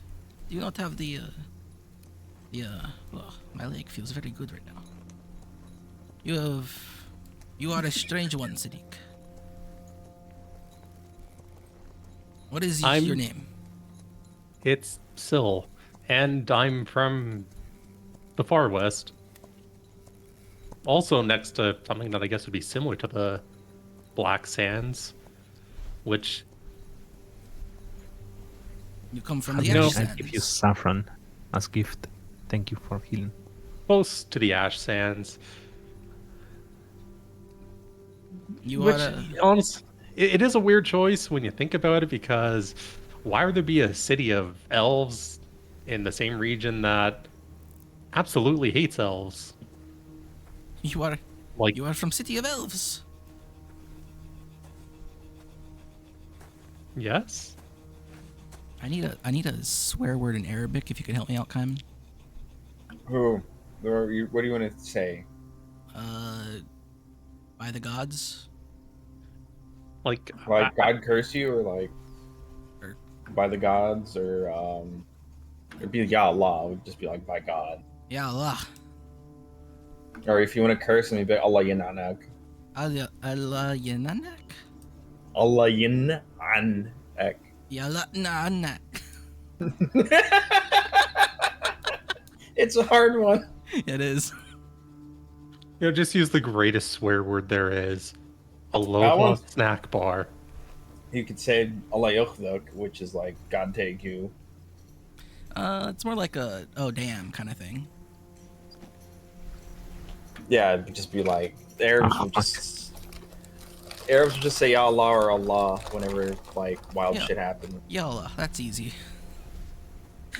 Do you not have well, my leg feels very good right now. You are a strange one, Sadiq. What is your name? It's Syl, and I'm from the far west. Also next to something that I guess would be similar to the Black Sands, which... You come from I the know- Ash I give you Sands. saffron as gift. Thank you for healing. close to the Ash Sands. You Which, are honest, it is a weird choice when you think about it, because why would there be a city of elves in the same region that absolutely hates elves? you are Like, you are from City of Elves. yes? I need a swear word in Arabic if you can help me out, Kaiman. Who? What do you want to say? By the gods. Like, Like God curse you, or like Or- by the gods, or it'd be Ya Allah. It would just be like by God. Ya Allah. Or if you want to curse him, you'd be like, Allah Yananak. Allah Yananak. Allah Yananak. Yalla Nanak. It's a hard one. It is. just use the greatest swear word there is. That Aloha one- snack bar. You could say Allah Yokhduk, which is like God take you. It's more like a oh damn kind of thing. Yeah, it'd just be like the Arabs would just say Ya Allah or Allah whenever like wild Yeah. shit happened. Ya Allah. That's easy.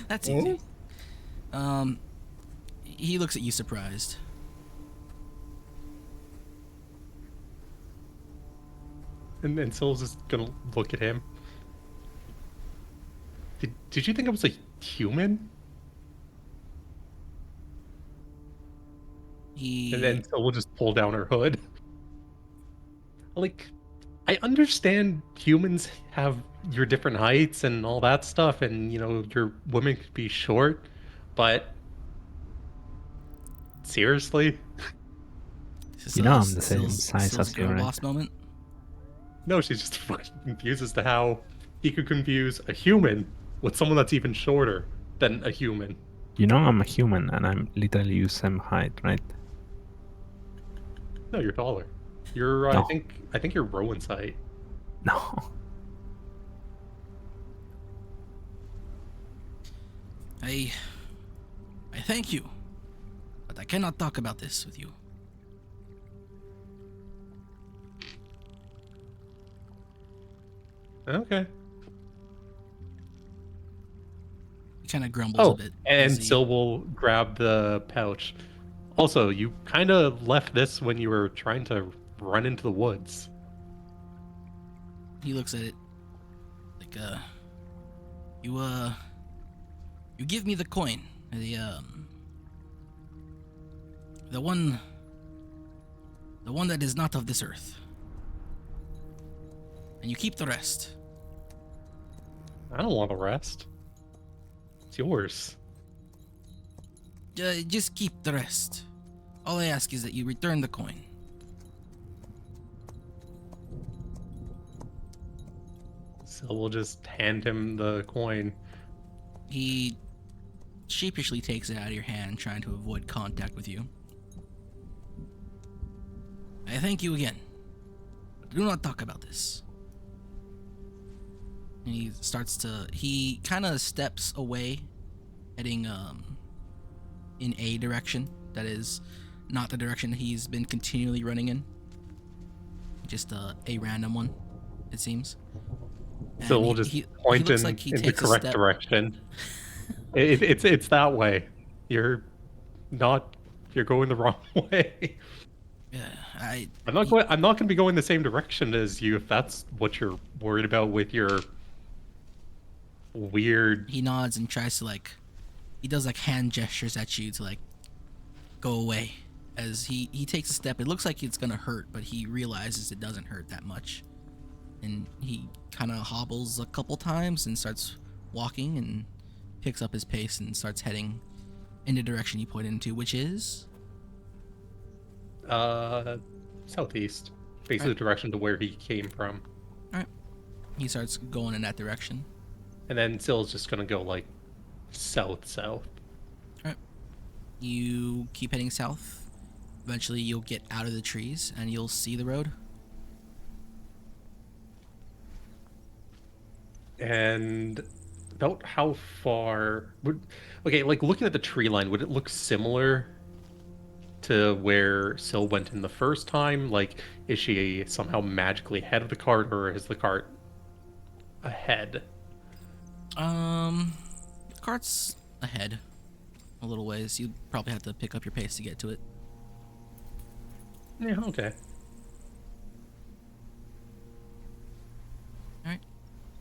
That's Mhm. easy. He looks at you surprised. And then Syl's just gonna look at him. Did you think I was a human? He And then Syl will just pull down her hood. Like, I understand humans have your different heights and all that stuff, and your women could be short, but seriously? This is, I'm the same Syl's size as you, girl right? boss moment. No, she's just fucking confused as to how he could confuse a human with someone that's even shorter than a human. I'm a human and I'm literally you same height, right? No, you're taller. You're, No. I think you're Rowan's height. No. I thank you, but I cannot talk about this with you. Okay. He kind of grumbles a Oh, bit. and as he- Syl will grab the pouch. Also, you kind of left this when you were trying to run into the woods. He looks at it like you give me the coin, the one that is not of this earth, and you keep the rest. I don't want to rest. It's yours. Just keep the rest. All I ask is that you return the coin. So we'll just hand him the coin. He sheepishly takes it out of your hand, trying to avoid contact with you. I thank you again. Do not talk about this. And he kind of steps away, heading in a direction that is not the direction he's been continually running in. Just a random one, it seems. So And we'll just he point looks in, like he in the takes a correct step. direction. It's that way. You're going the wrong way. Yeah, I'm not going to be going the same direction as you if that's what you're worried about with your weird. He nods and tries to he does hand gestures at you to go away. As he takes a step, it looks like it's gonna hurt, but he realizes it doesn't hurt that much. And he kind of hobbles a couple times and starts walking and picks up his pace and starts heading in the direction you pointed into, which is Southeast. Basically the direction to where he came from. alright. He starts going in that direction. And then Sill's just gonna go south. Alright. You keep heading south. Eventually you'll get out of the trees and you'll see the road. And about how far looking at the tree line, would it look similar to where Syl went in the first time? Is she somehow magically ahead of the cart, or is the cart ahead? The cart's ahead a little ways. You'd probably have to pick up your pace to get to it. Yeah, okay. Alright.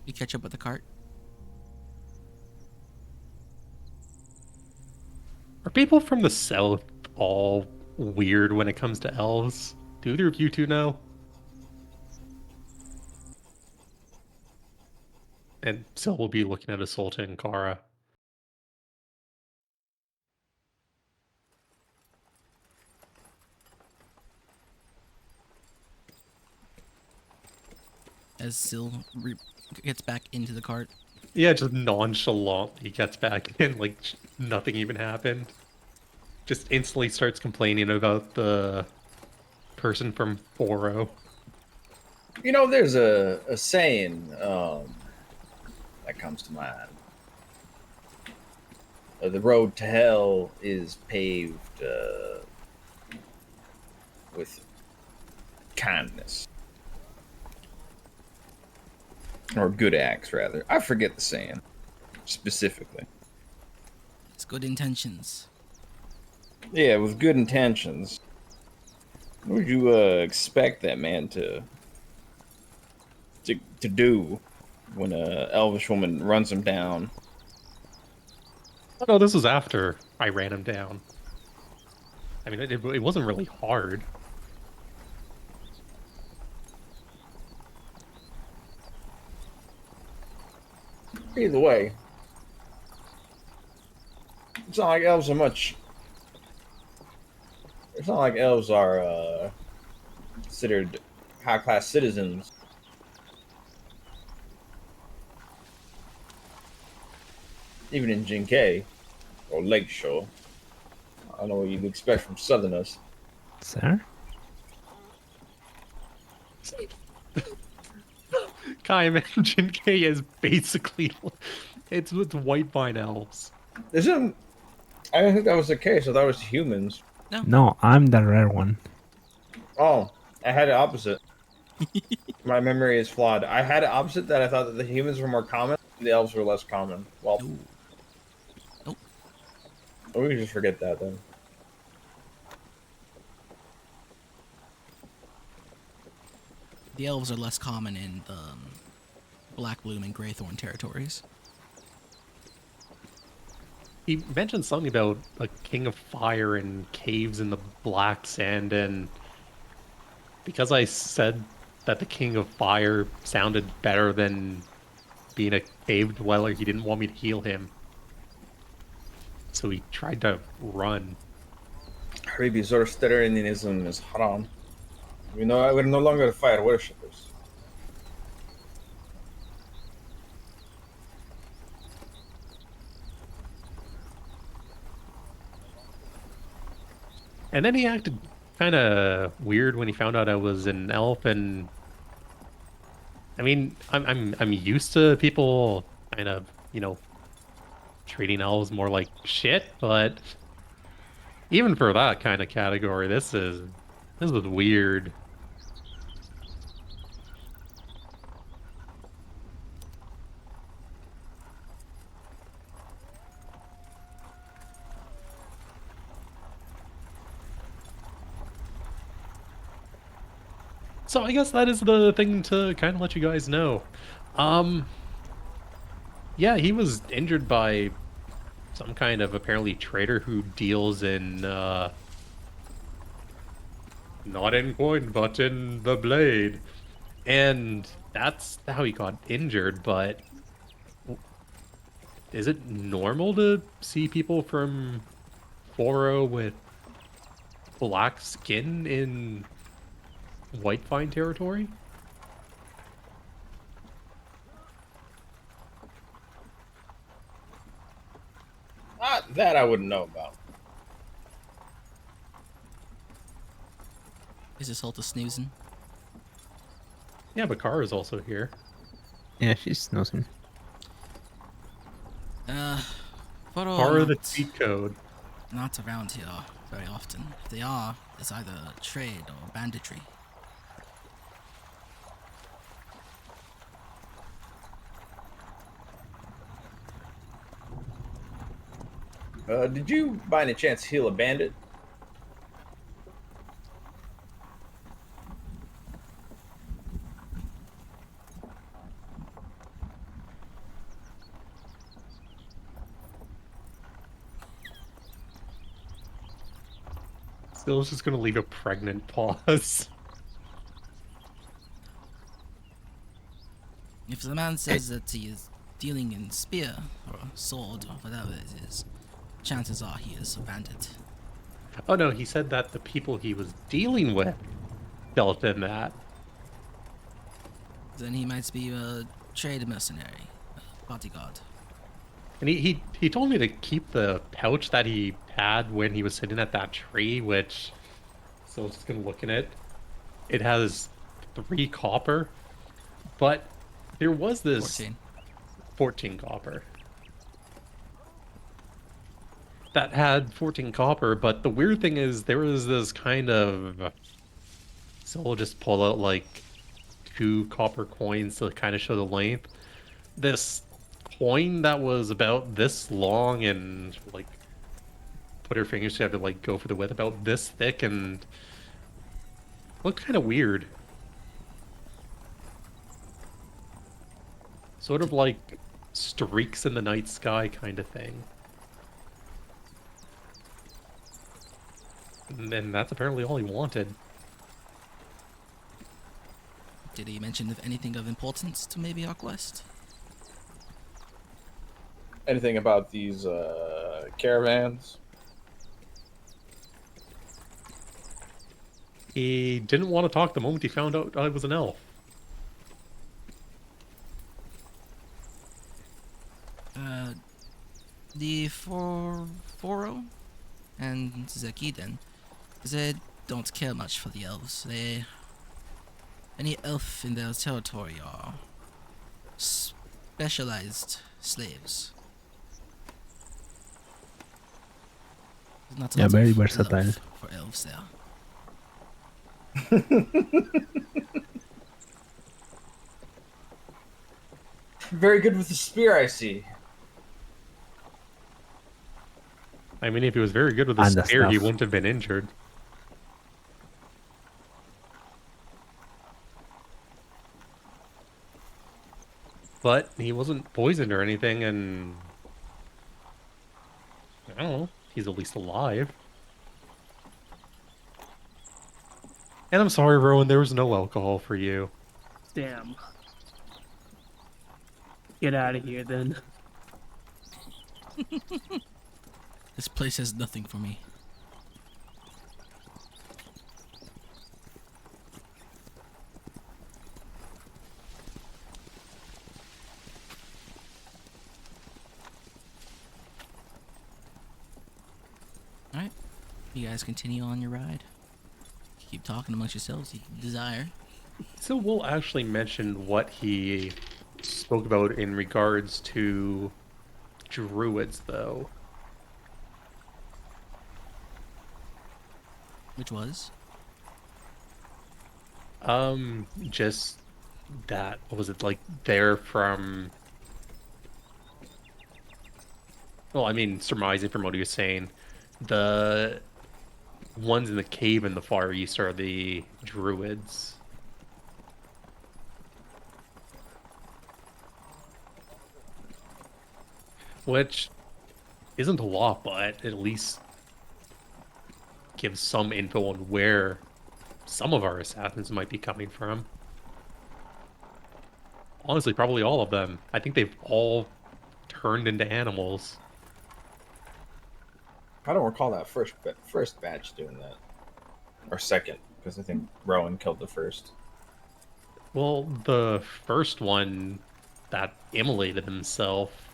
You catch up with the cart. Are people from the south all weird when it comes to elves? Do either of you two know? And Syl will be looking at Isolta and Kara. As Syl gets back into the cart. Yeah, just nonchalantly gets back in nothing even happened. Just instantly starts complaining about the person from Foro. You know, there's a saying that comes to mind. The road to hell is paved with kindness. Or good acts, rather. I forget the saying specifically. It's good intentions. Yeah, with good intentions. What would you expect that man to do when a elvish woman runs him down? Oh no, this was after I ran him down. I mean, it wasn't really hard. Either way, it's not like elves are much. It's not like elves are considered high-class citizens. Even in Jinkei or Lakeshore. I don't know what you'd expect from Southerners. Sir? Kai, imagine K is basically it's with white vine elves. Isn't? I didn't think that was the case. I thought it was humans. No, I'm the rare one. Oh, I had it opposite. My memory is flawed. I had it opposite that I thought that the humans were more common, and the elves were less common. Well, Ooh. Nope. we can just forget that then. The elves are less common in the Black Bloom and Greythorn territories. He mentioned something about a king of fire and caves in the black sand, and because I said that the king of fire sounded better than being a cave dweller, he didn't want me to heal him. So he tried to run. Maybe Zoroastrianism is haram. We're no longer the fire worshippers. And then he acted kind of weird when he found out I was an elf, and I mean, I'm used to people kind of, treating elves more like shit, but even for that kind of category, this is weird. So I guess that is the thing to kind of let you guys know. Um, yeah, he was injured by some kind of apparently trader who deals in not in coin, but in the blade. And that's how he got injured, but is it normal to see people from Foro with black skin in Whitefine territory? That I wouldn't know about. Is this Hulta snoozing? Yeah, but Kara is also here. Yeah, she's snoozing. Photo are Kara the cheat code. not around here very often. If they are, it's either trade or banditry. Did you by any chance heal a bandit? Still just gonna leave a pregnant pause. If the man says that he is dealing in spear or sword or whatever it is, chances are he is a bandit. Oh no, he said that the people he was dealing with dealt in that. Then he might be a trade mercenary, a bodyguard. And he told me to keep the pouch that he had when he was sitting at that tree, which, so I was just gonna look in it. It has 3 copper, but there was this 14. 14 copper. That had 14 copper, but the weird thing is there was this kind of, so we'll just pull out like 2 copper coins to kind of show the length. This coin that was about this long and like put her fingers together to like go for the width, about this thick, and looked kind of weird. Sort of like streaks in the night sky kind of thing. And that's apparently all he wanted. Did he mention anything of importance to maybe our quest? Anything about these caravans? He didn't want to talk the moment he found out I was an elf. The Foro and Zakiden, they don't care much for the elves. Any elf in their territory are specialized slaves. There's not a Yeah, lot very of versatile. love for elves there. Very good with the spear, I see. I mean, if he was very good with the And the spear, he stuff. wouldn't have been injured. But he wasn't poisoned or anything, and I don't know, he's at least alive. And I'm sorry, Rowan, there was no alcohol for you. Damn. Get out of here then. This place has nothing for me. Alright. You guys continue on your ride. Keep talking amongst yourselves if you desire. So we'll actually mention what he spoke about in regards to druids, though. Which was? Just that, what was it, like, they're from... Well, I mean, surmising from what he was saying, the ones in the cave in the Far East are the druids. Which isn't a lot, but at least gives some info on where some of our assassins might be coming from. Honestly, probably all of them. I think they've all turned into animals. I don't recall that first batch doing that, or second, because I think Rowan killed the first. Well, the first one that immolated himself,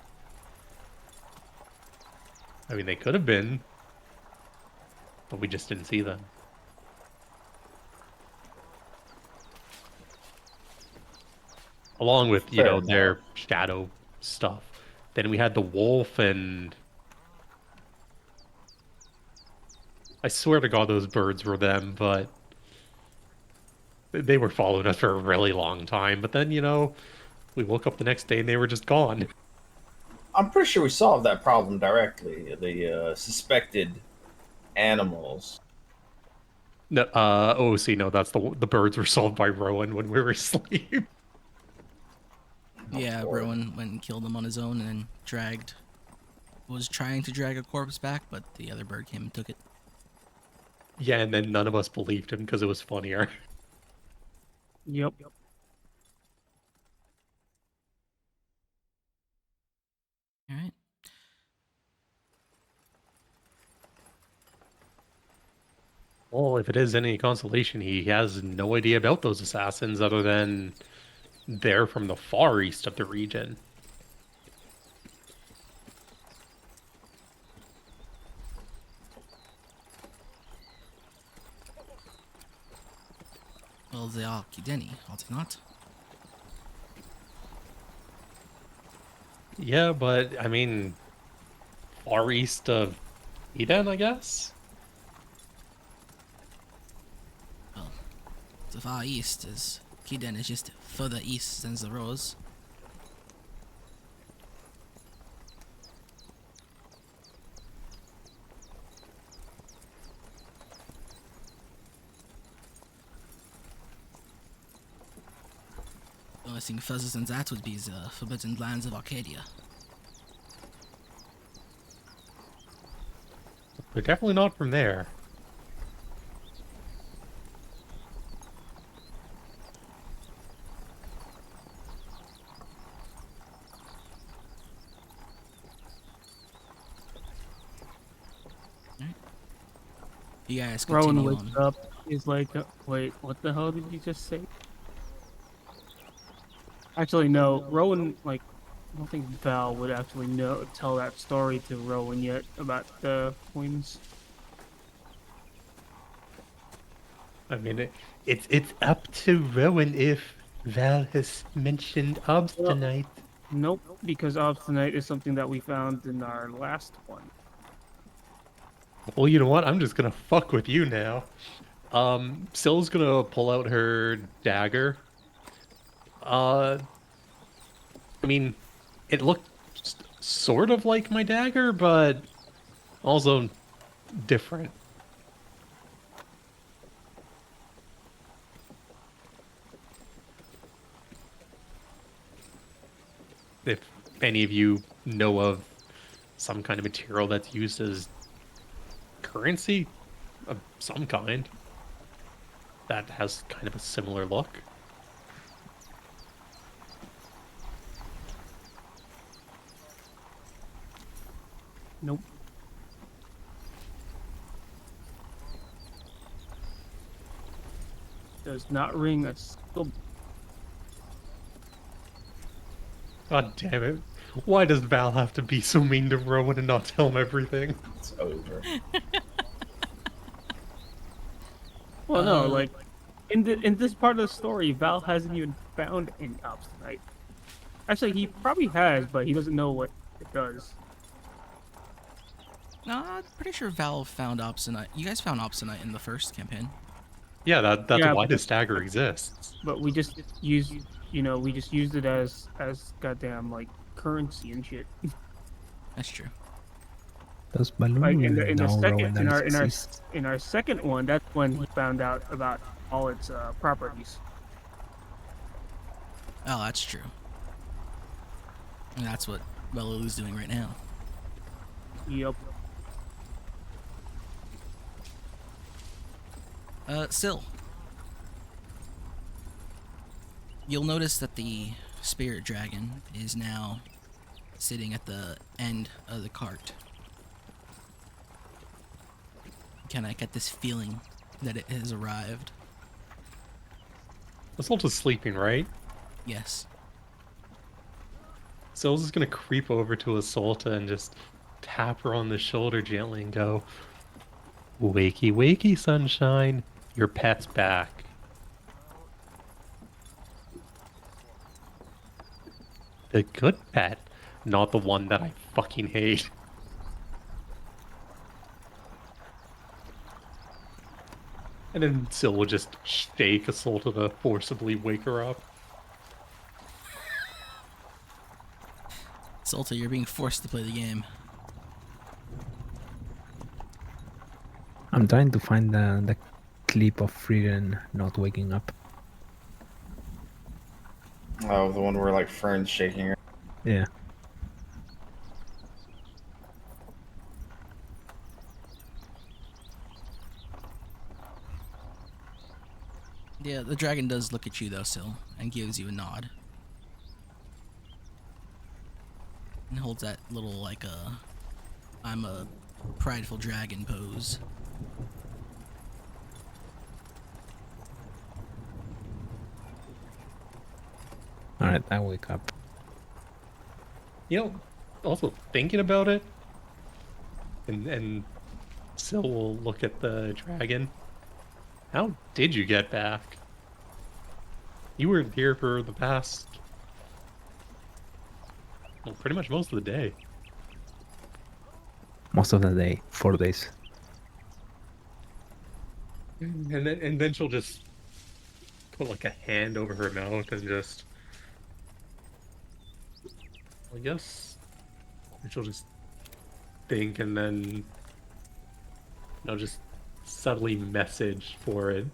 I mean, they could have been, but we just didn't see them. Along with, Fair their enough. shadow stuff. Then we had the wolf, and I swear to God those birds were them, but they were following us for a really long time. But then, we woke up the next day and they were just gone. I'm pretty sure we solved that problem directly. The suspected animals. No, see, no, that's the birds were solved by Rowan when we were asleep. Yeah, Lord. Rowan went and killed him on his own and then was trying to drag a corpse back, but the other bird came and took it. Yeah, and then none of us believed him because it was funnier. Yep. Alright. Well, if it is any consolation, he has no idea about those assassins other than they're from the far east of the region. Well, they are Kideni, are they not? Yeah, but I mean, far east of Eden, I guess? Well, the far east is... Kiden is just further east than the Rose. The only thing further than that would be the Forbidden Lands of Arcadia. They're definitely not from there. You guys Rowan continue wakes on. up. He's like, wait, what the hell did you just say? Actually, no. Rowan, I don't think Val would actually tell that story to Rowan yet about the coins. I mean, it's up to Rowan if Val has mentioned obstinate. Nope, because obstinate is something that we found in our last one. Well, you know what? I'm just gonna fuck with you now. Syl's gonna pull out her dagger. Uh, I mean, it looked sort of like my dagger, but also different. If any of you know of some kind of material that's used as currency of some kind that has kind of a similar look. Nope. Does not ring a single. God damn it. Why does Val have to be so mean to Rowan and not tell him everything? It's over. Well, no, Uh, like in this part of the story, Val hasn't even found any obstinite. Actually, he probably has, but he doesn't know what it does. No, I'm pretty sure Valve found Obstinite. You guys found Obstinite in the first campaign. Yeah, that's Yeah, why this dagger exists. but we just used, we just used it as goddamn like currency and shit. That's true. Those Like balloons. in the No, second Rowan, that exists. in our second one, that's when he found out about all its properties. Oh, that's true. And that's what Belulu's doing right now. Yep. Still, you'll notice that the spirit dragon is now sitting at the end of the cart. Can I get this feeling that it has arrived? Isolta's sleeping, right? Yes. Sil's just gonna creep over to Isolta and just tap her on the shoulder gently and go, "Wakey, wakey, sunshine. Your pet's back." The good pet, not the one that I fucking hate. And then Sil will just shake Isolta to forcibly wake her up. Salta, you're being forced to play the game. I'm trying to find the clip of Frieden not waking up. Oh, the one where like Fern's shaking her. Yeah. Yeah, the dragon does look at you though, Sil, and gives you a nod. And holds that little, like, I'm a prideful dragon pose. Alright, I wake up. You know, also thinking about it, and Sil will look at the dragon. How did you get back? You were here for the past, well, pretty much most of the day. Most of the day, 4 days. And then she'll just put like a hand over her mouth and just, I guess, and she'll just think and then, just subtly message for it.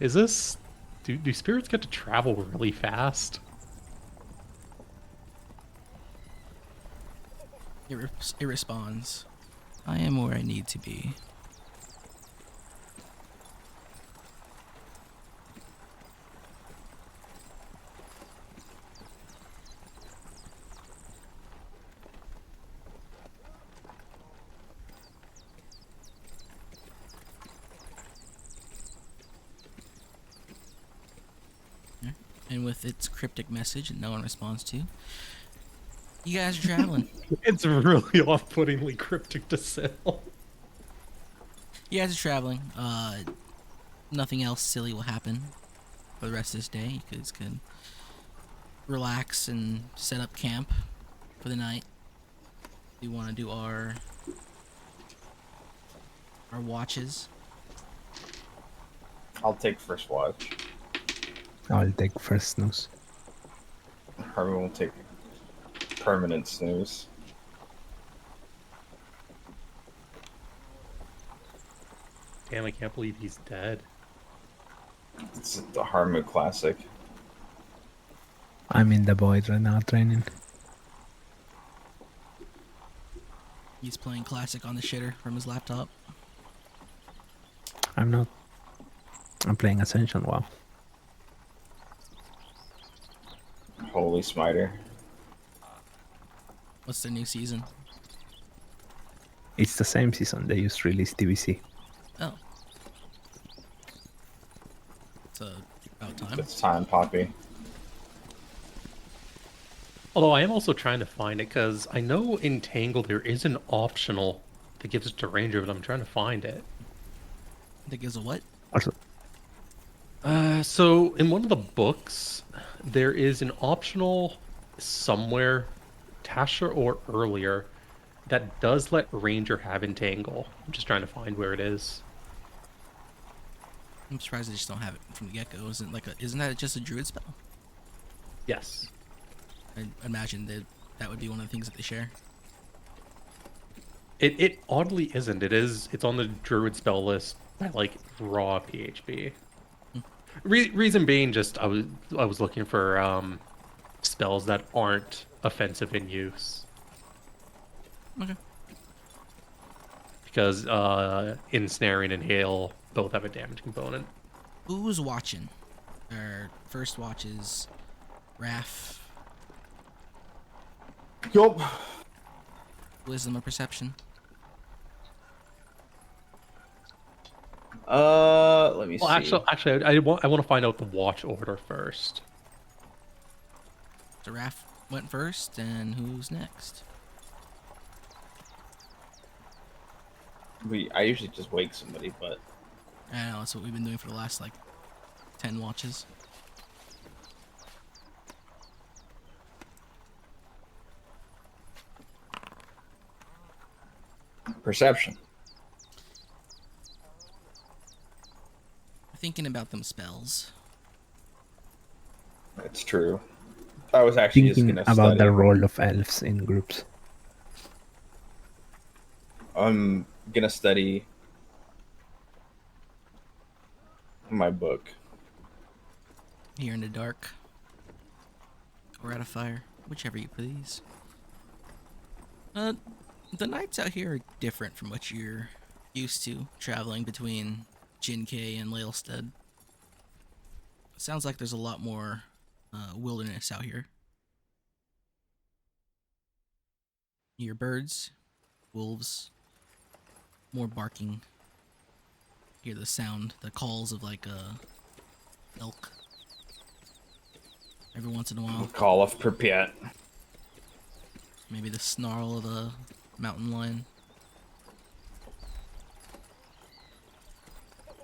Is this, do spirits get to travel really fast? It responds, I am where I need to be. And with its cryptic message that no one responds to, you guys are traveling. It's really off-puttingly cryptic to Sil. You guys are traveling. Nothing else silly will happen for the rest of this day. You guys can relax and set up camp for the night. We want to do our watches. I'll take first watch. I'll take first snooze. Herman will take permanent snooze. Damn, I can't believe he's dead. It's the Harmon classic. I'm in the void right now training. He's playing classic on the shitter from his laptop. I'm not. I'm playing Ascension. Wow. Holy Smiter. What's their new season? It's the same season. They just released TBC. Oh. It's about time. It's time, Poppy. Although I am also trying to find it, because I know in Tangle there is an optional that gives it to Ranger, but I'm trying to find it. That gives a what? Also, So in one of the books, there is an optional somewhere, Tasha or earlier, that does let Ranger have Entangle. I'm just trying to find where it is. I'm surprised they just don't have it from the get-go. Isn't that just a druid spell? Yes. I imagine that would be one of the things that they share. It oddly isn't. It's on the Druid spell list by like raw PHP. Reason being, just I was looking for spells that aren't offensive in use. Okay. Because ensnaring and hail both have a damage component. Who's watching? Our first watch is Raph. Yup. Wisdom or perception? Let me Well, see. actually, I want to find out the watch order first. So Raph went first, and who's next? I usually just wake somebody, but I know, that's what we've been doing for the last, like, 10 watches. perception. Thinking about them spells. That's true. I was actually just thinking gonna about study. the role of elves in groups. I'm gonna study my book. Here in the dark. Or at a fire. Whichever you please. The nights out here are different from what you're used to traveling between Jinkei and Lalestead. Sounds like there's a lot more wilderness out here. You hear birds, wolves, more barking. You hear the sound, the calls of like elk. Every once in a while, Call of Pripyat. maybe the snarl of a mountain lion.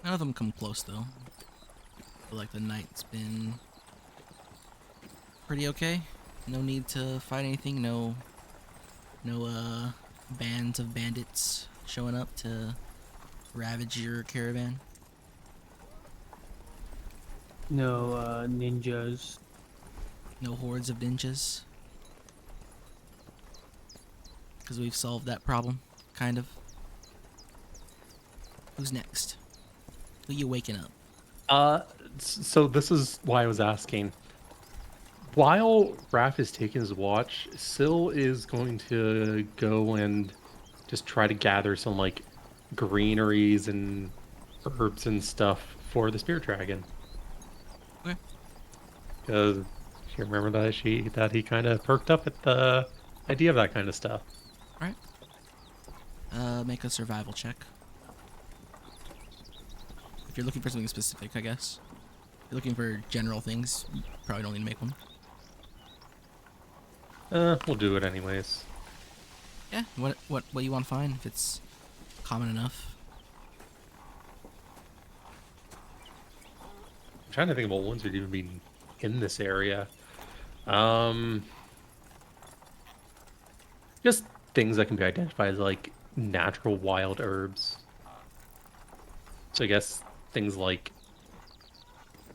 None of them come close though. Feel like the night's been pretty okay. No need to fight anything. No bands of bandits showing up to ravage your caravan. No ninjas. No hordes of ninjas. Because we've solved that problem, kind of. Who's next? Who you waking up? So this is why I was asking. While Raph is taking his watch, Syl is going to go and just try to gather some like greeneries and herbs and stuff for the spirit dragon. Okay. Because you remember that he kind of perked up at the idea of that kind of stuff. Alright. Make a survival check. If you're looking for something specific, I guess. If you're looking for general things, you probably don't need to make one. We'll do it anyways. Yeah, what you want to find, if it's common enough. I'm trying to think about ones that even be in this area. Just things that can be identified as like natural wild herbs. So I guess things like,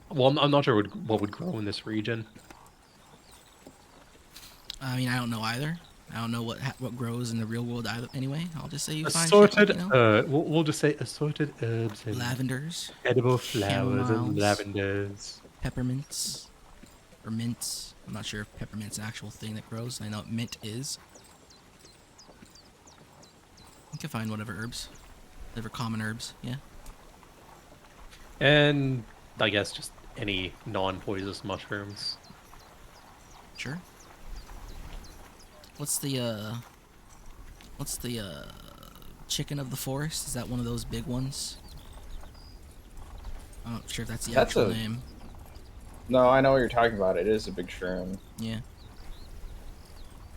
well, I'm not sure what would grow in this region. I mean, I don't know either. I don't know what grows in the real world either. Anyway, I'll just say you find Assorted, shit, like, you know, we'll just say assorted herbs and lavenders, edible flowers and chamomiles, lavenders. peppermints, or mints. I'm not sure if peppermint's an actual thing that grows. I know mint is. You can find whatever herbs, whatever common herbs. Yeah. And I guess just any non-poisonous mushrooms. Sure. What's the chicken of the forest? Is that one of those big ones? I'm not sure if that's the That's actual a- name. No, I know what you're talking about. It is a big shroom. Yeah.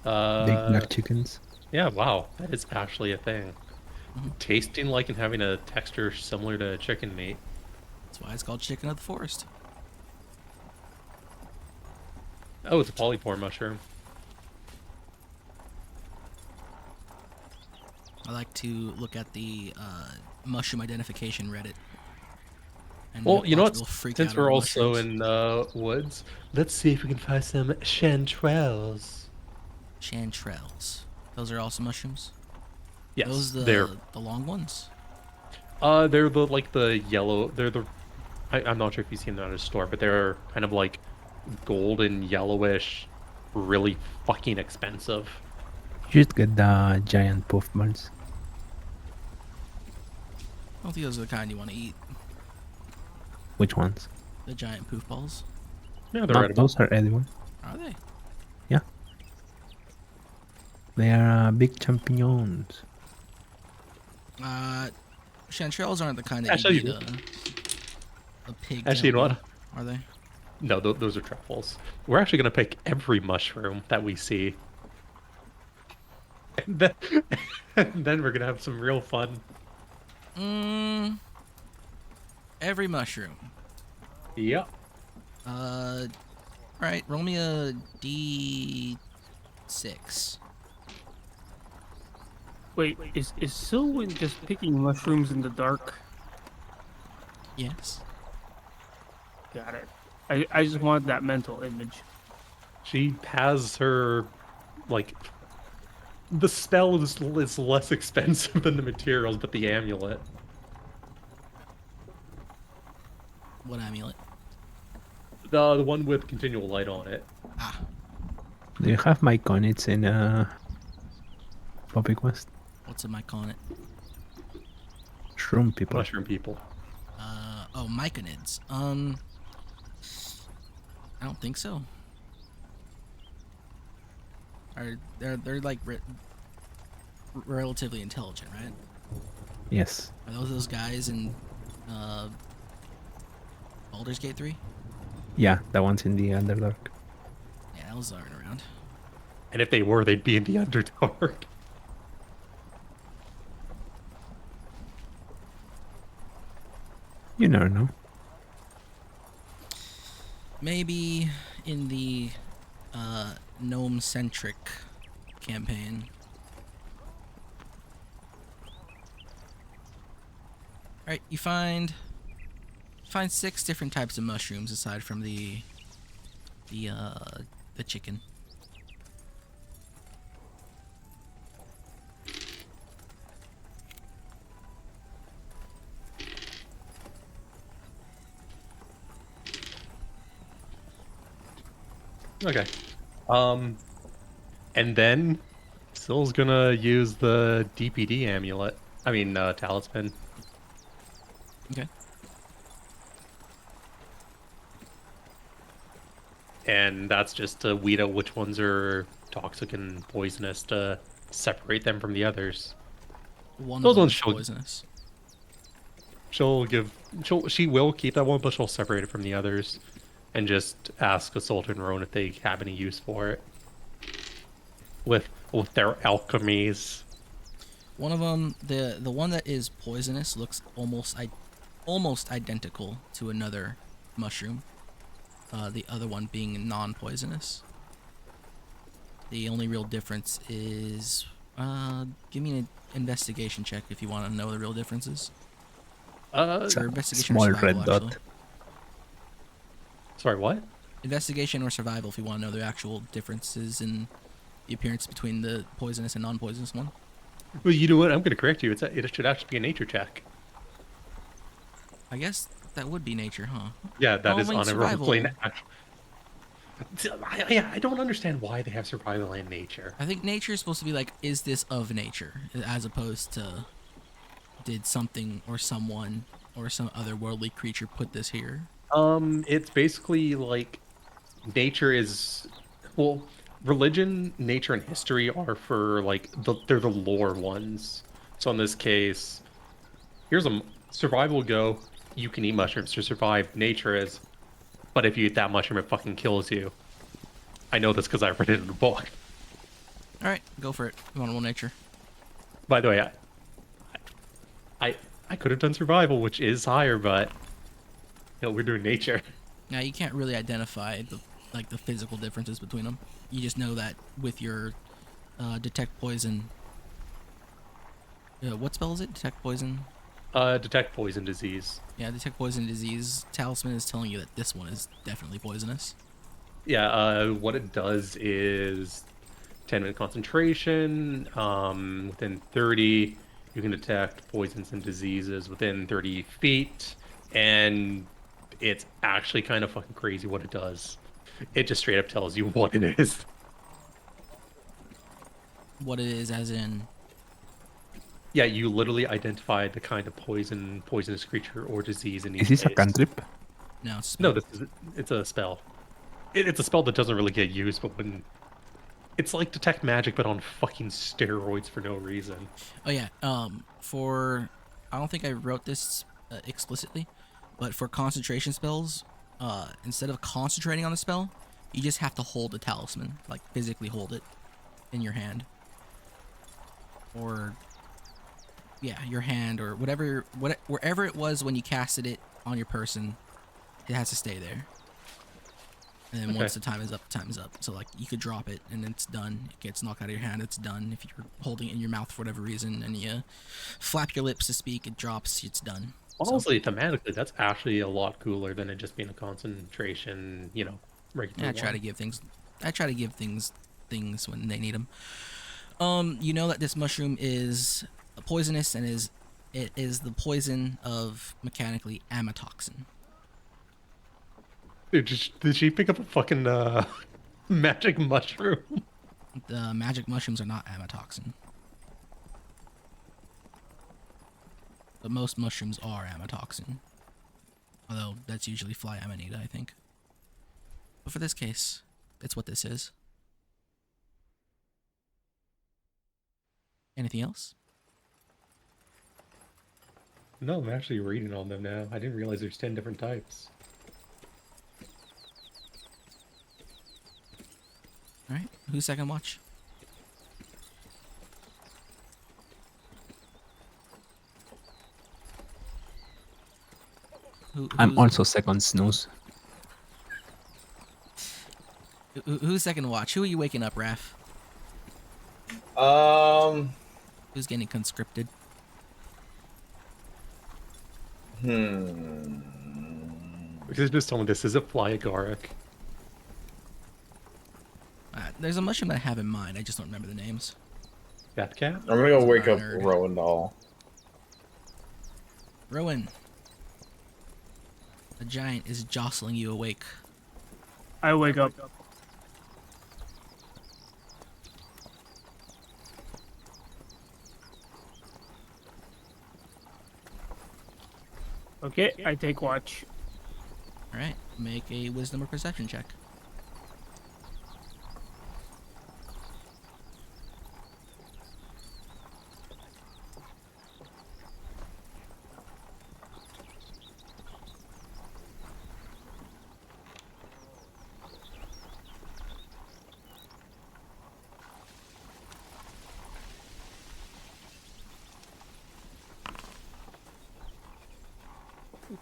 Big black chickens. Yeah, wow, that is actually a thing. tasting like and having a texture similar to chicken meat. That's why it's called chicken of the forest. Oh, it's a polypore mushroom. I like to look at the mushroom identification Reddit. And Well, you know watch what? people freak Since out we're over also mushrooms. in the woods, let's see if we can find some chanterelles. Chanterelles. Those are also mushrooms. Yes, Those they're the long ones. they're the yellow. I'm not sure if you've seen them at a store, but they're kind of like golden yellowish, really fucking expensive. You should get the giant puff balls. I don't think those are the kind you want to eat. Which ones? The giant poof balls. Yeah, they're No, edible. those are edible. Are they? Yeah. They are big champignons. Chanterelles aren't the kind that Actually, you eat a pig. to Actually, you know help what? you, Are they? No, those are truffles. We're actually gonna pick every mushroom that we see, and then, and then we're gonna have some real fun. Every mushroom. Yep. Alright, roll me a D6. Wait, is Sylvan just picking mushrooms in the dark? Yes. Got it. I just wanted that mental image. She has her, like, the spell is less expensive than the materials, but the amulet. What amulet? The one with continual light on it. Ah, Do you have my conits in Poppy Quest? what's a mic on it? Shroom people. Mushroom people. Oh, myconids. I don't think so. They're like relatively intelligent, right? Yes. Are those guys in Baldur's Gate 3? Yeah, the ones in the Underdark. Yeah, those aren't around. And if they were, they'd be in the Underdark. You never know. Maybe in the gnome-centric campaign. Alright, you find 6 different types of mushrooms aside from the chicken. Okay. And then Syl's gonna use the DPD amulet. I mean, talisman. Okay. And that's just to weed out which ones are toxic and poisonous to separate them from the others. One Those of them ones is she'll- poisonous. She will keep that one, but she'll separate it from the others, and just ask Assault and Roan if they have any use for it. With their alchemies. One of them, the one that is poisonous, looks almost identical to another mushroom. The other one being non-poisonous. The only real difference is, give me an investigation check if you want to know the real differences. Or investigation or Small survival, red dot. actually. Sorry, what? Investigation or survival if you want to know the actual differences in the appearance between the poisonous and non-poisonous one. Well, you know what? I'm gonna correct you. It should actually be a nature check. I guess that would be nature, huh? Yeah, that Oh, is I mean, on a survival. plane. I don't understand why they have survival and nature. I think nature is supposed to be like, is this of nature, as opposed to, did something or someone or some otherworldly creature put this here? It's basically like nature is, well, religion, nature, and history are for like they're the lore ones. So in this case, here's a survival go. You can eat mushrooms to survive. Nature is, but if you eat that mushroom, it fucking kills you. I know this because I read it in a book. All right, go for it. You want to roll nature? By the way, I could have done survival, which is higher, but we're doing nature. Now you can't really identify the physical differences between them. You just know that with your detect poison. What spell is it? Detect poison. Detect poison disease. Yeah, detect poison disease. Talisman is telling you that this one is definitely poisonous. Yeah, what it does is 10-minute concentration. Within 30, you can detect poisons and diseases within 30 feet. And it's actually kind of fucking crazy what it does. It just straight up tells you what it is. What it is, as in. Yeah, you literally identify the kind of poisonous creature or disease in Is each this a case. cantrip? No, it's a No, spell. it's a spell. It's a spell that doesn't really get used, but when it's like detect magic, but on fucking steroids for no reason. Oh yeah. I don't think I wrote this explicitly, but for concentration spells, instead of concentrating on the spell, you just have to hold the talisman, like physically hold it in your hand, or yeah, your hand or wherever it was when you casted it on your person, it has to stay there. And then Okay. once the time is up, time is up. So like you could drop it and then it's done. It gets knocked out of your hand, it's done. If you're holding it in your mouth for whatever reason and you flap your lips to speak, it drops, it's done. So, Honestly, thematically, that's actually a lot cooler than it just being a concentration, regular I try to one. give things things when they need them. You know that this mushroom is poisonous and it is the poison of mechanically amatoxin. Dude, did she pick up a fucking magic mushroom? The magic mushrooms are not amatoxin. But most mushrooms are amatoxin. Although that's usually fly amanita, I think. But for this case, it's what this is. Anything else? No, I'm actually reading on them now. I didn't realize there's 10 different types. Alright, who's second watch? I'm Who's, also second snooze. who's second watch? Who are you waking up, Raph? Um. Who's getting conscripted? Hmm. Because just tell me this is a fly agaric. There's a mushroom that I have in mind. I just don't remember the names. Fat cat? I'm gonna go It's wake not a up nerd. Rowan Doll. Rowan. A giant is jostling you awake. I wake up. Okay, I take watch. Alright, make a wisdom or perception check.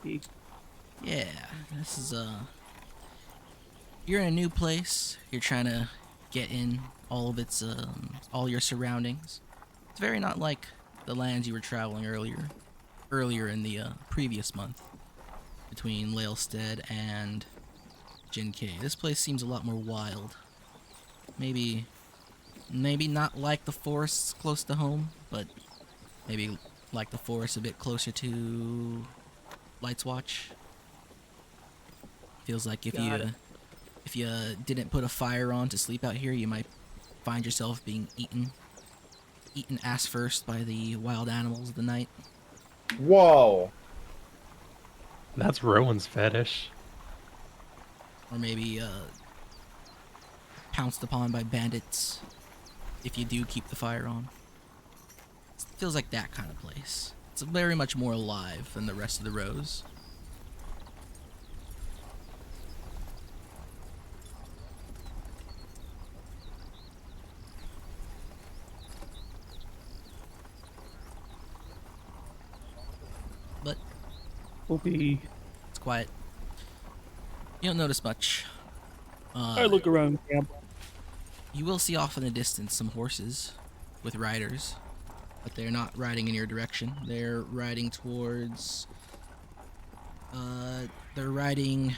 Okay. Yeah, this is you're in a new place. You're trying to get in all of its all your surroundings. It's very not like the lands you were traveling earlier in the previous month between Lalestead and Jinke. This place seems a lot more wild. Maybe not like the forests close to home, but maybe like the forest a bit closer to Light's Watch. Feels like Got it. if you didn't put a fire on to sleep out here, you might find yourself being eaten ass first by the wild animals of the night. Whoa. That's Rowan's fetish. Or maybe pounced upon by bandits if you do keep the fire on. It feels like that kind of place. It's very much more alive than the rest of the rows. will be. It's quiet. You don't notice much. I look around camp. You will see off in the distance some horses with riders, but they're not riding in your direction. They're riding towards. They're riding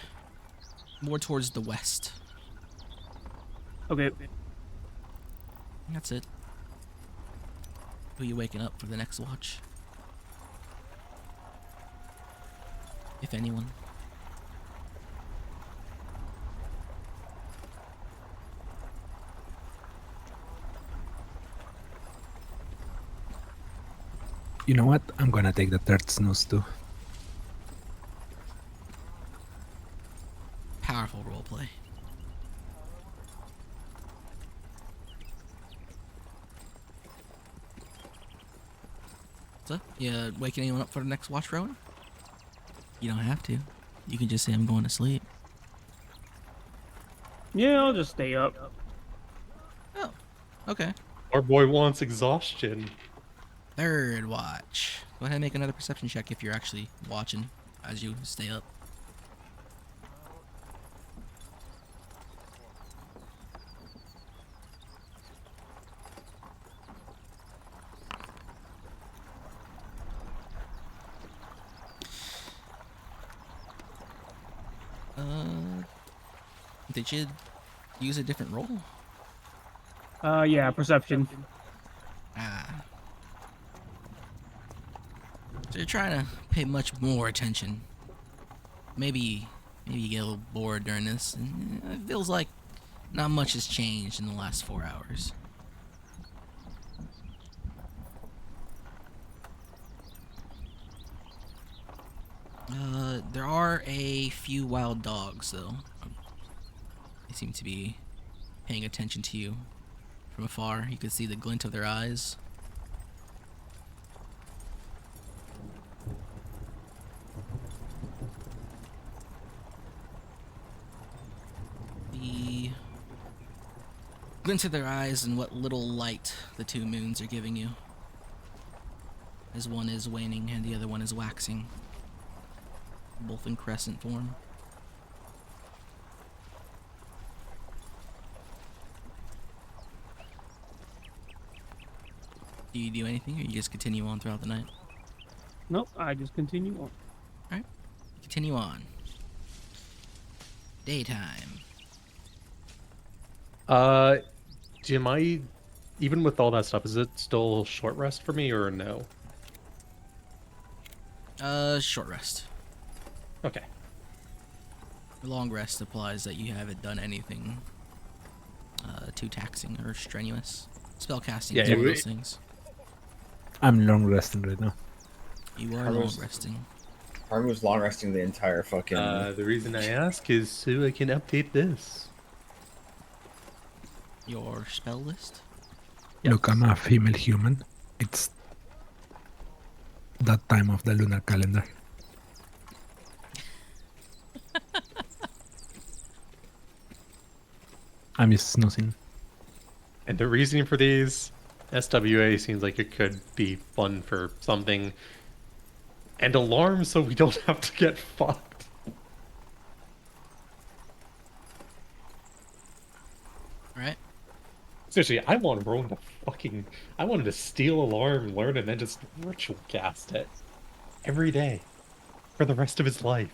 more towards the west. Okay. That's it. Who you waking up for the next watch? If anyone. You know what? I'm gonna take the third snooze too. Powerful roleplay. So, you waking anyone up for the next watch, Rowan? You don't have to. You can just say I'm going to sleep. Yeah, I'll just stay up. Oh, okay. Our boy wants exhaustion. Third watch. Go ahead and make another perception check if you're actually watching as you stay up. Did you use a different roll? Yeah, perception. Ah. So you're trying to pay much more attention. Maybe you get a little bored during this. And it feels like not much has changed in the last 4 hours. There are a few wild dogs, though. They seem to be paying attention to you from afar. You can see the glint of their eyes. The glint of their eyes and what little light the two moons are giving you. As one is waning and the other one is waxing. Both in crescent form. Do you do anything, or you just continue on throughout the night? Nope, I just continue on. Alright, continue on. Daytime. Am I, even with all that stuff, is it still short rest for me or no? Short rest. Okay. Long rest applies that you haven't done anything too taxing or strenuous. Spellcasting Yeah, is one of it- those things. I'm long resting right now. You are I long was- resting. Harm was long resting the entire fucking. The reason I ask is so I can update this. Your spell list? Look, I'm a female human. It's that time of the lunar calendar. I'm just snoozing. And the reasoning for these, SWA seems like it could be fun for something. And alarms so we don't have to get fucked. Alright. Seriously, I want Rowan to fucking... I wanted to steal alarm, learn, and then just ritual cast it. Every day. For the rest of his life.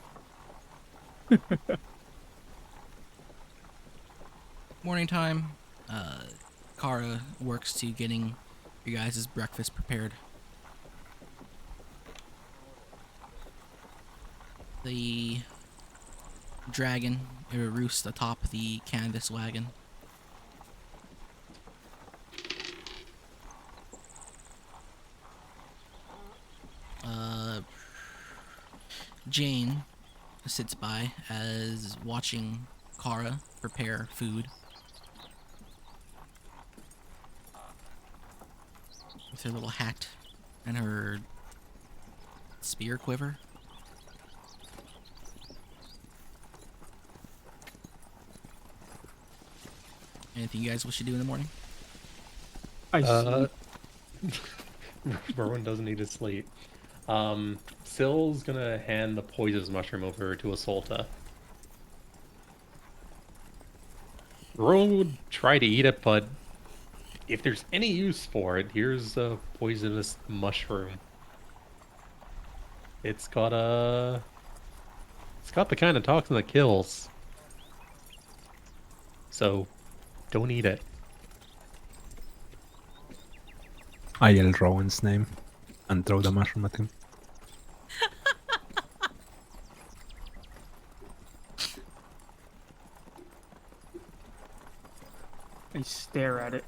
Morning time. Kara works to getting your guys' breakfast prepared. The dragon roosts atop the canvas wagon. Jane sits by as watching Kara prepare food. With her little hat and her spear quiver. Anything you guys wish to do in the morning? I sleep. Rowan doesn't need to sleep. Sill's gonna hand the poisonous mushroom over to Asolta. Rowan would try to eat it, but if there's any use for it, here's a poisonous mushroom. It's got a... It's got the kind of toxin that kills. So, don't eat it. I yell Rowan's name and throw the mushroom at him. I stare at it.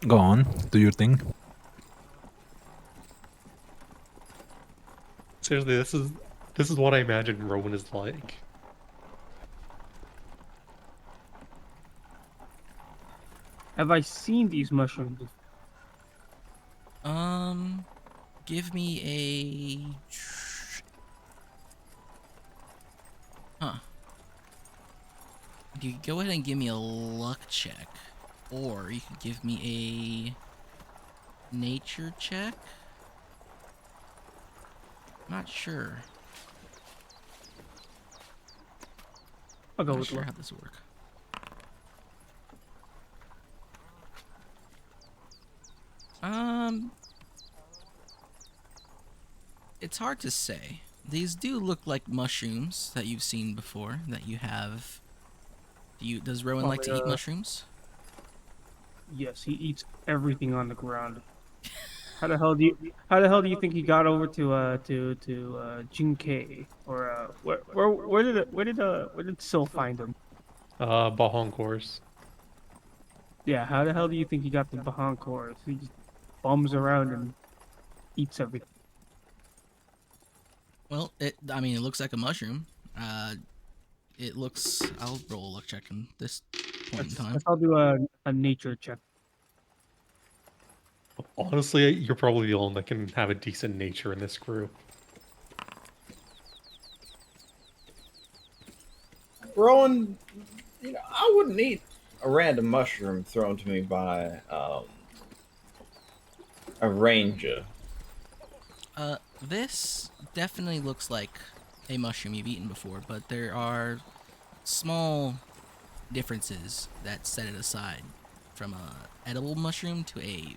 Go on, do your thing. Seriously, this is what I imagine Rowan is like. Have I seen these mushrooms? Give me a. Huh. You could go ahead and give me a luck check, or you could give me a nature check. Not sure. I'll go Not with sure luck. how this work. It's hard to say. These do look like mushrooms that you've seen before, that you have. Does Rowan like to eat mushrooms? Yes, he eats everything on the ground. How the hell do you think he got over to Jinkei? Or where did Sil find him? Bahong course. Yeah, how the hell do you think he got the Bahan Core? He just bums around and eats everything. Well, it looks like a mushroom. It looks. I'll roll a luck check in this point in time. I'll do a nature check. Honestly, you're probably the only one that can have a decent nature in this group. Rowan, I wouldn't eat a random mushroom thrown to me by a ranger. This definitely looks like a mushroom you've eaten before, but there are small differences that set it aside from a edible mushroom to a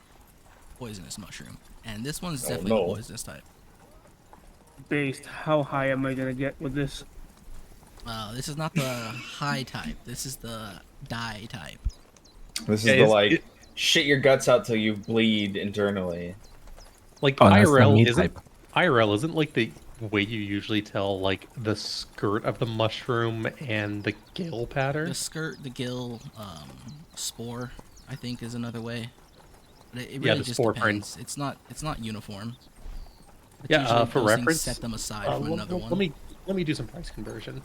poisonous mushroom. And this one's definitely the poisonous type. Based, how high am I gonna get with this? This is not the high type. This is the die type. This is the shit your guts out till you bleed internally. Like Oh, that's the IRL meat isn't type. IRL isn't like the way you usually tell like the skirt of the mushroom and the gill pattern. The skirt, the gill, spore, I think is another way. But it really the just spore depends. It's not uniform. But Yeah, usually for those things reference, set them aside from another one. Let me do some price conversion.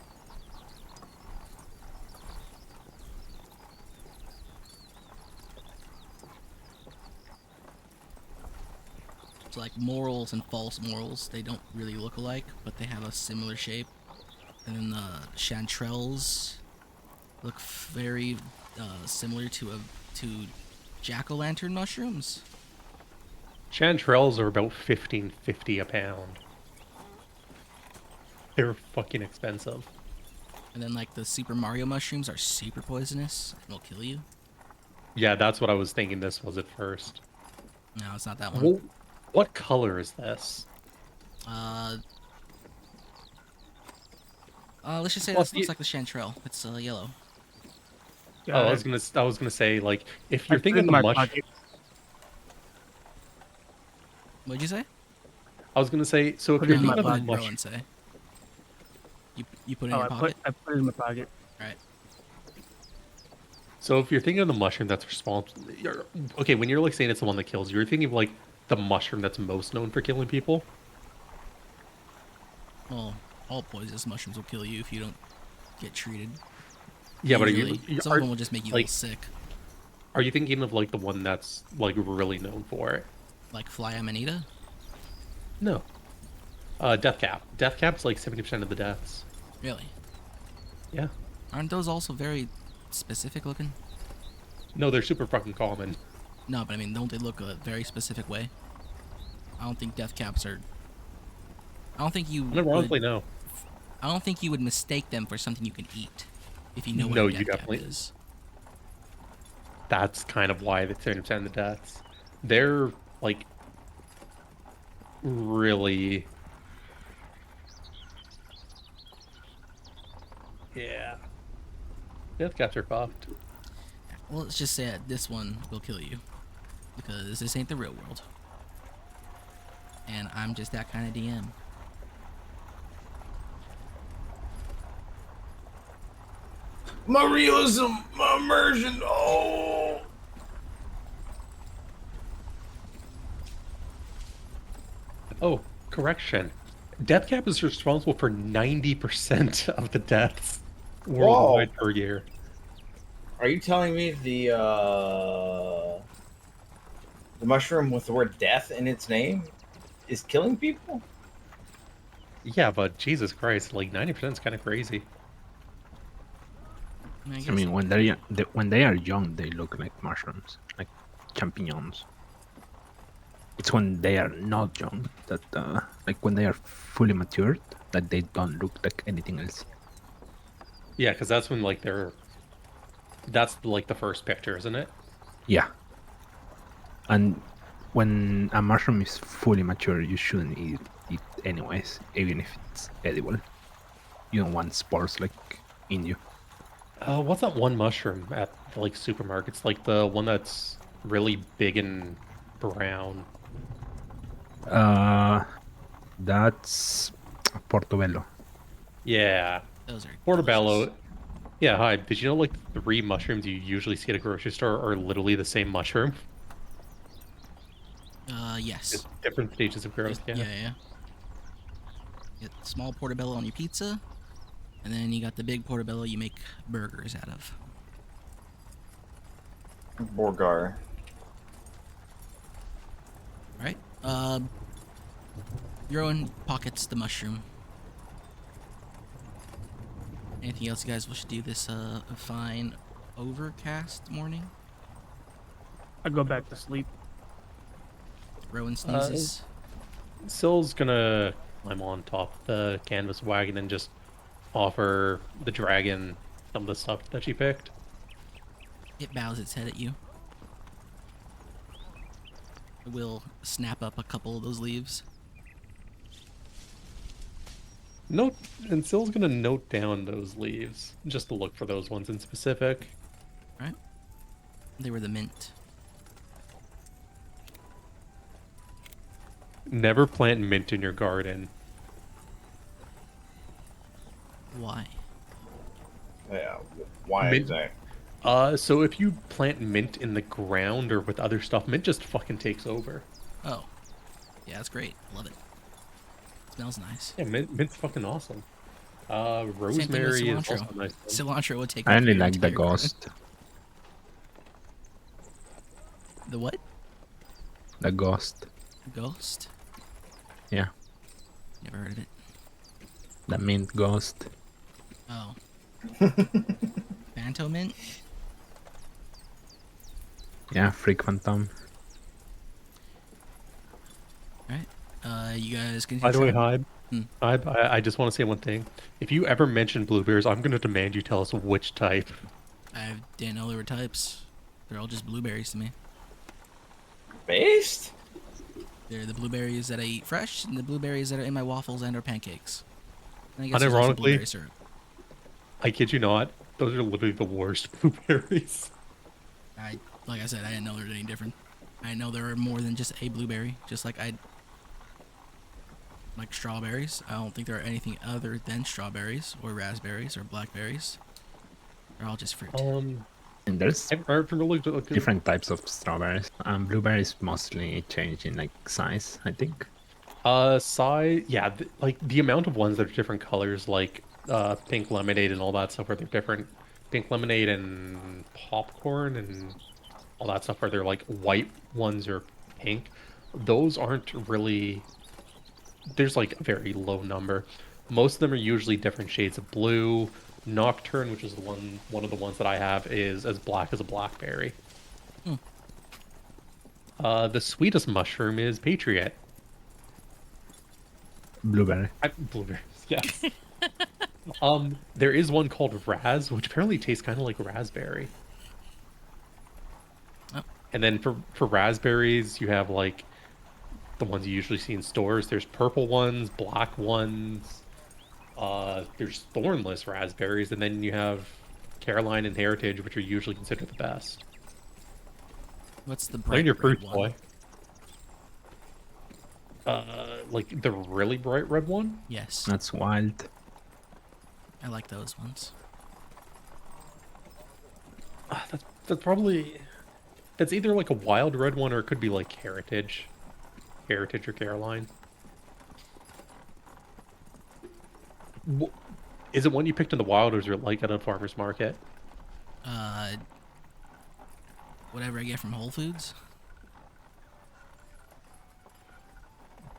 So like morals and false morals, they don't really look alike, but they have a similar shape. And then the chanterelles look very similar to jack-o'-lantern mushrooms. Chanterelles are about $15.50 a pound. They're fucking expensive. And then like the Super Mario mushrooms are super poisonous and will kill you. Yeah, that's what I was thinking this was at first. No, it's not that one. What color is this? Let's just say this looks like the chanterelle. It's yellow. Oh, I was gonna say, like, if you're thinking of the mushroom, What'd you say? I was gonna say, so if Put you're it in my thinking of the What did Rowan mushroom, say? You put it in your pocket? I put it in my pocket. Alright. so if you're thinking of the mushroom that's responsible, okay, when you're like saying it's the one that kills, you're thinking of like the mushroom that's most known for killing people. Well, all poisonous mushrooms will kill you if you don't get treated. Yeah, but Usually. Some of them will just make you like, sick. Are you thinking of like the one that's like really known for it? Like Fly Amanita? No. Death Cap. Death Cap's like 70% of the deaths. Really? Yeah. Aren't those also very specific looking? No, they're super fucking common. No, but I mean, don't they look a very specific way? I don't think death caps are. I don't think you. Unironically, Would, no. I don't think you would mistake them for something you can eat, if you know what No, a you death cap definitely. is. That's kind of why they 30% of the deaths. They're like really. Yeah. Death caps are fucked. Well, let's just say that this one will kill you, because this ain't the real world, and I'm just that kind of DM. My realism, my immersion. Oh. Oh, correction. Death cap is responsible for 90% of the deaths worldwide per year. Are you telling me the mushroom with the word death in its name is killing people? Yeah, but Jesus Christ, like 90% is kind of crazy. I I guess mean, when they are young, they look like mushrooms, like champignons. It's when they are not young that, like when they are fully matured, that they don't look like anything else. Yeah, because that's when like that's like the first picture, isn't it? Yeah. And when a mushroom is fully mature, you shouldn't eat it anyways, even if it's edible. You don't want spores like in you. What's that one mushroom at the like supermarkets? Like the one that's really big and brown. That's portobello. Yeah, those are delicious. portobello. Yeah, hi. Did you know like the three mushrooms you usually see at a grocery store are literally the same mushroom? Yes. Just different stages of growth. Yeah. Yeah. Get small portobello on your pizza, and then you got the big portobello you make burgers out of. Borgar. Right? Rowan pockets the mushroom. Anything else you guys wish to do this fine overcast morning? I go back to sleep. Rowan sneezes. Sill's gonna climb on top of the canvas wagon and just offer the dragon some of the stuff that she picked. It bows its head at you. It will snap up a couple of those leaves. Note, and Sill's gonna note down those leaves just to look for those ones in specific. Right? They were the mint. Never plant mint in your garden. Why? Yeah. Why Mint- exactly? So if you plant mint in the ground or with other stuff, mint just fucking takes over. Oh. Yeah, that's great. Love it. Smells nice. Yeah, mint's fucking awesome. Same thing with Rosemary is cilantro. also a nice one. Cilantro would take I over only your like the entire garden. ghost. The what? The ghost. Ghost? Yeah. Never heard of it. The mint ghost. Oh. Phantom mint? Yeah, freak phantom. Right. You guys can By the way, Hyde, Hmm. I just want to say one thing. If you ever mention blueberries, I'm gonna demand you tell us which type. I didn't know there were types. They're all just blueberries to me. Based? They're the blueberries that I eat fresh and the blueberries that are in my waffles and or pancakes. And I guess there's also Unironically, blueberry syrup. I kid you not, those are literally the worst blueberries. Like I said, I didn't know there was any different. I didn't know there were more than just a blueberry. Just like I like strawberries. I don't think there are anything other than strawberries or raspberries or blackberries. They're all just fruit. And there's Different. different types of strawberries. Blueberries mostly change in like size, I think. Size, yeah, like the amount of ones that are different colors, like pink lemonade and all that stuff, where they're different. Pink lemonade and popcorn and all that stuff, where they're like white ones or pink. Those aren't really. There's like a very low number. Most of them are usually different shades of blue. Nocturne, which is one of the ones that I have, is as black as a blackberry. The sweetest mushroom is Patriot. Blueberry. Blueberries, yes. There is one called Raz, which apparently tastes kind of like raspberry. Oh. And then for raspberries, you have like the ones you usually see in stores. There's purple ones, black ones. There's thornless raspberries, and then you have Caroline and Heritage, which are usually considered the best. What's the Like bright your red fruit one? boy. Like the really bright red one. Yes, That's wild. I like those ones. That's probably that's either like a wild red one or it could be like Heritage or Caroline. Is it one you picked in the wild or is it like at a farmer's market? Uh, whatever I get from Whole Foods.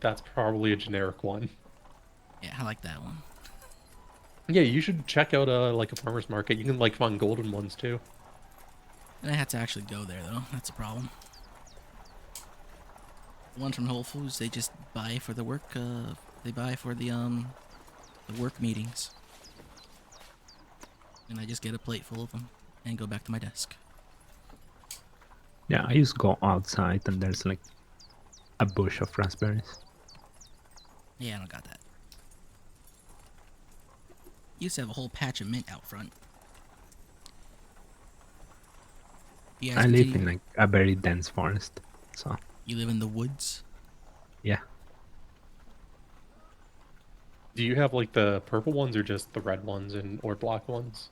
That's probably a generic one. Yeah, I like that one. Yeah, you should check out like a farmer's market. You can like find golden ones too. And I had to actually go there though. That's a problem. The ones from Whole Foods, they just buy for the work. They buy for the work meetings. And I just get a plate full of them and go back to my desk. Yeah, I just go outside and there's like a bush of raspberries. Yeah, I don't got that. Used to have a whole patch of mint out front. You guys I live continue- in like a very dense forest, so You live in the woods? yeah. Do you have like the purple ones or just the red ones and or black ones?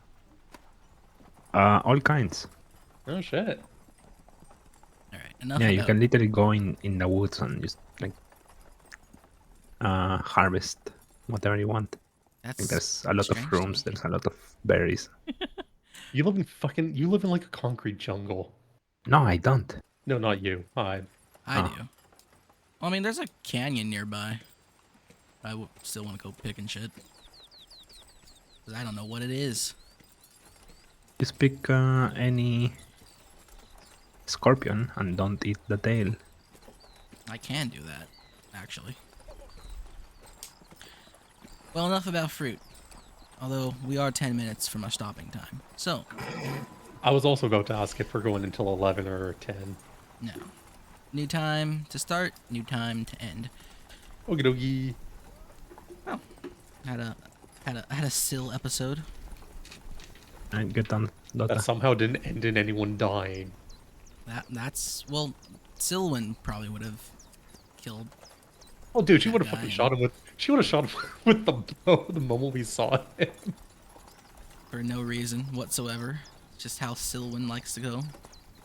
All kinds. Oh shit. Alright, enough Yeah, about... you can literally go in the woods and just like harvest whatever you want. That's Like, there's a lot strange of to rooms, me. there's a lot of berries. You live in like a concrete jungle. No, I don't. No, not you. I Oh. do. Well, I mean, there's a canyon nearby. I still want to go picking shit. Because I don't know what it is. Just pick any scorpion and don't eat the tail. I can do that, actually. Well, enough about fruit. Although, we are 10 minutes from our stopping time. So, I was also about to ask if we're going until 11 or 10. no. New time to start, new time to end. Okie dokie. Had a Sill episode. And get on Dota. That somehow didn't end in anyone dying. That's well, Silwyn probably would have killed. Oh, dude, she That would have guy. fucking shot him with. She would have shot him with the bow the moment we saw him. For no reason whatsoever. Just how Silwyn likes to go.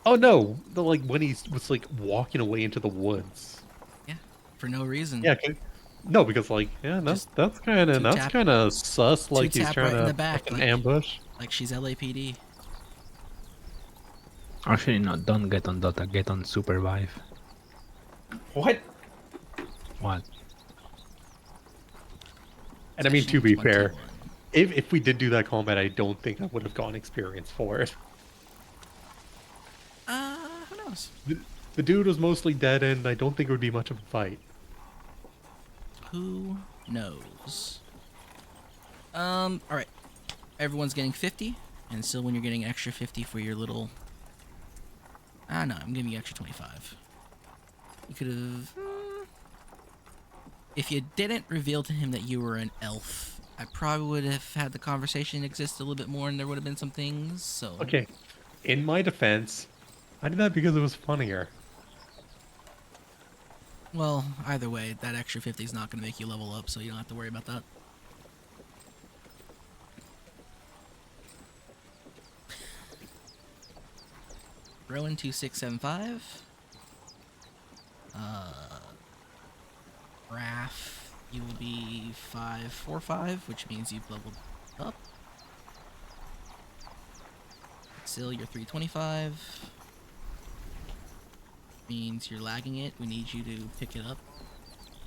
Oh no! Like when he was like walking away into the woods. Yeah, for no reason. Yeah. No, because like that's Just that's kind of two-tap- sus. Like he's two-tap trying right in to the back, fucking like- ambush. Like she's LAPD. Actually, no, don't get on Dota, get on Supervive. What? What? And I mean, to Section be fair, 21. if we did do that combat, I don't think I would have gotten experience for it. Who knows? The dude was mostly dead, and I don't think it would be much of a fight. Who knows? Alright. Everyone's getting 50, and Silwyn, you're getting extra 50 for your little... no, I'm giving you extra 25. You could have... If you didn't reveal to him that you were an elf, I probably would have had the conversation exist a little bit more, and there would have been some things, so... Okay, in my defense, I did that because it was funnier. Well, either way, that extra 50 is not going to make you level up, so you don't have to worry about that. Rowan 2675. Raph, you will be 545, which means you've leveled up. Sil, you're 325. Means you're lagging it. We need you to pick it up.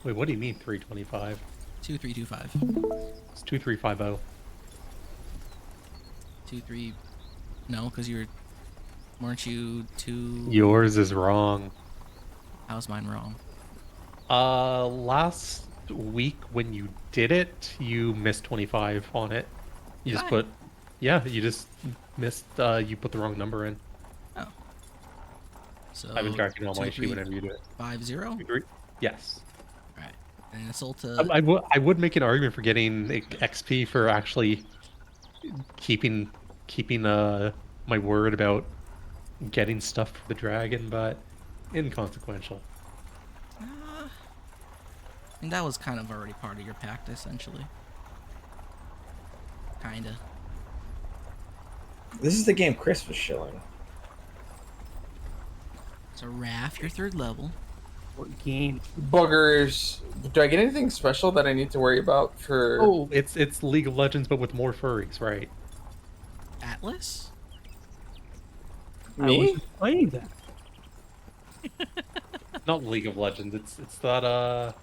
Wait, what do you mean 325? 2325. It's 2350. 23. No, because weren't you two? Yours is wrong. How's mine wrong? Last week when you did it, you missed 25 on it. You Did just I? put, yeah, you just missed. You put the wrong number in. Oh. So I've been tracking on my sheet 2, 3, whenever you do it. 5, 0. Agree? Yes. All right. And insult to I would make an argument for getting XP for actually keeping my word about getting stuff for the dragon, but inconsequential. and that was kind of already part of your pact, essentially. Kinda. This is the game Chris was shilling. So Raph, you're 3rd level. What game? Buggers. Do I get anything special that I need to worry about for? Oh, it's League of Legends, but with more furries, right? Atlas? I Me? wasn't playing that. Not League of Legends. It's that Well,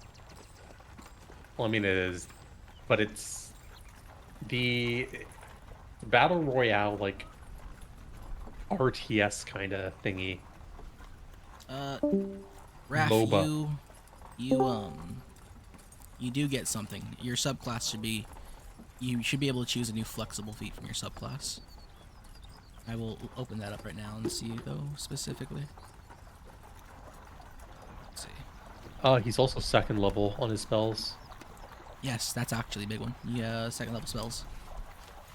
I mean it is, but it's the battle royale like RTS kind of thingy. Raph, MOBA. you do get something. Your subclass should be, you should be able to choose a new flexible feat from your subclass. I will open that up right now and see though specifically. Let's see. He's also 2nd level on his spells. Yes, that's actually a big one. Yeah, 2nd level spells,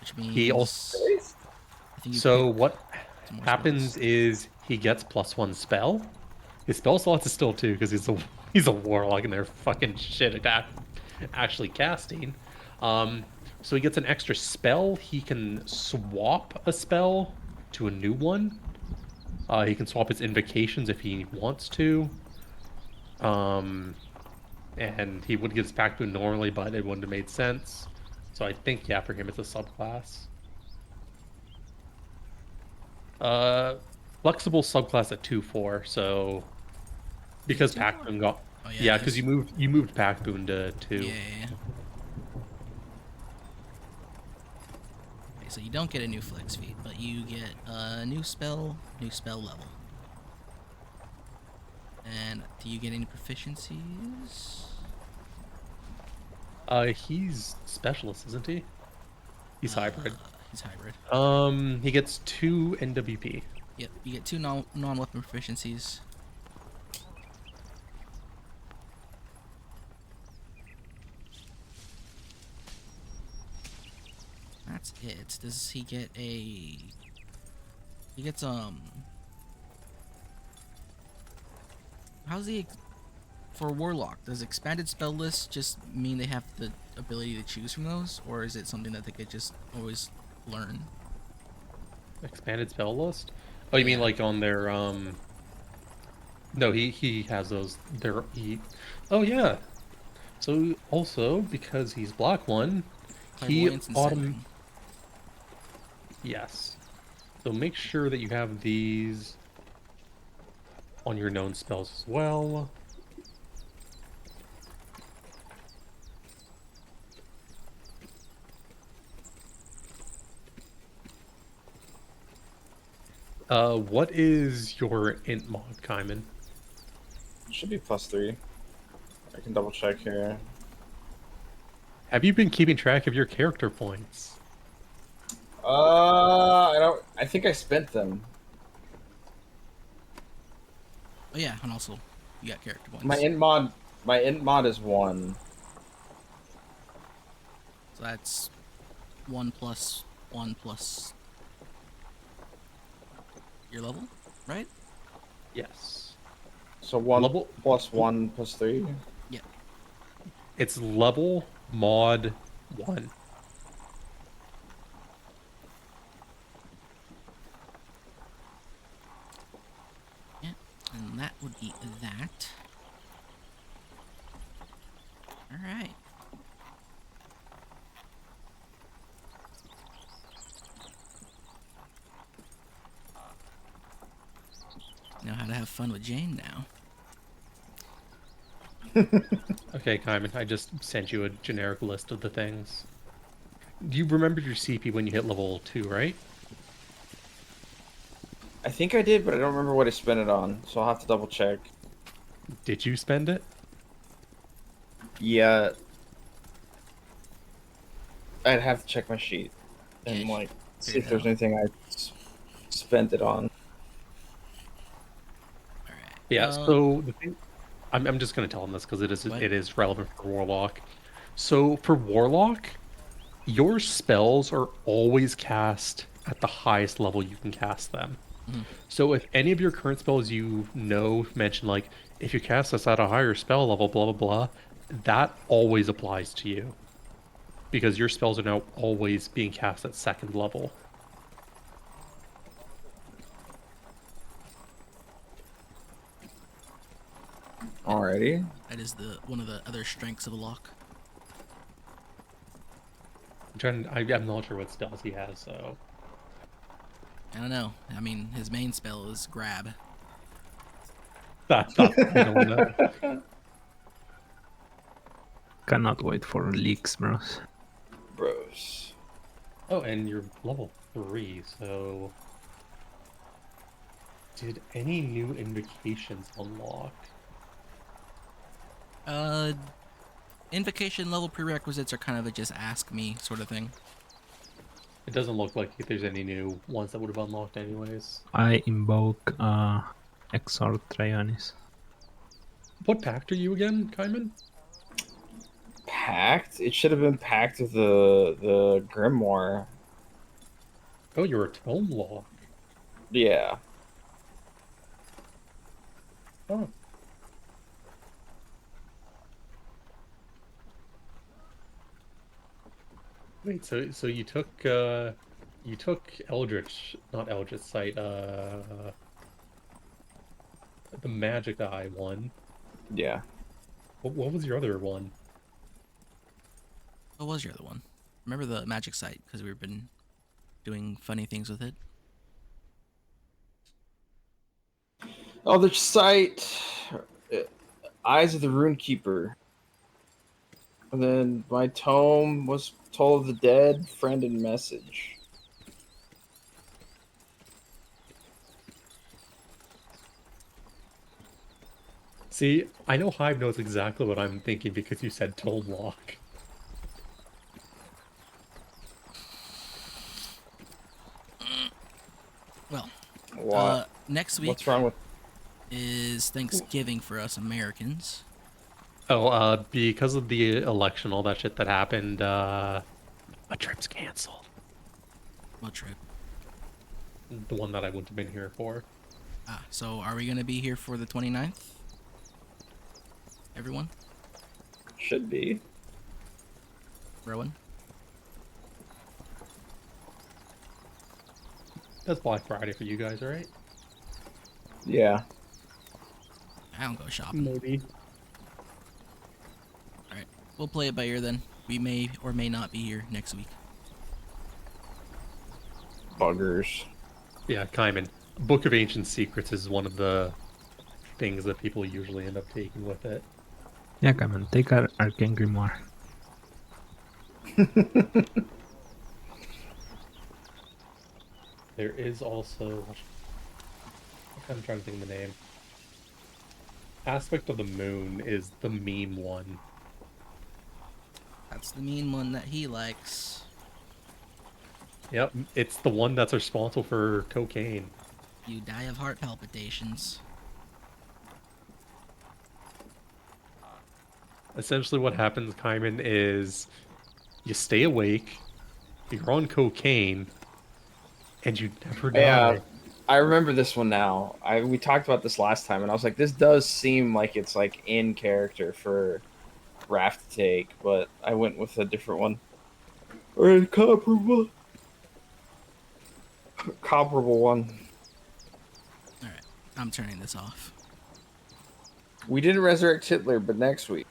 which means He also I think you So pick what some more happens spells. is he gets +1 spell. His spell slots is still 2 because he's a warlock and they're fucking shit at actually casting. So he gets an extra spell. He can swap a spell to a new one. He can swap his invocations if he wants to. And he would get his pack boon normally, but it wouldn't have made sense. So I think, yeah, for him it's a subclass. Flexible subclass at 2/4, so because pack boon got Oh, yeah, it because is. you moved pack boon to 2. Yeah. Okay, so you don't get a new flex feat, but you get a new spell level. And do you get any proficiencies? He's specialist, isn't he? He's hybrid. He's hybrid. He gets 2 NWP. Yep, you get 2 non-weapon proficiencies. That's it. Does he get a... He gets, how's he... For Warlock, does expanded spell list just mean they have the ability to choose from those? Or is it something that they could just always learn? Expanded spell list? Oh, you mean Yeah. like on their No, he has those. Oh yeah. So also because he's block 1, he Clairvoyance and Sending. Yes. So make sure that you have these on your known spells as well. What is your int mod, Kaiman? Should be +3. I can double check here. Have you been keeping track of your character points? I don't. I think I spent them. Oh yeah, and also you got character points. My int mod is 1. So that's 1 plus 1 plus your level, right? Yes. So 1 Level- plus 1 plus 3. Yeah. It's level mod 1. Yeah, and that would be that. All right. Know how to have fun with Jane now. Okay, Kaiman, I just sent you a generic list of the things. Do you remember your CP when you hit level 2, right? I think I did, but I don't remember what I spent it on, so I'll have to double check. Did you spend it? Yeah, I'd have to check my sheet and Okay, like see figure if it there's out. anything I spent it on. All right. Yeah. So the thing, I'm just gonna tell him this because What? it is relevant for Warlock. So for Warlock, your spells are always cast at the highest level you can cast them. Mhm. So if any of your current spells you know mention like if you cast this at a higher spell level, blah blah blah, that always applies to you because your spells are now always being cast at second level. Alrighty. That is the one of the other strengths of the lock. I'm not sure what spells he has, so I don't know. I mean, his main spell is grab. that we don't know. Cannot wait for leaks, bros. Bros. Oh, and you're level 3, so did any new invocations unlock? Uh, invocation level prerequisites are kind of a just ask me sort of thing. It doesn't look like there's any new ones that would have unlocked anyways. I invoke Exort Trionis. What pact are you again, Kaiman? Packed? It should have been packed with the grimoire. Oh, you're a tome lock. Yeah. Oh. Wait, so you took Eldritch, not Eldritch Sight, the Magic Eye one. Yeah. What was your other one? What was your other one? Remember the magic site because we've been doing funny things with it. Oh, the site. Eyes of the Runekeeper. And then my tome was Toll of the Dead, Friend and Message. See, I know Hive knows exactly what I'm thinking because you said tome lock. Well, What? next week What's wrong with? is Thanksgiving for us Americans. Oh, because of the election, all that shit that happened, a trip's canceled. What trip? The one that I wouldn't have been here for. So are we gonna be here for the 29th? Everyone? Should be. Rowan? That's Black Friday for you guys, right? Yeah. I don't go shopping. Maybe. Alright. We'll play it by ear then. We may or may not be here next week. Buggers. Yeah, Kaiman. Book of Ancient Secrets is one of the things that people usually end up taking with it. Yeah, come on, take our Arcane Grimoire. There is also... I'm trying to think of the name. Aspect of the Moon is the meme one. That's the mean one that he likes. Yep, it's the one that's responsible for cocaine. You die of heart palpitations. Essentially what happens, Kaiman, is you stay awake, you're on cocaine, and you never die. Yeah. I remember this one now. We talked about this last time, and I was like, this does seem like it's like in character for Raft to take, but I went with a different one. Or a comparable one. Alright. I'm turning this off. We didn't resurrect Hitler, but next week.